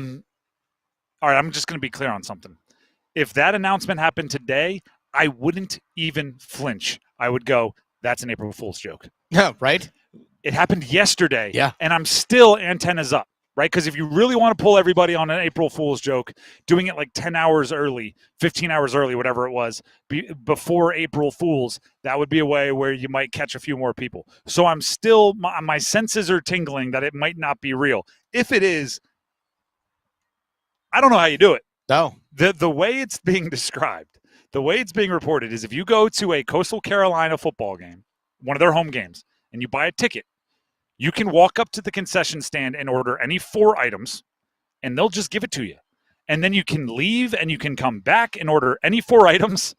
S6: right, I'm just going to be clear on something. If that announcement happened today, I wouldn't even flinch. I would go, that's an April Fool's joke.
S15: Yeah, right?
S6: It happened yesterday,
S15: yeah,
S6: and I'm still antennas up, right? Because if you really want to pull everybody on an April Fool's joke, doing it like 10 hours early, 15 hours early, whatever it was, before April Fool's, that would be a way where you might catch a few more people. So I'm still, my senses are tingling that it might not be real. If it is, I don't know how you do it.
S15: No.
S6: The way it's being described, the way it's being reported is if you go to a Coastal Carolina football game, one of their home games, and you buy a ticket, you can walk up to the concession stand and order any 4 items, and they'll just give it to you. And then you can leave and you can come back and order any 4 items,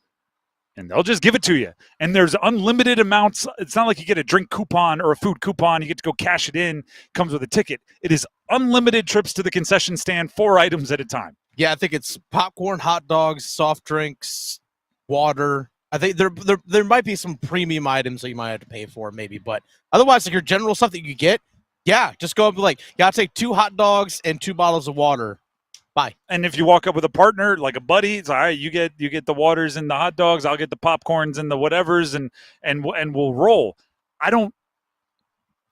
S6: and they'll just give it to you. And there's unlimited amounts. It's not like you get a drink coupon or a food coupon. You get to go cash it in. Comes with a ticket. It is unlimited trips to the concession stand, 4 items at a time.
S15: Yeah, I think it's popcorn, hot dogs, soft drinks, water. I think there might be some premium items that you might have to pay for, maybe, but otherwise, like your general stuff that you get, yeah, just go up and like, yeah, I'll take 2 hot dogs and 2 bottles of water. Bye.
S6: And if you walk up with a partner, like a buddy, it's all right. You get the waters and the hot dogs. I'll get the popcorns and the whatevers, and we'll roll.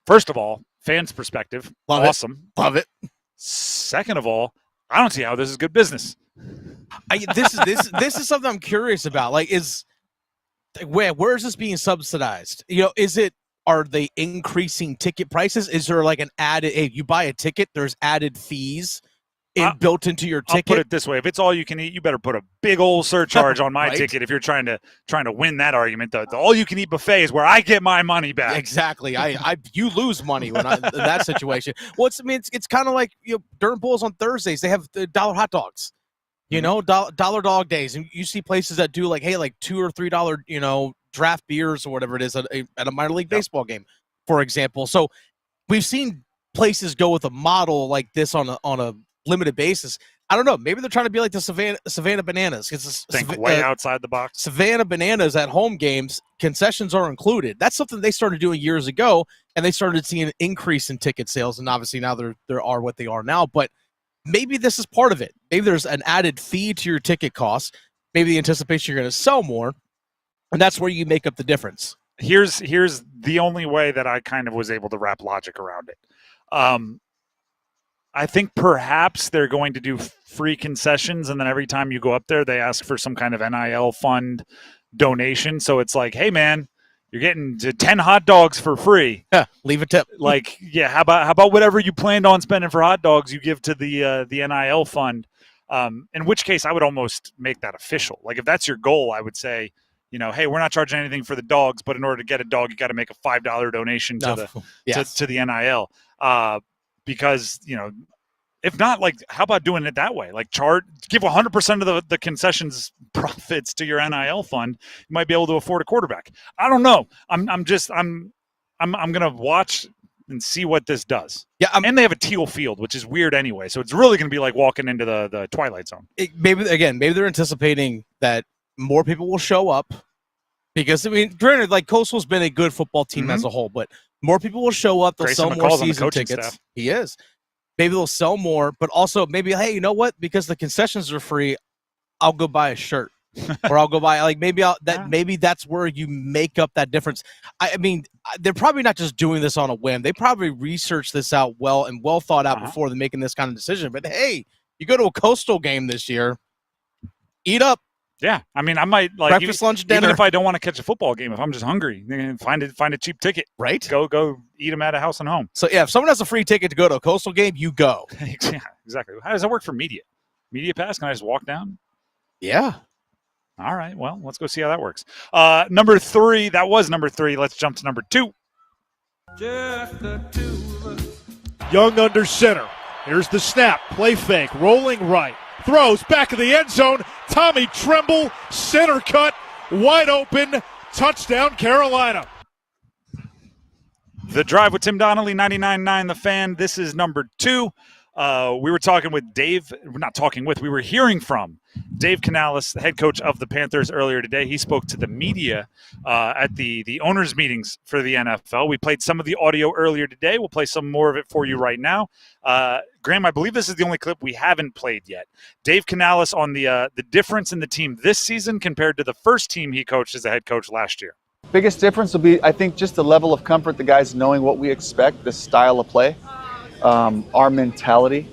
S6: First of all, fans' perspective, awesome,
S15: love it.
S6: Second of all, I don't see how this is good business.
S15: This is something I'm curious about. Like, where is this being subsidized? Are they increasing ticket prices? Is there like an added, hey, you buy a ticket, there's added fees built into your ticket?
S6: I'll put it this way. If it's all you can eat, you better put a big old surcharge on my
S15: right?
S6: ticket if you're trying to win that argument. The all you can eat buffet is where I get my money back.
S15: Exactly. You lose money in that situation. Well, it's kind of like Durham Bulls on Thursdays, they have the $1 hot dogs. Dollar dog days, and you see places that do like, hey, like $2 or $3, draft beers or whatever it is at a minor league baseball game, for example. So we've seen places go with a model like this on a limited basis. I don't know. Maybe they're trying to be like the Savannah Bananas.
S6: Think way outside the box.
S15: Savannah Bananas at home games, concessions are included. That's something they started doing years ago, and they started seeing an increase in ticket sales. And obviously now there are what they are now. But maybe this is part of it. Maybe there's an added fee to your ticket costs. Maybe the anticipation you're going to sell more, and that's where you make up the difference.
S6: Here's the only way that I kind of was able to wrap logic around it. I think perhaps they're going to do free concessions, and then every time you go up there, they ask for some kind of NIL fund donation. So it's like, hey, man, you're getting 10 hot dogs for free.
S15: Yeah, leave a tip.
S6: Like, yeah, how about whatever you planned on spending for hot dogs, you give to the NIL fund. In which case, I would almost make that official. Like, if that's your goal, I would say, hey, we're not charging anything for the dogs, but in order to get a dog, you got to make a $5 donation to the NIL. Because, if not, like, how about doing it that way? Like, give 100% of the concessions profits to your NIL fund. You might be able to afford a quarterback. I don't know. I'm gonna watch and see what this does.
S15: Yeah,
S6: and they have a teal field, which is weird anyway. So it's really gonna be like walking into the Twilight Zone.
S15: Maybe they're anticipating that more people will show up because, I mean, granted, like, Coastal's been a good football team as a whole, but more people will show up. They'll sell more season tickets.
S6: Staff.
S15: He is. Maybe they'll sell more, but also maybe, hey, you know what? Because the concessions are free, I'll go buy a shirt, or I'll go buy maybe that's where you make up that difference. I mean, they're probably not just doing this on a whim. They probably researched this out well and well thought out before they're making this kind of decision. But hey, you go to a Coastal game this year, eat up.
S6: Yeah, I mean, I might like
S15: breakfast, lunch, dinner.
S6: Even if I don't want to catch a football game, if I'm just hungry, find a cheap ticket.
S15: Right.
S6: Go eat them at a house and home.
S15: So yeah, if someone has a free ticket to go to a Coastal game, you go.
S6: Yeah, exactly. How does that work for media? Media pass? Can I just walk down?
S15: Yeah.
S6: All right. Well, let's go see how that works. Number 3. That was number 3. Let's jump to number 2.
S30: Just the two of us. Young under center. Here's the snap. Play fake. Rolling right. Throws back of the end zone. Tommy Tremble, center cut, wide open, touchdown Carolina.
S6: The Drive with Tim Donnelly, 99.9 The Fan. This is number 2. We were talking with Dave. We were hearing from Dave Canales, the head coach of the Panthers, earlier today. He spoke to the media at the owners' meetings for the NFL. We played some of the audio earlier today. We'll play some more of it for you right now. Graham, I believe this is the only clip we haven't played yet. Dave Canales on the difference in the team this season compared to the first team he coached as a head coach last year.
S2: Biggest difference will be, I think, just the level of comfort, the guys knowing what we expect, the style of play, our mentality,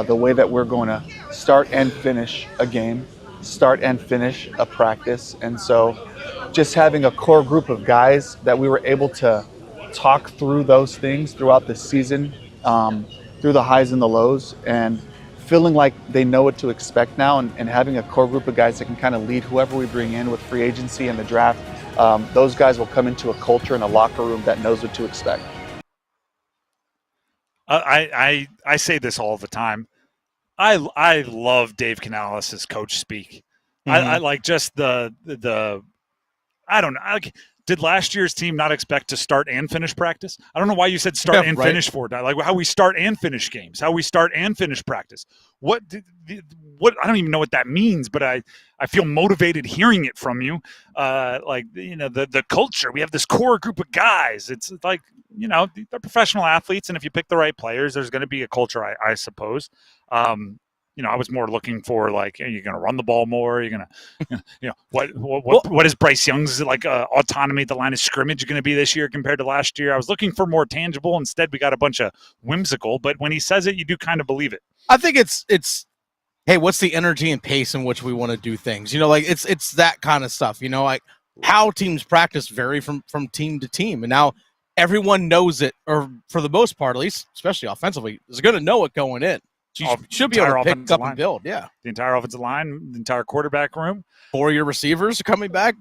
S2: the way that we're going to start and finish a game, start and finish a practice. And so just having a core group of guys that we were able to talk through those things throughout the season, through the highs and the lows, and feeling like they know what to expect now, and having a core group of guys that can kind of lead whoever we bring in with free agency and the draft. Those guys will come into a culture and a locker room that knows what to expect.
S6: I say this all the time. I love Dave Canales' coach speak. I like just the I don't know. Did last year's team not expect to start and finish practice? I don't know why you said start and finish for it. Like how we start and finish games, how we start and finish practice. What I don't even know what that means, but I feel motivated hearing it from you. The culture. We have this core group of guys. It's like, they're professional athletes, and if you pick the right players, there's going to be a culture, I suppose. I was more looking for, like, are you going to run the ball more? Are you going to, what is Bryce Young's autonomy at the line of scrimmage going to be this year compared to last year? I was looking for more tangible. Instead, we got a bunch of whimsical. But when he says it, you do kind of believe it.
S15: I think it's hey, what's the energy and pace in which we want to do things? It's that kind of stuff. Like how teams practice vary from team to team, and now everyone knows it, or for the most part, at least, especially offensively, is going to know it going in. You should be able to pick up and build, yeah.
S6: The entire offensive line, the entire quarterback room.
S15: 4 of your receivers are coming back.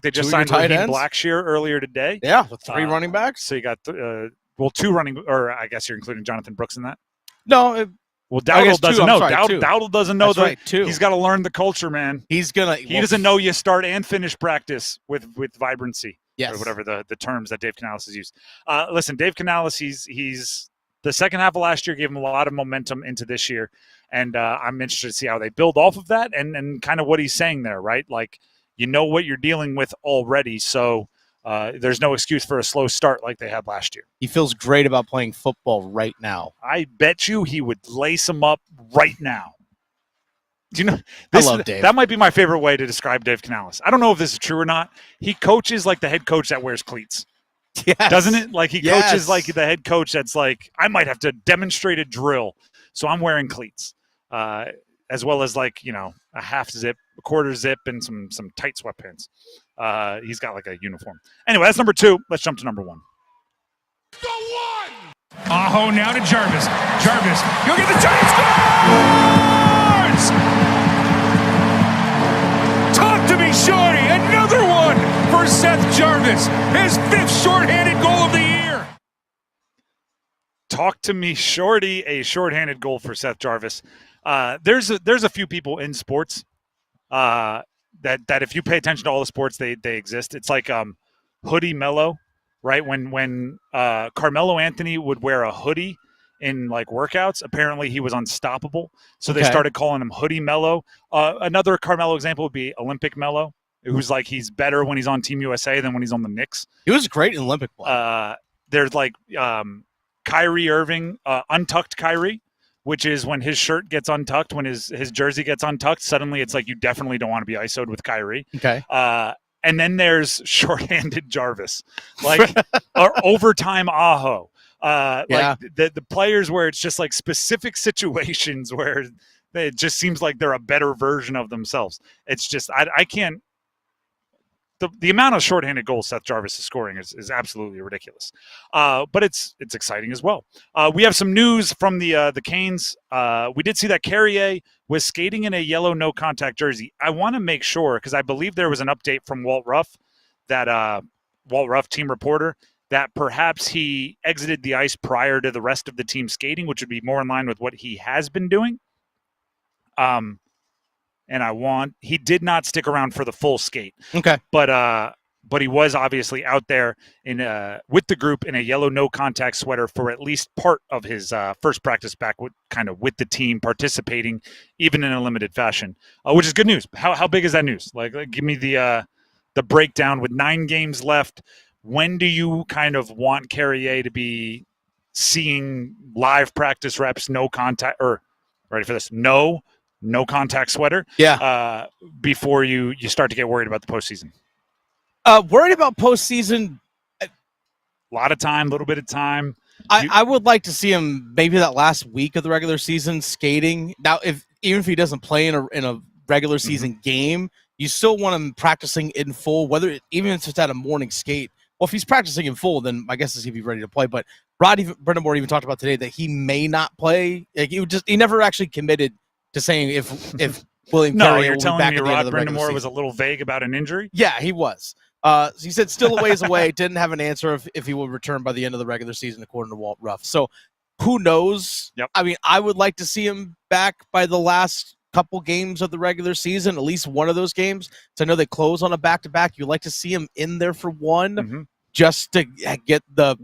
S6: They just signed Raheem Blackshear earlier today.
S15: Yeah, with 3 running backs.
S6: So you got, 2 running, or I guess you're including Jonathan Brooks in that?
S15: No.
S6: Dowdle doesn't know. Dowdle doesn't know that.
S15: Right,
S6: he's got to learn the culture, man.
S15: He
S6: doesn't know you start and finish practice with vibrancy.
S15: Yes.
S6: Or whatever the terms that Dave Canales has used. Listen, Dave Canales, he's the second half of last year gave him a lot of momentum into this year. And I'm interested to see how they build off of that and kind of what he's saying there, right? Like, you know what you're dealing with already, so there's no excuse for a slow start like they had last year.
S15: He feels great about playing football right now.
S6: I bet you he would lace him up right now. Do you know this?
S15: I love Dave.
S6: That might be my favorite way to describe Dave Canales. I don't know if this is true or not. He coaches like the head coach that wears cleats.
S15: Yes.
S6: Doesn't it? Like he
S15: Yes.
S6: coaches like the head coach that's like, I might have to demonstrate a drill, so I'm wearing cleats. As well as like, a half zip, a quarter zip, and some tight sweatpants. He's got like a uniform. Anyway, that's number 2. Let's jump to number 1.
S8: Aho now to Jarvis. Jarvis, you'll get the Giants scores! Talk to me, Shorty. Another one for Seth Jarvis. His 5th shorthanded goal of the year.
S6: Talk to me, Shorty. A shorthanded goal for Seth Jarvis. There's a few people in sports that if you pay attention to all the sports, they exist. It's like Hoodie Mello, right? When Carmelo Anthony would wear a hoodie in like workouts, apparently he was unstoppable. So they started calling him Hoodie Mello. Another Carmelo example would be Olympic Mello, who's like he's better when he's on Team USA than when he's on the Knicks.
S15: He was great in Olympic play.
S6: There's like Kyrie Irving, untucked Kyrie, which is when his shirt gets untucked, when his jersey gets untucked, suddenly it's like you definitely don't want to be ISO'd with Kyrie.
S15: Okay.
S6: And then there's shorthanded Jarvis, like or overtime Aho. Like the players where it's just like specific situations where it just seems like they're a better version of themselves. It's just I can't. The amount of shorthanded goals Seth Jarvis is scoring is absolutely ridiculous, but it's exciting as well. We have some news from the Canes. We did see that Carrier was skating in a yellow no contact jersey. I want to make sure because I believe there was an update from Walt Ruff, that Walt Ruff team reporter, that perhaps he exited the ice prior to the rest of the team skating, which would be more in line with what he has been doing. And he did not stick around for the full skate.
S15: Okay.
S6: But he was obviously out there with the group in a yellow no contact sweater for at least part of his first practice back with the team, participating even in a limited fashion, which is good news. How big is that news? Like give me the breakdown with 9 games left. When do you kind of want Carrier to be seeing live practice reps, no contact, or ready for this? No contact sweater.
S15: Yeah.
S6: Before you start to get worried about the postseason.
S15: Worried about postseason.
S6: A lot of time, a little bit of time.
S15: I would like to see him maybe that last week of the regular season skating. Now, even if he doesn't play in a regular season game, you still want him practicing in full, even if it's at a morning skate. Well, if he's practicing in full, then I guess he'll be ready to play. But Brendamore even talked about today that he may not play. Like he never actually committed to saying if William Carrier
S6: you're
S15: will
S6: telling
S15: be back
S6: me
S15: at the end
S6: Rod
S15: of the regular
S6: Brendamore
S15: season.
S6: was a little vague about an injury?
S15: Yeah, he was. So he said still a ways away. Didn't have an answer if he will return by the end of the regular season, according to Walt Ruff. So who knows?
S6: Yep.
S15: I mean, I would like to see him back by the last couple games of the regular season, at least one of those games. So I know they close on a back-to-back. You'd like to see him in there for one just to get the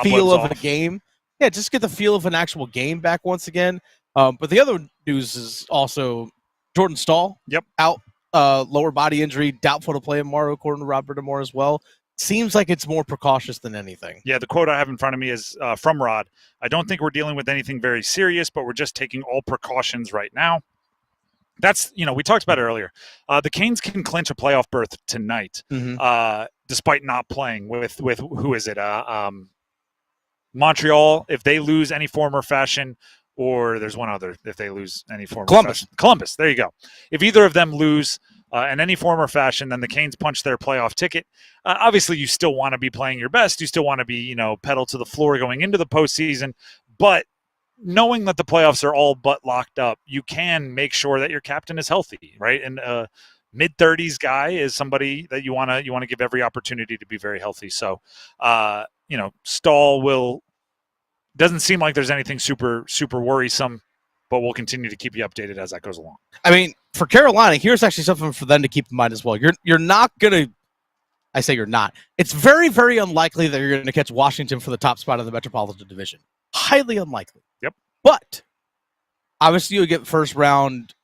S15: feel of a game. Yeah, just get the feel of an actual game back once again. But the other news is also Jordan Stahl.
S6: Yep.
S15: Out, lower body injury, doubtful to play tomorrow, according to Rob Brendamore as well. Seems like it's more precautious than anything.
S6: Yeah, the quote I have in front of me is from Rod. I don't think we're dealing with anything very serious, but we're just taking all precautions right now. That's, we talked about it earlier. The Canes can clinch a playoff berth tonight, despite not playing with who is it? Montreal, if they lose any form or fashion, or there's one other, if they lose any form or fashion. Columbus, there you go. If either of them lose in any form or fashion, then the Canes punch their playoff ticket. Obviously, you still want to be playing your best. You still want to be, pedal to the floor going into the postseason. But knowing that the playoffs are all but locked up, you can make sure that your captain is healthy, right? And mid-30s guy is somebody that you want to give every opportunity to be very healthy. So, Stahl doesn't seem like there's anything super, super worrisome, but we'll continue to keep you updated as that goes along.
S15: I mean, for Carolina, here's actually something for them to keep in mind as well. You're not going to – I say you're not. It's very, very unlikely that you're going to catch Washington for the top spot of the Metropolitan Division. Highly unlikely.
S6: Yep.
S15: But Obviously, you'll get first round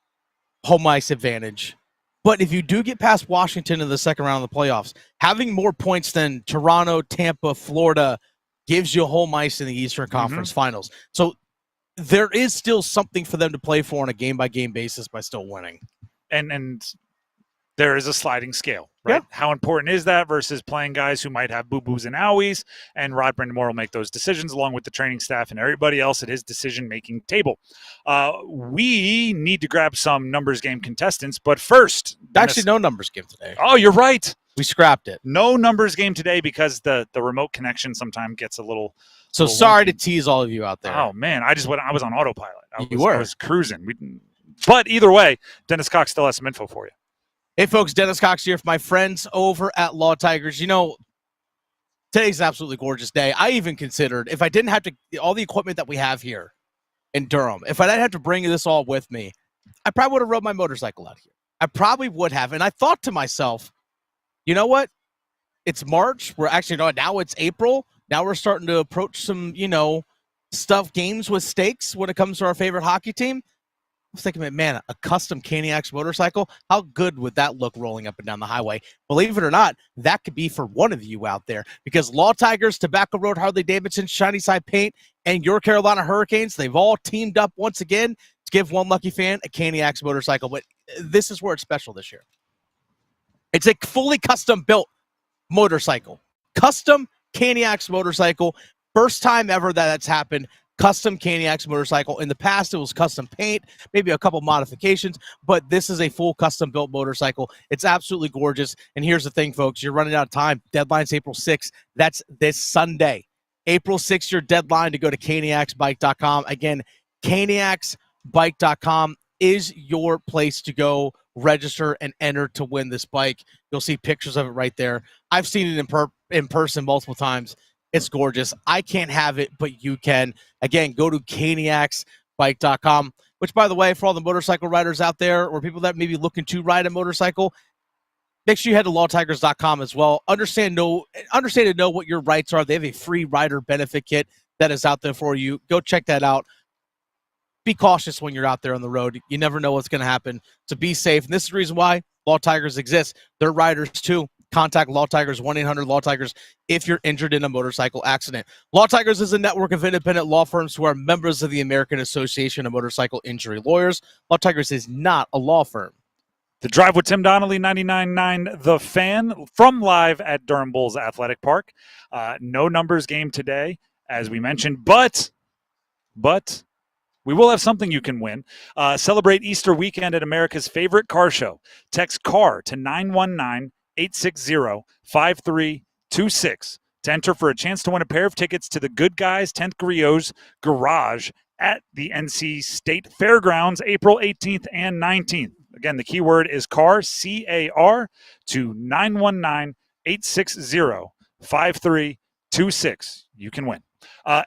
S15: home ice advantage. But if you do get past Washington in the second round of the playoffs, having more points than Toronto, Tampa, Florida gives you home ice in the Eastern Conference Finals. So there is still something for them to play for on a game-by-game basis by still winning.
S6: And there is a sliding scale, right?
S15: Yeah.
S6: How important is that versus playing guys who might have boo-boos and owies? And Rod Brindamore will make those decisions along with the training staff and everybody else at his decision-making table. We need to grab some numbers game contestants, but first...
S15: Actually, no numbers game today.
S6: Oh, you're right.
S15: We scrapped it.
S6: No numbers game today because the remote connection sometimes gets a little...
S15: So sorry to tease all of you out there.
S6: Oh, man. I was on autopilot. I was cruising. But either way, Dennis Cox still has some info for you.
S15: Hey, folks, Dennis Cox here for my friends over at Law Tigers. You know, today's an absolutely gorgeous day. I even considered, if I didn't have to, all the equipment that we have here in Durham, if I didn't have to bring this all with me, I probably would have rode my motorcycle out here. I probably would have. And I thought to myself, you know what? It's March. We're actually, now it's April. Now we're starting to approach some, stuff, games with stakes when it comes to our favorite hockey team. I was thinking, man, a custom Caniacs motorcycle, how good would that look rolling up and down the highway? Believe it or not, that could be for one of you out there, because Law Tigers, Tobacco Road, Harley-Davidson, Shiny Side Paint, and your Carolina Hurricanes, they've all teamed up once again to give one lucky fan a Caniacs motorcycle. But this is where it's special this year. It's a fully custom-built motorcycle. Custom Caniacs motorcycle. First time ever that's happened. Custom Caniacs motorcycle. In the past, it was custom paint, maybe a couple modifications, but this is a full custom-built motorcycle. It's absolutely gorgeous. And here's the thing, folks. You're running out of time. Deadline's April 6th. That's this Sunday. April 6th, your deadline to go to caniacsbike.com. Again, caniacsbike.com is your place to go register and enter to win this bike. You'll see pictures of it right there. I've seen it in person multiple times. It's gorgeous. I can't have it, but you can. Again, go to caniacsbike.com, which, by the way, for all the motorcycle riders out there or people that may be looking to ride a motorcycle, make sure you head to lawtigers.com as well. Understand and know what your rights are. They have a free rider benefit kit that is out there for you. Go check that out. Be cautious when you're out there on the road. You never know what's going to happen. So be safe. And this is the reason why Law Tigers exists. They're riders, too. Contact Law Tigers, 1-800-LAW-TIGERS, if you're injured in a motorcycle accident. Law Tigers is a network of independent law firms who are members of the American Association of Motorcycle Injury Lawyers. Law Tigers is not a law firm.
S6: The Drive with Tim Donnelly, 99.9 The Fan, from live at Durham Bulls Athletic Park. No numbers game today, as we mentioned, but we will have something you can win. Celebrate Easter weekend at America's favorite car show. Text CAR to 919-860-5326 to enter for a chance to win a pair of tickets to the Good Guys 10th Griots Garage at the NC State Fairgrounds, April 18th and 19th. Again, the keyword is CAR, C-A-R, to 919-860-5326. You can win.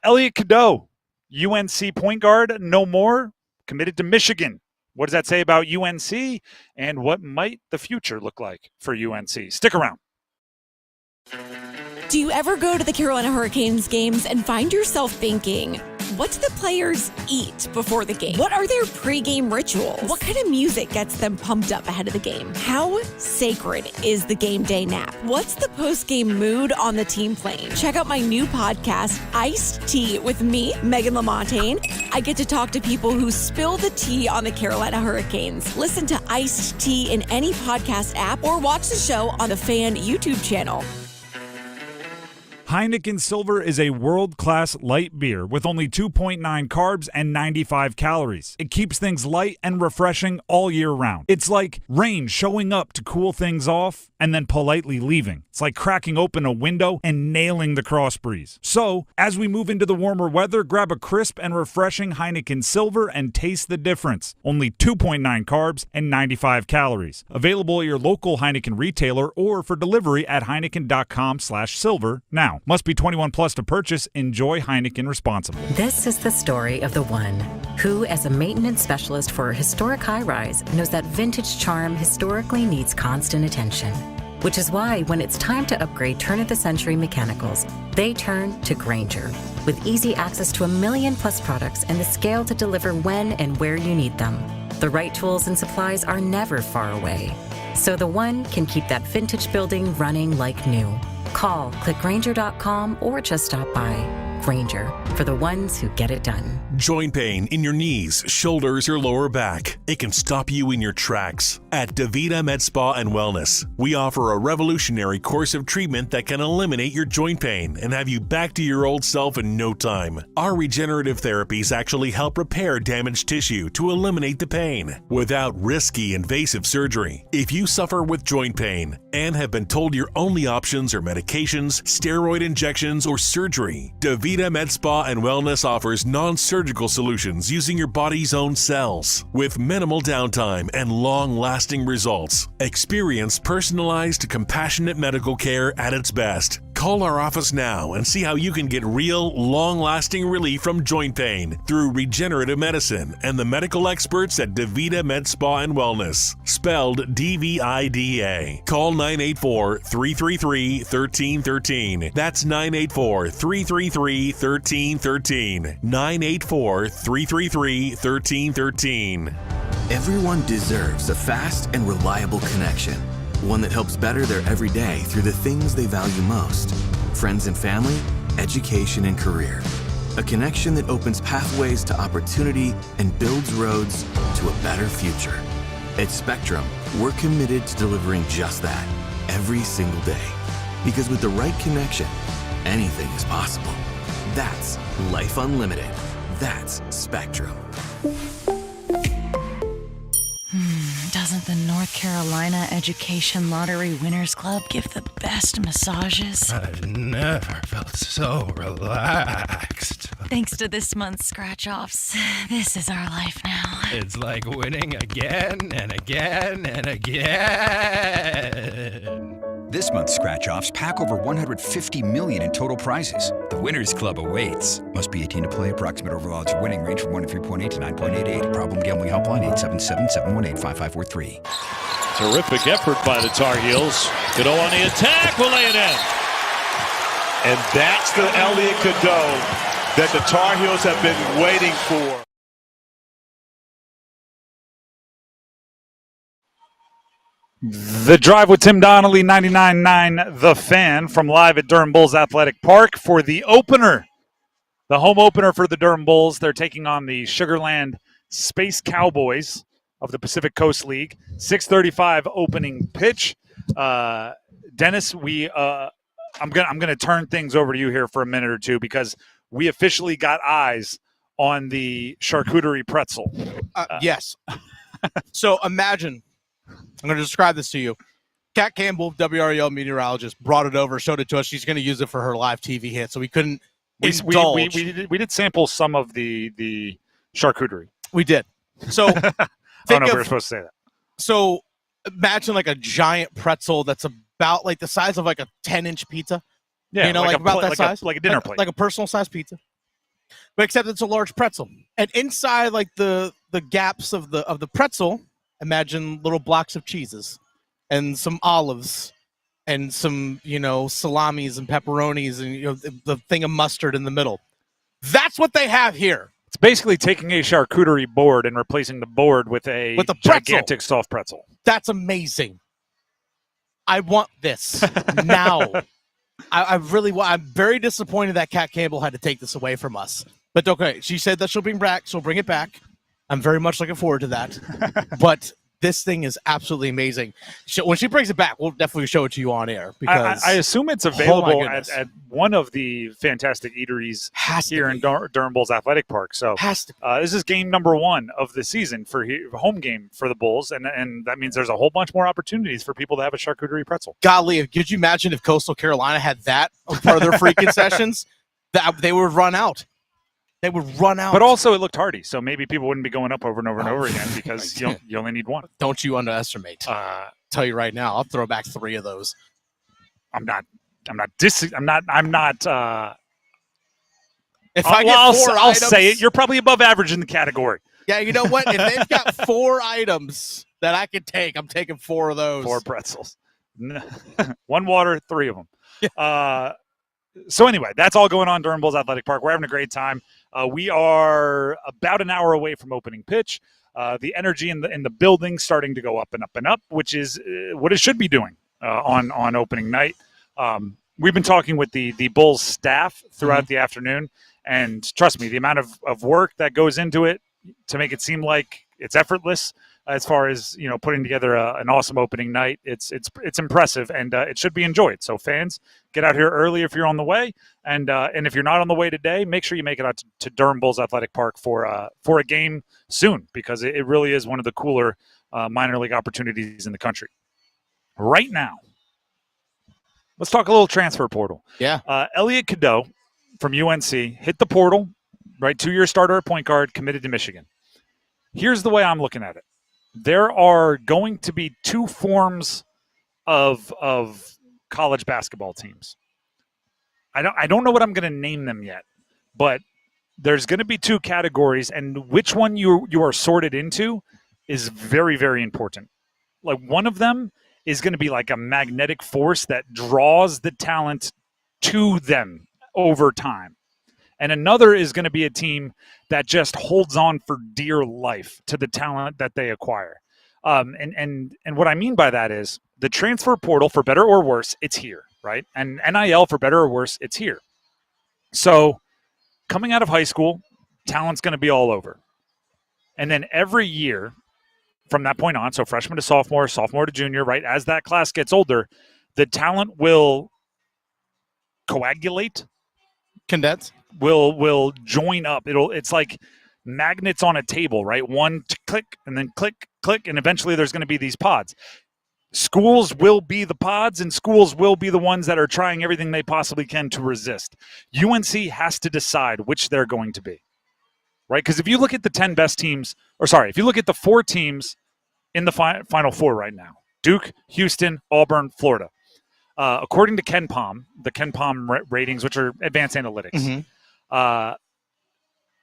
S6: Elliot Cadeau, UNC point guard, no more, committed to Michigan. What does that say about UNC, and what might the future look like for UNC? Stick around.
S3: Do you ever go to the Carolina Hurricanes games and find yourself thinking, what do the players eat before the game? What are their pregame rituals? What kind of music gets them pumped up ahead of the game? How sacred is the game day nap? What's the post-game mood on the team plane? Check out my new podcast, Iced Tea, with me, Megan LaMontagne. I get to talk to people who spill the tea on the Carolina Hurricanes. Listen to Iced Tea in any podcast app or watch the show on the Fan YouTube channel.
S6: Heineken Silver is a world-class light beer with only 2.9 carbs and 95 calories. It keeps things light and refreshing all year round. It's like rain showing up to cool things off and then politely leaving. It's like cracking open a window and nailing the cross breeze. So, as we move into the warmer weather, grab a crisp and refreshing Heineken Silver and taste the difference. Only 2.9 carbs and 95 calories. Available at your local Heineken retailer or for delivery at Heineken.com/silver now. Must be 21 plus to purchase. Enjoy Heineken responsibly.
S9: This is the story of the one who, as a maintenance specialist for a historic high-rise, knows that vintage charm historically needs constant attention. which is why when it's time to upgrade turn-of-the-century mechanicals, they turn to Grainger. With easy access to 1 million-plus products and the scale to deliver when and where you need them, the right tools and supplies are never far away. So the one can keep that vintage building running like new. Call, click Grainger.com, or just stop by. Grainger, for the ones who get it done.
S13: Joint pain in your knees, shoulders, or lower back. It can stop you in your tracks. At DaVita Med Spa and Wellness, we offer a revolutionary course of treatment that can eliminate your joint pain and have you back to your old self in no time. Our regenerative therapies actually help repair damaged tissue to eliminate the pain without risky invasive surgery. If you suffer with joint pain and have been told your only options are medications, steroid injections, or surgery, DaVita Med Spa and Wellness offers non-surgical solutions using your body's own cells with minimal downtime and long-lasting results. Experience personalized, compassionate medical care at its best. Call our office now and see how you can get real, long-lasting relief from joint pain through regenerative medicine and the medical experts at DaVita Med Spa and Wellness, spelled DVIDA. Call 984-333-1313. That's 984-333-1313. 984-333-1313.
S14: Everyone deserves a fast and reliable connection. One that helps better their everyday through the things they value most. Friends and family, education and career. A connection that opens pathways to opportunity and builds roads to a better future. At Spectrum, we're committed to delivering just that every single day. Because with the right connection, anything is possible. That's Life Unlimited. That's Spectrum.
S16: Doesn't the North Carolina Education Lottery Winners Club give the best massages?
S17: I've never felt so relaxed.
S16: Thanks to this month's scratch-offs, this is our life now.
S17: It's like winning again and again and again.
S19: This month's scratch-offs pack over $150 million in total prizes. The Winners Club awaits. Must be 18 to play. Approximate overall odds winning range from 103.8 to 9.88. Problem gambling helpline 877-718-5543.
S24: Terrific effort by the Tar Heels. Cadeau on the attack, will lay it in.
S11: And that's the Elliot Cadeau that the Tar Heels have been waiting for.
S6: The Drive with Tim Donnelly, 99.9 The Fan, from live at Durham Bulls Athletic Park for the opener, the home opener for the Durham Bulls. They're taking on the Sugarland Space Cowboys of the Pacific Coast League. 6:35 opening pitch. Dennis, I'm gonna turn things over to you here for a minute or two because we officially got eyes on the charcuterie pretzel.
S15: Yes. So imagine. I'm going to describe this to you. Kat Campbell, WREL meteorologist, brought it over, showed it to us. She's going to use it for her live TV hit, so we couldn't indulge.
S6: We did sample some of the charcuterie.
S15: We did. So
S6: I don't know if we were supposed to say that.
S15: So imagine like a giant pretzel that's about like the size of like a 10-inch pizza.
S6: Yeah,
S15: you know, like about that size.
S6: like a dinner plate.
S15: Like a personal-sized pizza. But except it's a large pretzel. And inside like the gaps of the pretzel, imagine little blocks of cheeses and some olives and some, salamis and pepperonis and, the thing of mustard in the middle. That's what they have here.
S6: It's basically taking a charcuterie board and replacing the board with a gigantic soft pretzel.
S15: That's amazing. I want this now. I really want. I'm very disappointed that Kat Campbell had to take this away from us. But okay, she said that she'll bring it back. I'm very much looking forward to that. But this thing is absolutely amazing. When she brings it back, we'll definitely show it to you on air. Because
S6: I assume it's available at one of the fantastic eateries here in Durham Bulls Athletic Park. So this is game number 1 of the season for home game for the Bulls, and that means there's a whole bunch more opportunities for people to have a charcuterie pretzel.
S15: Golly, could you imagine if Coastal Carolina had that as part of their free concessions? That they would run out. They would run out.
S6: But also, it looked hearty, so maybe people wouldn't be going up over and over and over again because you only need one.
S15: Don't you underestimate? Tell you right now, I'll throw back 3 of those.
S6: If I
S15: get 4
S6: I'll
S15: items,
S6: say it. You're probably above average in the category.
S15: Yeah, you know what? If they've got 4 items that I could take, I'm taking 4 of those.
S6: 4 pretzels. One water, 3 of them. So anyway, that's all going on Durham Bulls Athletic Park. We're having a great time. We are about an hour away from opening pitch. The energy in the building starting to go up and up and up, which is what it should be doing on opening night. We've been talking with the Bulls staff throughout the afternoon, and trust me, the amount of work that goes into it to make it seem like it's effortless as far as putting together an awesome opening night. It's impressive, and it should be enjoyed. So fans, get out here early if you're on the way, and if you're not on the way today, make sure you make it out to Durham Bulls Athletic Park for a game soon, because it really is one of the cooler minor league opportunities in the country. Right now, let's talk a little transfer portal.
S15: Yeah.
S6: Elliot Cadeau from UNC hit the portal, right? 2-year starter at point guard, committed to Michigan. Here's the way I'm looking at it. There are going to be 2 forms of college basketball teams. I don't know what I'm going to name them yet, but there's going to be 2 categories, and which one you are sorted into is very, very important. Like, one of them is going to be like a magnetic force that draws the talent to them over time. And another is going to be a team that just holds on for dear life to the talent that they acquire. And what I mean by that is the transfer portal, for better or worse, it's here, right? And NIL, for better or worse, it's here. So coming out of high school, talent's going to be all over. And then every year from that point on, so freshman to sophomore to junior, right, as that class gets older, the talent will coagulate,
S15: condense,
S6: will join up. It's like magnets on a table, right? One click and then click, and eventually there's going to be these pods. Schools will be the pods, and schools will be the ones that are trying everything they possibly can to resist. UNC has to decide which they're going to be, right? Because if you look at the 10 best teams, if you look at the 4 teams in the Final Four right now, Duke, Houston, Auburn, Florida, according to the KenPom ratings, which are advanced analytics,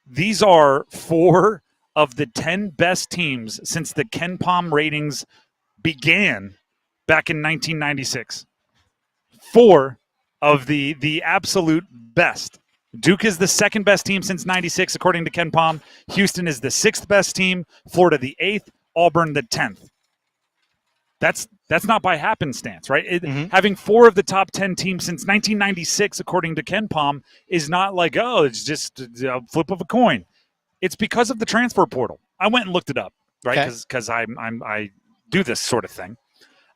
S6: these are 4 of the 10 best teams since the KenPom ratings began back in 1996. 4 of the absolute best. Duke is the 2nd best team since 96, according to KenPom. Houston is the 6th best team. Florida the 8th. Auburn the 10th. That's not by happenstance, right? Having 4 of the top 10 teams since 1996, according to KenPom, is not like, it's just a flip of a coin. It's because of the transfer portal. I went and looked it up, right? Because I do this sort of thing,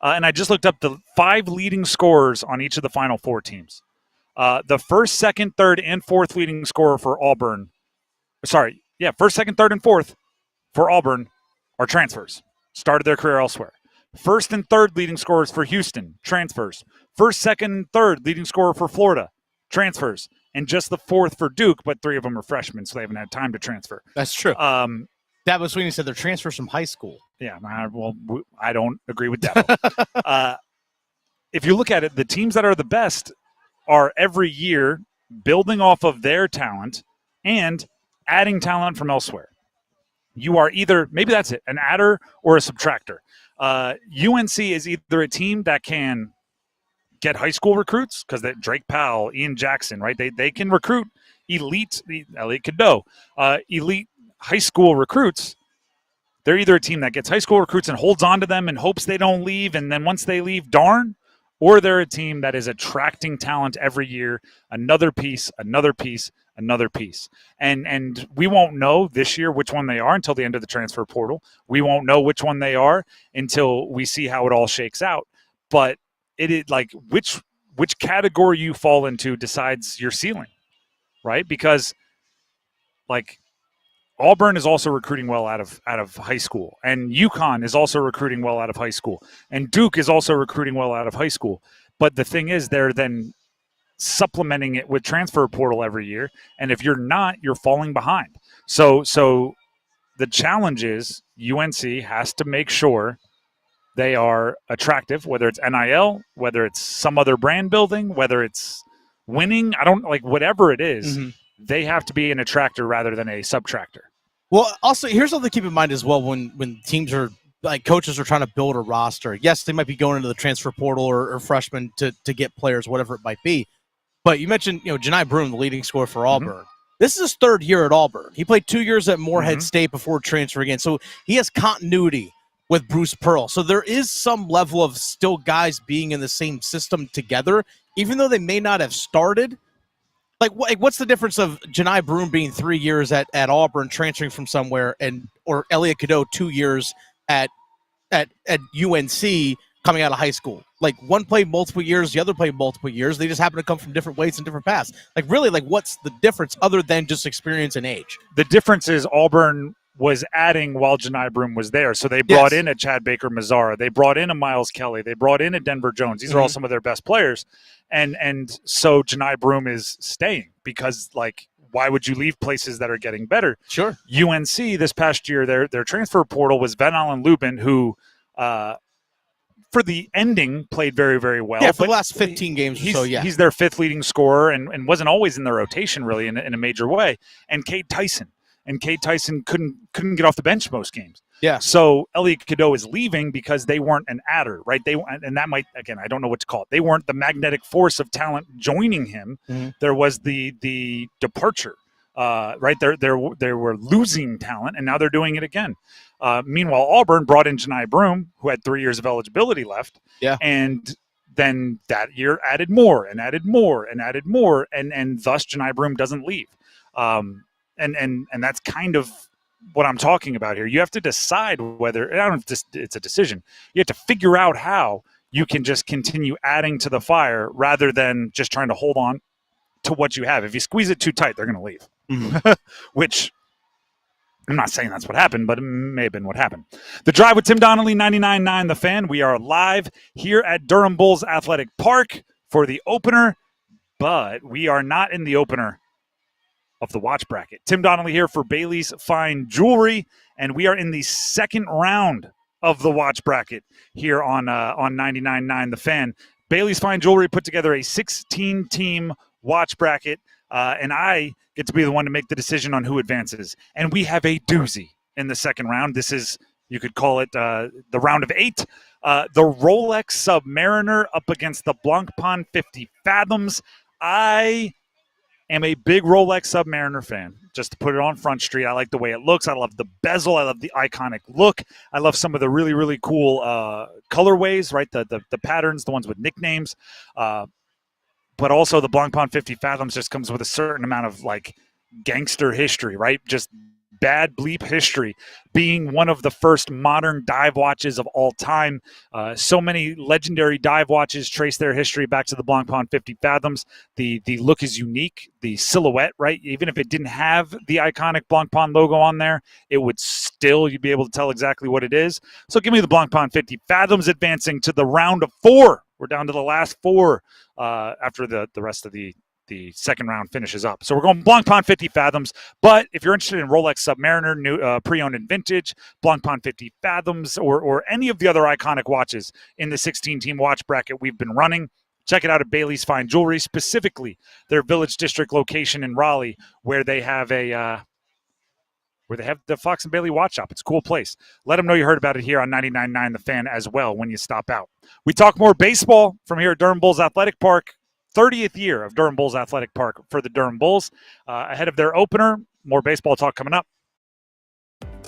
S6: and I just looked up the 5 leading scorers on each of the Final Four teams. The 1st, 2nd, 3rd, and 4th leading scorer for Auburn. 1st, 2nd, 3rd, and 4th for Auburn are transfers. Started their career elsewhere. 1st and 3rd leading scorers for Houston, transfers. 1st, 2nd, and 3rd leading scorer for Florida, transfers. And just the 4th for Duke, but 3 of them are freshmen, so they haven't had time to transfer.
S15: That's true. That was when you said they're transfers from high school.
S6: Yeah, well, I don't agree with that. If you look at it, the teams that are the best are every year building off of their talent and adding talent from elsewhere. You are either, maybe that's it, an adder or a subtractor. UNC is either a team that can get high school recruits, because that Drake Powell, Ian Jackson, right? They can recruit elite, Elliot Cadeau, elite high school recruits. They're either a team that gets high school recruits and holds on to them and hopes they don't leave, and then once they leave, darn, or they're a team that is attracting talent every year, another piece, another piece, another piece. And we won't know this year which one they are until the end of the transfer portal. We won't know which one they are until we see how it all shakes out. But it is like which category you fall into decides your ceiling, right? Because like Auburn is also recruiting well out of high school, and UConn is also recruiting well out of high school, and Duke is also recruiting well out of high school. But the thing is, they're then supplementing it with transfer portal every year, and if you're not, you're falling behind. So the challenge is UNC has to make sure they are attractive, whether it's NIL, whether it's some other brand building, whether it's winning. I don't like whatever it is. Mm-hmm. They have to be an attractor rather than a subtractor.
S15: Well, also, here's something to keep in mind as well when teams are like coaches are trying to build a roster. Yes, they might be going into the transfer portal or freshmen to get players, whatever it might be. But you mentioned, Janai Broome, the leading scorer for Auburn. This is his third year at Auburn. He played 2 years at Morehead State before transferring in. So he has continuity with Bruce Pearl. So there is some level of still guys being in the same system together, even though they may not have started. Like what's the difference of Janai Broome being 3 years at Auburn, transferring from somewhere, or Elliot Cadeau 2 years at UNC coming out of high school? Like one played multiple years, the other played multiple years. They just happen to come from different weights and different paths. Like really, like what's the difference other than just experience and age?
S6: The difference is Auburn was adding while Janai Broome was there. So they brought in a Chad Baker-Mazzara. They brought in a Miles Kelly. They brought in a Denver Jones. These are all some of their best players. And so Janai Broome is staying because, like, why would you leave places that are getting better?
S15: Sure.
S6: UNC this past year, their transfer portal was Van Allen Lubin, who for the ending played very, very well.
S15: Yeah, for the last 15 games or so, yeah.
S6: He's their fifth leading scorer and wasn't always in the rotation really in a major way. And Cade Tyson. And Cade Tyson couldn't get off the bench most games.
S15: Yeah.
S6: So Elliot Cadeau is leaving because they weren't an adder, right? And that might, again, I don't know what to call it. They weren't the magnetic force of talent joining him. There was the departure, right? They were losing talent, and now they're doing it again. Meanwhile, Auburn brought in Janai Broome, who had 3 years of eligibility left.
S15: Yeah.
S6: And then that year added more and added more and added more, and thus Janai Broome doesn't leave. And that's kind of what I'm talking about here. You have to decide whether, I don't know if it's a decision. You have to figure out how you can just continue adding to the fire rather than just trying to hold on to what you have. If you squeeze it too tight, they're going to leave, which I'm not saying that's what happened, but it may have been what happened. The Drive with Tim Donnelly, 99.9 The Fan. We are live here at Durham Bulls Athletic Park for the opener, but we are not in the opener of the watch bracket. Tim Donnelly here for Bailey's Fine Jewelry, and we are in the second round of the watch bracket here on 99.9 The Fan. Bailey's Fine Jewelry put together a 16-team watch bracket, and I get to be the one to make the decision on who advances. And we have a doozy in the second round. This is, you could call it the round of 8. The Rolex Submariner up against the Blancpain 50 Fathoms. I am a big Rolex Submariner fan, just to put it on Front Street. I like the way it looks. I love the bezel. I love the iconic look. I love some of the really, really cool colorways, right? The patterns, the ones with nicknames. But also the Blancpain 50 Fathoms just comes with a certain amount of, like, gangster history, right? Just bad bleep history, being one of the first modern dive watches of all time. So many legendary dive watches trace their history back to the Blancpain 50 Fathoms. The look is unique. The silhouette, right? Even if it didn't have the iconic Blancpain logo on there, it would still, you'd be able to tell exactly what it is. So give me the Blancpain 50 Fathoms advancing to the round of 4. We're down to the last 4 after the rest of the second round finishes up. So we're going Blancpain 50 Fathoms. But if you're interested in Rolex Submariner, new pre-owned and vintage, Blancpain 50 Fathoms, or any of the other iconic watches in the 16-team watch bracket we've been running, check it out at Bailey's Fine Jewelry, specifically their Village District location in Raleigh, where they have the Fox and Bailey watch shop. It's a cool place. Let them know you heard about it here on 99.9 The Fan as well when you stop out. We talk more baseball from here at Durham Bulls Athletic Park. 30th year of Durham Bulls Athletic Park for the Durham Bulls. Ahead of their opener, more baseball talk coming up.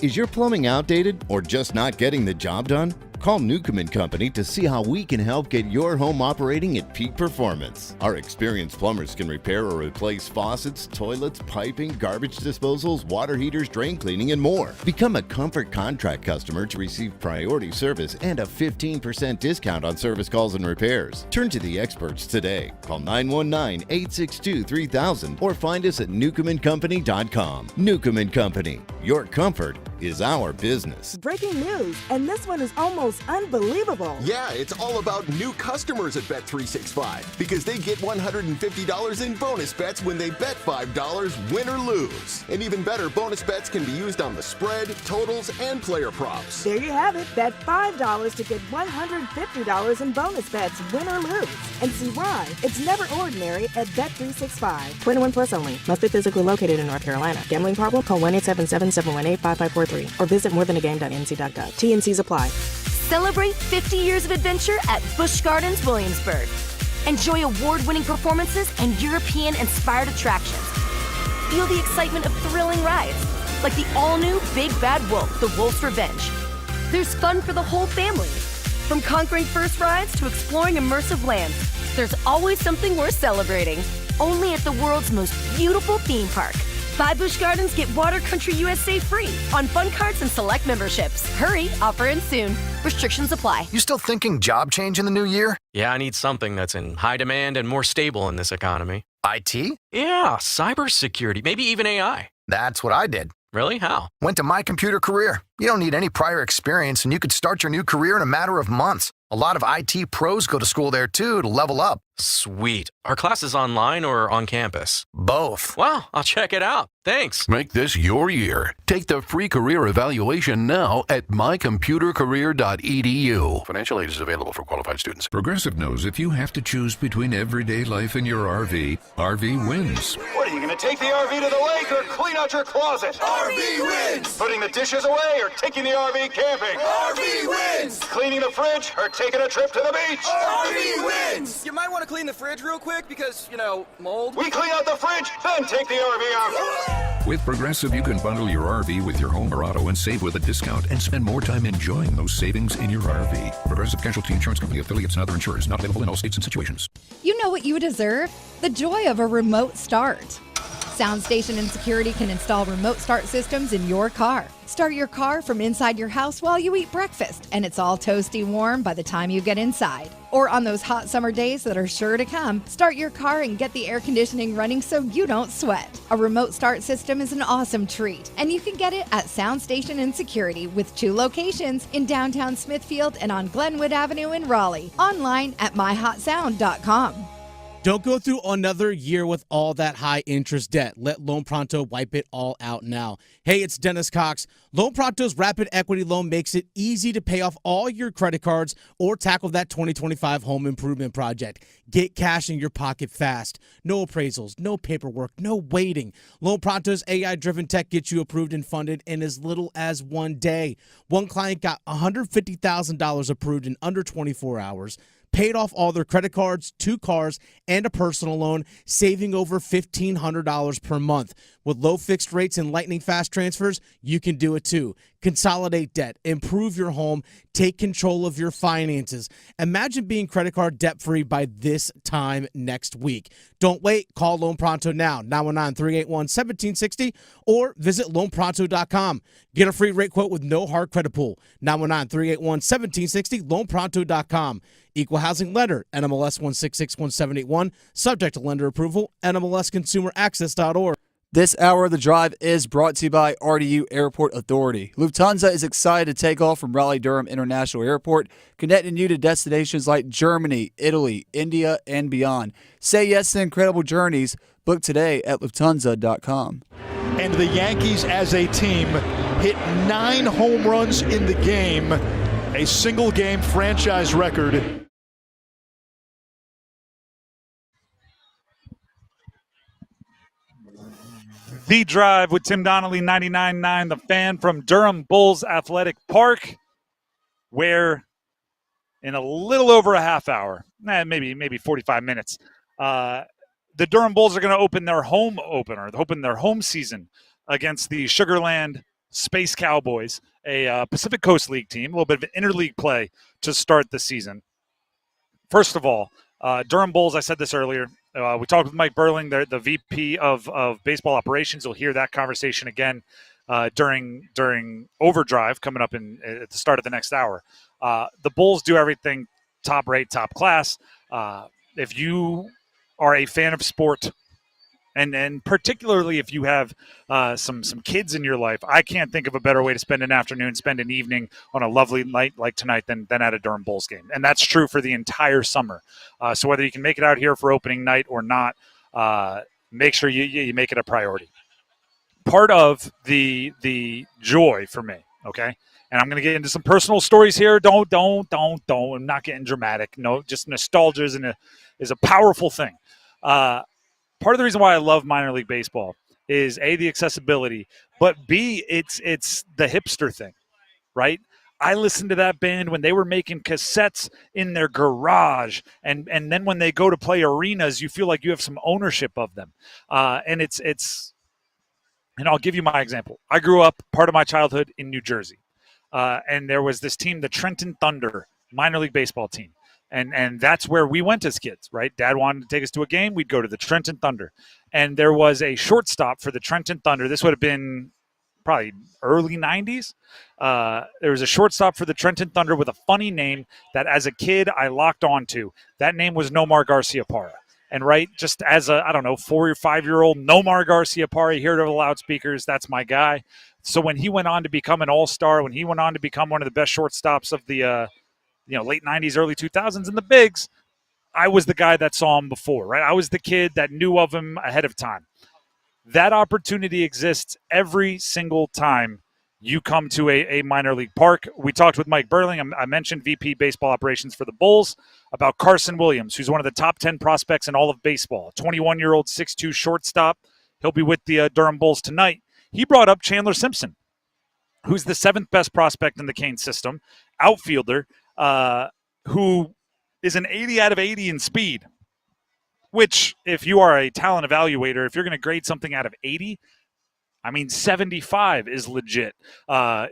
S5: Is your plumbing outdated or just not getting the job done? Call Newcomb & Company to see how we can help get your home operating at peak performance. Our experienced plumbers can repair or replace faucets, toilets, piping, garbage disposals, water heaters, drain cleaning, and more. Become a Comfort Contract customer to receive priority service and a 15% discount on service calls and repairs. Turn to the experts today. Call 919-862-3000 or find us at newcombandcompany.com. Newcomb & Company. Your comfort is our business.
S7: Breaking news, and this one is almost unbelievable.
S20: Yeah, it's all about new customers at Bet365 because they get $150 in bonus bets when they bet $5, win or lose. And even better, bonus bets can be used on the spread, totals, and player props.
S7: There you have it. Bet $5 to get $150 in bonus bets, win or lose. And see why. It's never ordinary at Bet365. 21 plus only. Must be physically located in North Carolina. Gambling problem? Call 1-877-718-5543 3 or visit morethanagame.nc.gov. TNCs apply.
S10: Celebrate 50 years of adventure at Busch Gardens, Williamsburg. Enjoy award-winning performances and European-inspired attractions. Feel the excitement of thrilling rides, like the all-new Big Bad Wolf, The Wolf's Revenge. There's fun for the whole family. From conquering first rides to exploring immersive lands, there's always something worth celebrating. Only at the world's most beautiful theme park. Buy Busch Gardens, get Water Country USA free on fun cards and select memberships. Hurry, offer ends soon. Restrictions apply.
S18: You still thinking job change in the new year?
S17: Yeah, I need something that's in high demand and more stable in this economy.
S18: IT?
S17: Yeah, cybersecurity, maybe even AI.
S18: That's what I did.
S17: Really? How?
S18: Went to My Computer Career. You don't need any prior experience, and you could start your new career in a matter of months. A lot of IT pros go to school there, too, to level up.
S17: Sweet. Are classes online or on campus?
S18: Both.
S17: Wow, I'll check it out. Thanks.
S21: Make this your year. Take the free career evaluation now at mycomputercareer.edu. Financial aid is available for qualified students.
S22: Progressive knows if you have to choose between everyday life and your RV, RV wins.
S23: What, are you going to take the RV to the lake or clean out your closet?
S25: RV wins!
S23: Putting the dishes away or taking the RV camping?
S25: RV wins!
S23: Cleaning the fridge or taking a trip to the beach?
S25: RV wins!
S26: You might want to clean the fridge real quick because, mold.
S23: We clean out the fridge, then take the RV out.
S22: With Progressive, you can bundle your RV with your home or auto and save with a discount and spend more time enjoying those savings in your RV. Progressive Casualty Insurance Company, affiliates, and other insurers. Not available in all states and situations.
S27: You know what you deserve? The joy of a remote start. SoundStation and Security can install remote start systems in your car. Start your car from inside your house while you eat breakfast, and it's all toasty warm by the time you get inside. Or on those hot summer days that are sure to come, start your car and get the air conditioning running so you don't sweat. A remote start system is an awesome treat, and you can get it at SoundStation and Security with 2 locations in downtown Smithfield and on Glenwood Avenue in Raleigh. Online at myhotsound.com.
S15: Don't go through another year with all that high interest debt. Let Loan Pronto wipe it all out now. Hey, it's Dennis Cox. Loan Pronto's Rapid Equity Loan makes it easy to pay off all your credit cards or tackle that 2025 home improvement project. Get cash in your pocket fast. No appraisals, no paperwork, no waiting. Loan Pronto's AI-driven tech gets you approved and funded in as little as 1 day. One client got $150,000 approved in under 24 hours. Paid off all their credit cards, 2 cars, and a personal loan, saving over $1,500 per month. With low fixed rates and lightning fast transfers, you can do it too. Consolidate debt, improve your home, take control of your finances. Imagine being credit card debt-free by this time next week. Don't wait. Call Loan Pronto now, 919-381-1760, or visit loanpronto.com. Get a free rate quote with no hard credit pull, 919-381-1760, loanpronto.com. Equal housing lender, NMLS 1661781, subject to lender approval, NMLSconsumeraccess.org.
S28: This hour of the drive is brought to you by RDU Airport Authority. Lufthansa is excited to take off from Raleigh-Durham International Airport, connecting you to destinations like Germany, Italy, India, and beyond. Say yes to incredible journeys. Book today at Lufthansa.com.
S30: And the Yankees as a team hit 9 home runs in the game, a single-game franchise record.
S6: The Drive with Tim Donnelly, 99.9, the Fan from Durham Bulls Athletic Park, where in a little over a half hour, maybe 45 minutes, the Durham Bulls are going to open their home opener, open their home season against the Sugarland Space Cowboys, a Pacific Coast League team, a little bit of an interleague play to start the season. First of all, Durham Bulls, I said this earlier, we talked with Mike Birling, the VP of baseball operations. You'll hear that conversation again during Overdrive coming up at the start of the next hour. The Bulls do everything top rate, top class. If you are a fan of sport, and particularly if you have some kids in your life, I can't think of a better way to spend an afternoon, spend an evening on a lovely night like tonight than at a Durham Bulls game. And that's true for the entire summer. So whether you can make it out here for opening night or not, make sure you make it a priority. Part of the joy for me, okay? And I'm going to get into some personal stories here. Don't. I'm not getting dramatic. No, just nostalgia is a powerful thing. Part of the reason why I love minor league baseball is, A, the accessibility, but B, it's the hipster thing, right? I listened to that band when they were making cassettes in their garage, and then when they go to play arenas, you feel like you have some ownership of them, and it's. And I'll give you my example. I grew up part of my childhood in New Jersey, and there was this team, the Trenton Thunder, minor league baseball team, and that's where we went as kids, right? Dad wanted to take us to a game. We'd go to the Trenton Thunder, and there was a shortstop for the Trenton Thunder. This would have been probably early 90s. There was a shortstop for the Trenton Thunder with a funny name that as a kid I locked onto. That name was Nomar Garciaparra. And right, just as a, 4 or 5 year old, Nomar Garciaparra, you hear it over the loudspeakers, that's my guy. So when he went on to become an all-star, when he went on to become one of the best shortstops of the late 90s, early 2000s in the bigs, I was the guy that saw him before, right? I was the kid that knew of him ahead of time. That opportunity exists every single time you come to a minor league park. We talked with Mike Birling. I mentioned VP baseball operations for the Bulls about Carson Williams, who's one of the top 10 prospects in all of baseball. 21-year-old 6'2" shortstop. He'll be with the Durham Bulls tonight. He brought up Chandler Simpson, who's the 7th best prospect in the Kane system, outfielder, who is an 80 out of 80 in speed, which if you are a talent evaluator, if you're going to grade something out of 80, 75 is legit,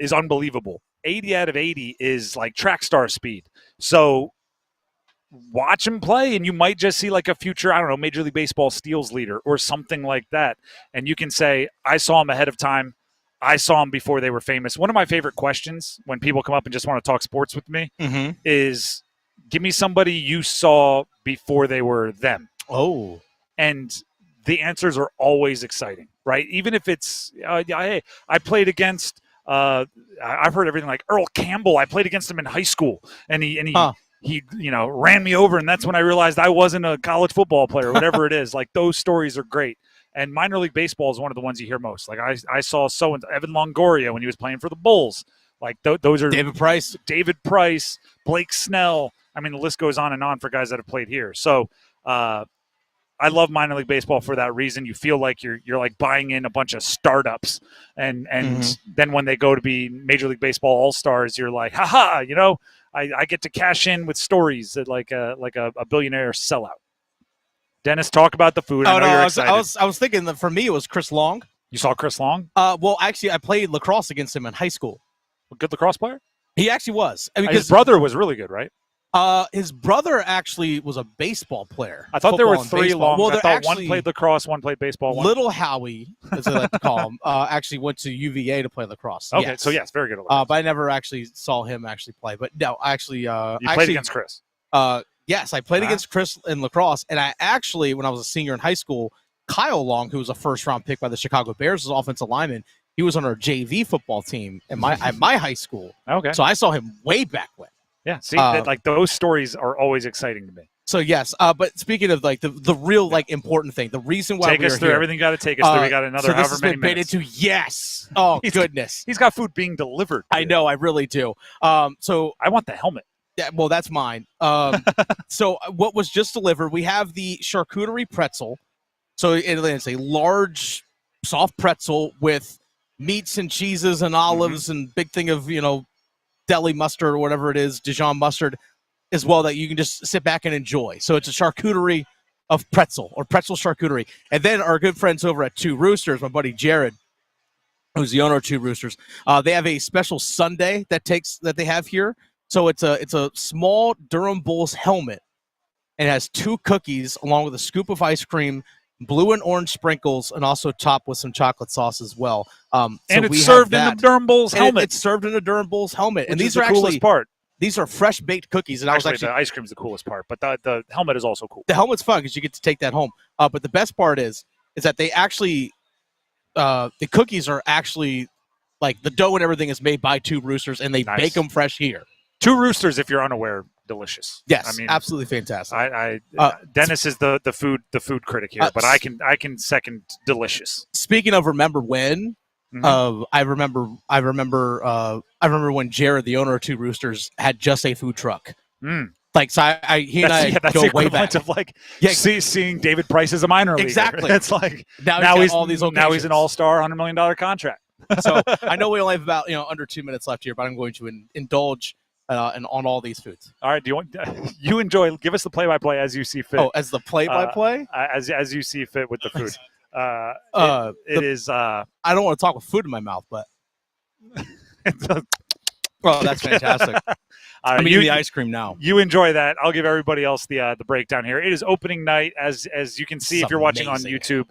S6: is unbelievable. 80 out of 80 is like track star speed. So watch him play, and you might just see like a future, Major League Baseball steals leader or something like that. And you can say, I saw him ahead of time. I saw him before they were famous. One of my favorite questions when people come up and just want to talk sports with me is, give me somebody you saw before they were them.
S15: Oh.
S6: And the answers are always exciting, right? Even if it's, hey, I played against, I've heard everything like Earl Campbell. I played against him in high school, and he ran me over, and that's when I realized I wasn't a college football player, whatever it is. Like, those stories are great. And minor league baseball is one of the ones you hear most. Like, I saw Evan Longoria when he was playing for the Bulls. Like, those are
S15: David Price,
S6: Blake Snell. The list goes on and on for guys that have played here. So, I love minor league baseball for that reason. You feel like you're like buying in a bunch of startups, and then when they go to be Major League Baseball All-Stars, you're like, haha, I get to cash in with stories that like a billionaire sellout. Dennis, talk about the food. I know you're excited.
S15: I was thinking that for me it was Chris Long.
S6: You saw Chris Long?
S15: Well, actually, I played lacrosse against him in high school.
S6: A good lacrosse player?
S15: He actually was.
S6: His brother was really good, right?
S15: His brother actually was a baseball player.
S6: I thought there were 3
S15: baseball.
S6: long.
S15: Well,
S6: I thought one played lacrosse, one played baseball.
S15: Little Howie, as they like to call him, actually went to UVA to play lacrosse.
S6: Okay, so yes, very good at lacrosse.
S15: But I never actually saw him actually play. But no, actually,
S6: you played against Chris.
S15: Yes, I played against Chris in lacrosse, and I actually, when I was a senior in high school, Kyle Long, who was a first-round pick by the Chicago Bears, was offensive lineman. He was on our JV football team at my high school.
S6: Okay,
S15: so I saw him way back when.
S6: Yeah, see, those stories are always exciting to me.
S15: So yes, but speaking of like the real like important thing, the reason why
S6: take us through everything, got to take us through. We got another however many minutes.
S15: Yes. Oh goodness,
S6: he's got food being delivered.
S15: I know, I really do. So
S6: I want the helmet.
S15: Yeah, well, that's mine. So what was just delivered? We have the charcuterie pretzel. So it's a large, soft pretzel with meats and cheeses and olives and big thing of deli mustard or whatever it is, Dijon mustard, as well, that you can just sit back and enjoy. So it's a charcuterie of pretzel or pretzel charcuterie. And then our good friends over at Two Roosters, my buddy Jared, who's the owner of Two Roosters, they have a special sundae that they have here. So it's a small Durham Bulls helmet, and it has 2 cookies along with a scoop of ice cream, blue and orange sprinkles, and also topped with some chocolate sauce as well.
S6: And it's served in the Durham Bulls helmet.
S15: It's served in a Durham Bulls helmet,
S6: and these are the coolest part.
S15: These are fresh baked cookies, and
S6: actually the ice cream's the coolest part, but the helmet is also cool.
S15: The helmet's fun because you get to take that home. But the best part is that they actually the cookies are actually like the dough and everything is made by Two Roosters, and they bake them fresh here.
S6: Two Roosters, if you're unaware, delicious.
S15: Yes, absolutely fantastic.
S6: Dennis is the food critic here, but I can second delicious.
S15: Speaking of remember when, I remember when Jared, the owner of Two Roosters, had just a food truck. Like, so he and I go way back.
S6: Of like seeing David Price as a minor leaguer.
S15: Exactly.
S6: It's like
S15: now he's
S6: an all-star $100 million contract.
S15: So I know we only have about under 2 minutes left here, but I'm going to indulge on all these foods.
S6: All right. Do you want you enjoy? Give us the play-by-play as you see fit.
S15: Oh, as the play-by-play,
S6: as you see fit with the food. It is.
S15: I don't want to talk with food in my mouth, but well, that's fantastic. I'm eating the ice cream now.
S6: You enjoy that. I'll give everybody else the breakdown here. It is opening night, as you can see if you're watching on YouTube.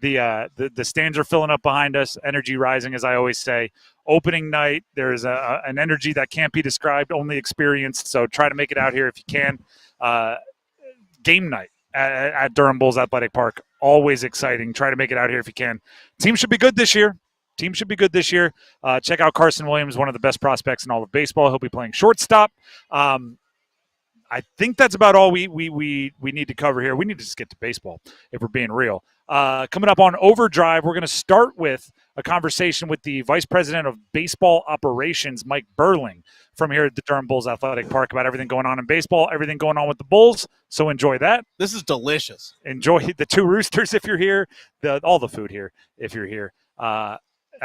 S6: The stands are filling up behind us. Energy rising, as I always say. Opening night, there's an energy that can't be described, only experienced. So try to make it out here if you can. Game night at Durham Bulls Athletic Park, always exciting. Try to make it out here if you can. Team should be good this year. Check out Carson Williams, one of the best prospects in all of baseball. He'll be playing shortstop. I think that's about all we need to cover here. We need to just get to baseball if we're being real. Coming up on Overdrive, we're going to start with a conversation with the Vice President of Baseball Operations, Mike Birling, from here at the Durham Bulls Athletic Park about everything going on in baseball, everything going on with the Bulls. So enjoy that.
S15: This is delicious.
S6: Enjoy the two roosters if you're here, all the food here if you're here at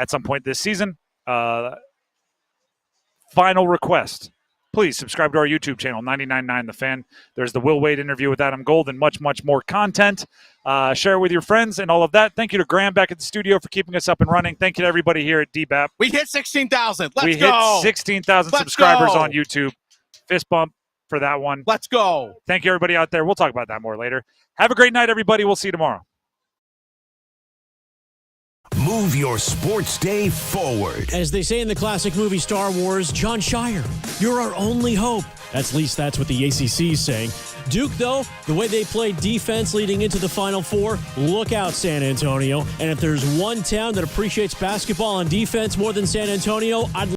S6: some point this season. Final request. Please subscribe to our YouTube channel, 99.9 The Fan. There's the Will Wade interview with Adam Gold and much, much more content. Share it with your friends and all of that. Thank you to Graham back at the studio for keeping us up and running. Thank you to everybody here at DBAP.
S15: We hit 16,000. Let's go.
S6: We hit 16,000 subscribers on YouTube. Fist bump for that one.
S15: Let's go.
S6: Thank you, everybody out there. We'll talk about that more later. Have a great night, everybody. We'll see you tomorrow.
S1: Move your sports day forward.
S2: As they say in the classic movie Star Wars, John Shire, you're our only hope. At least that's what the ACC is saying. Duke, though, the way they played defense leading into the Final Four, look out, San Antonio. And if there's one town that appreciates basketball on defense more than San Antonio, I'd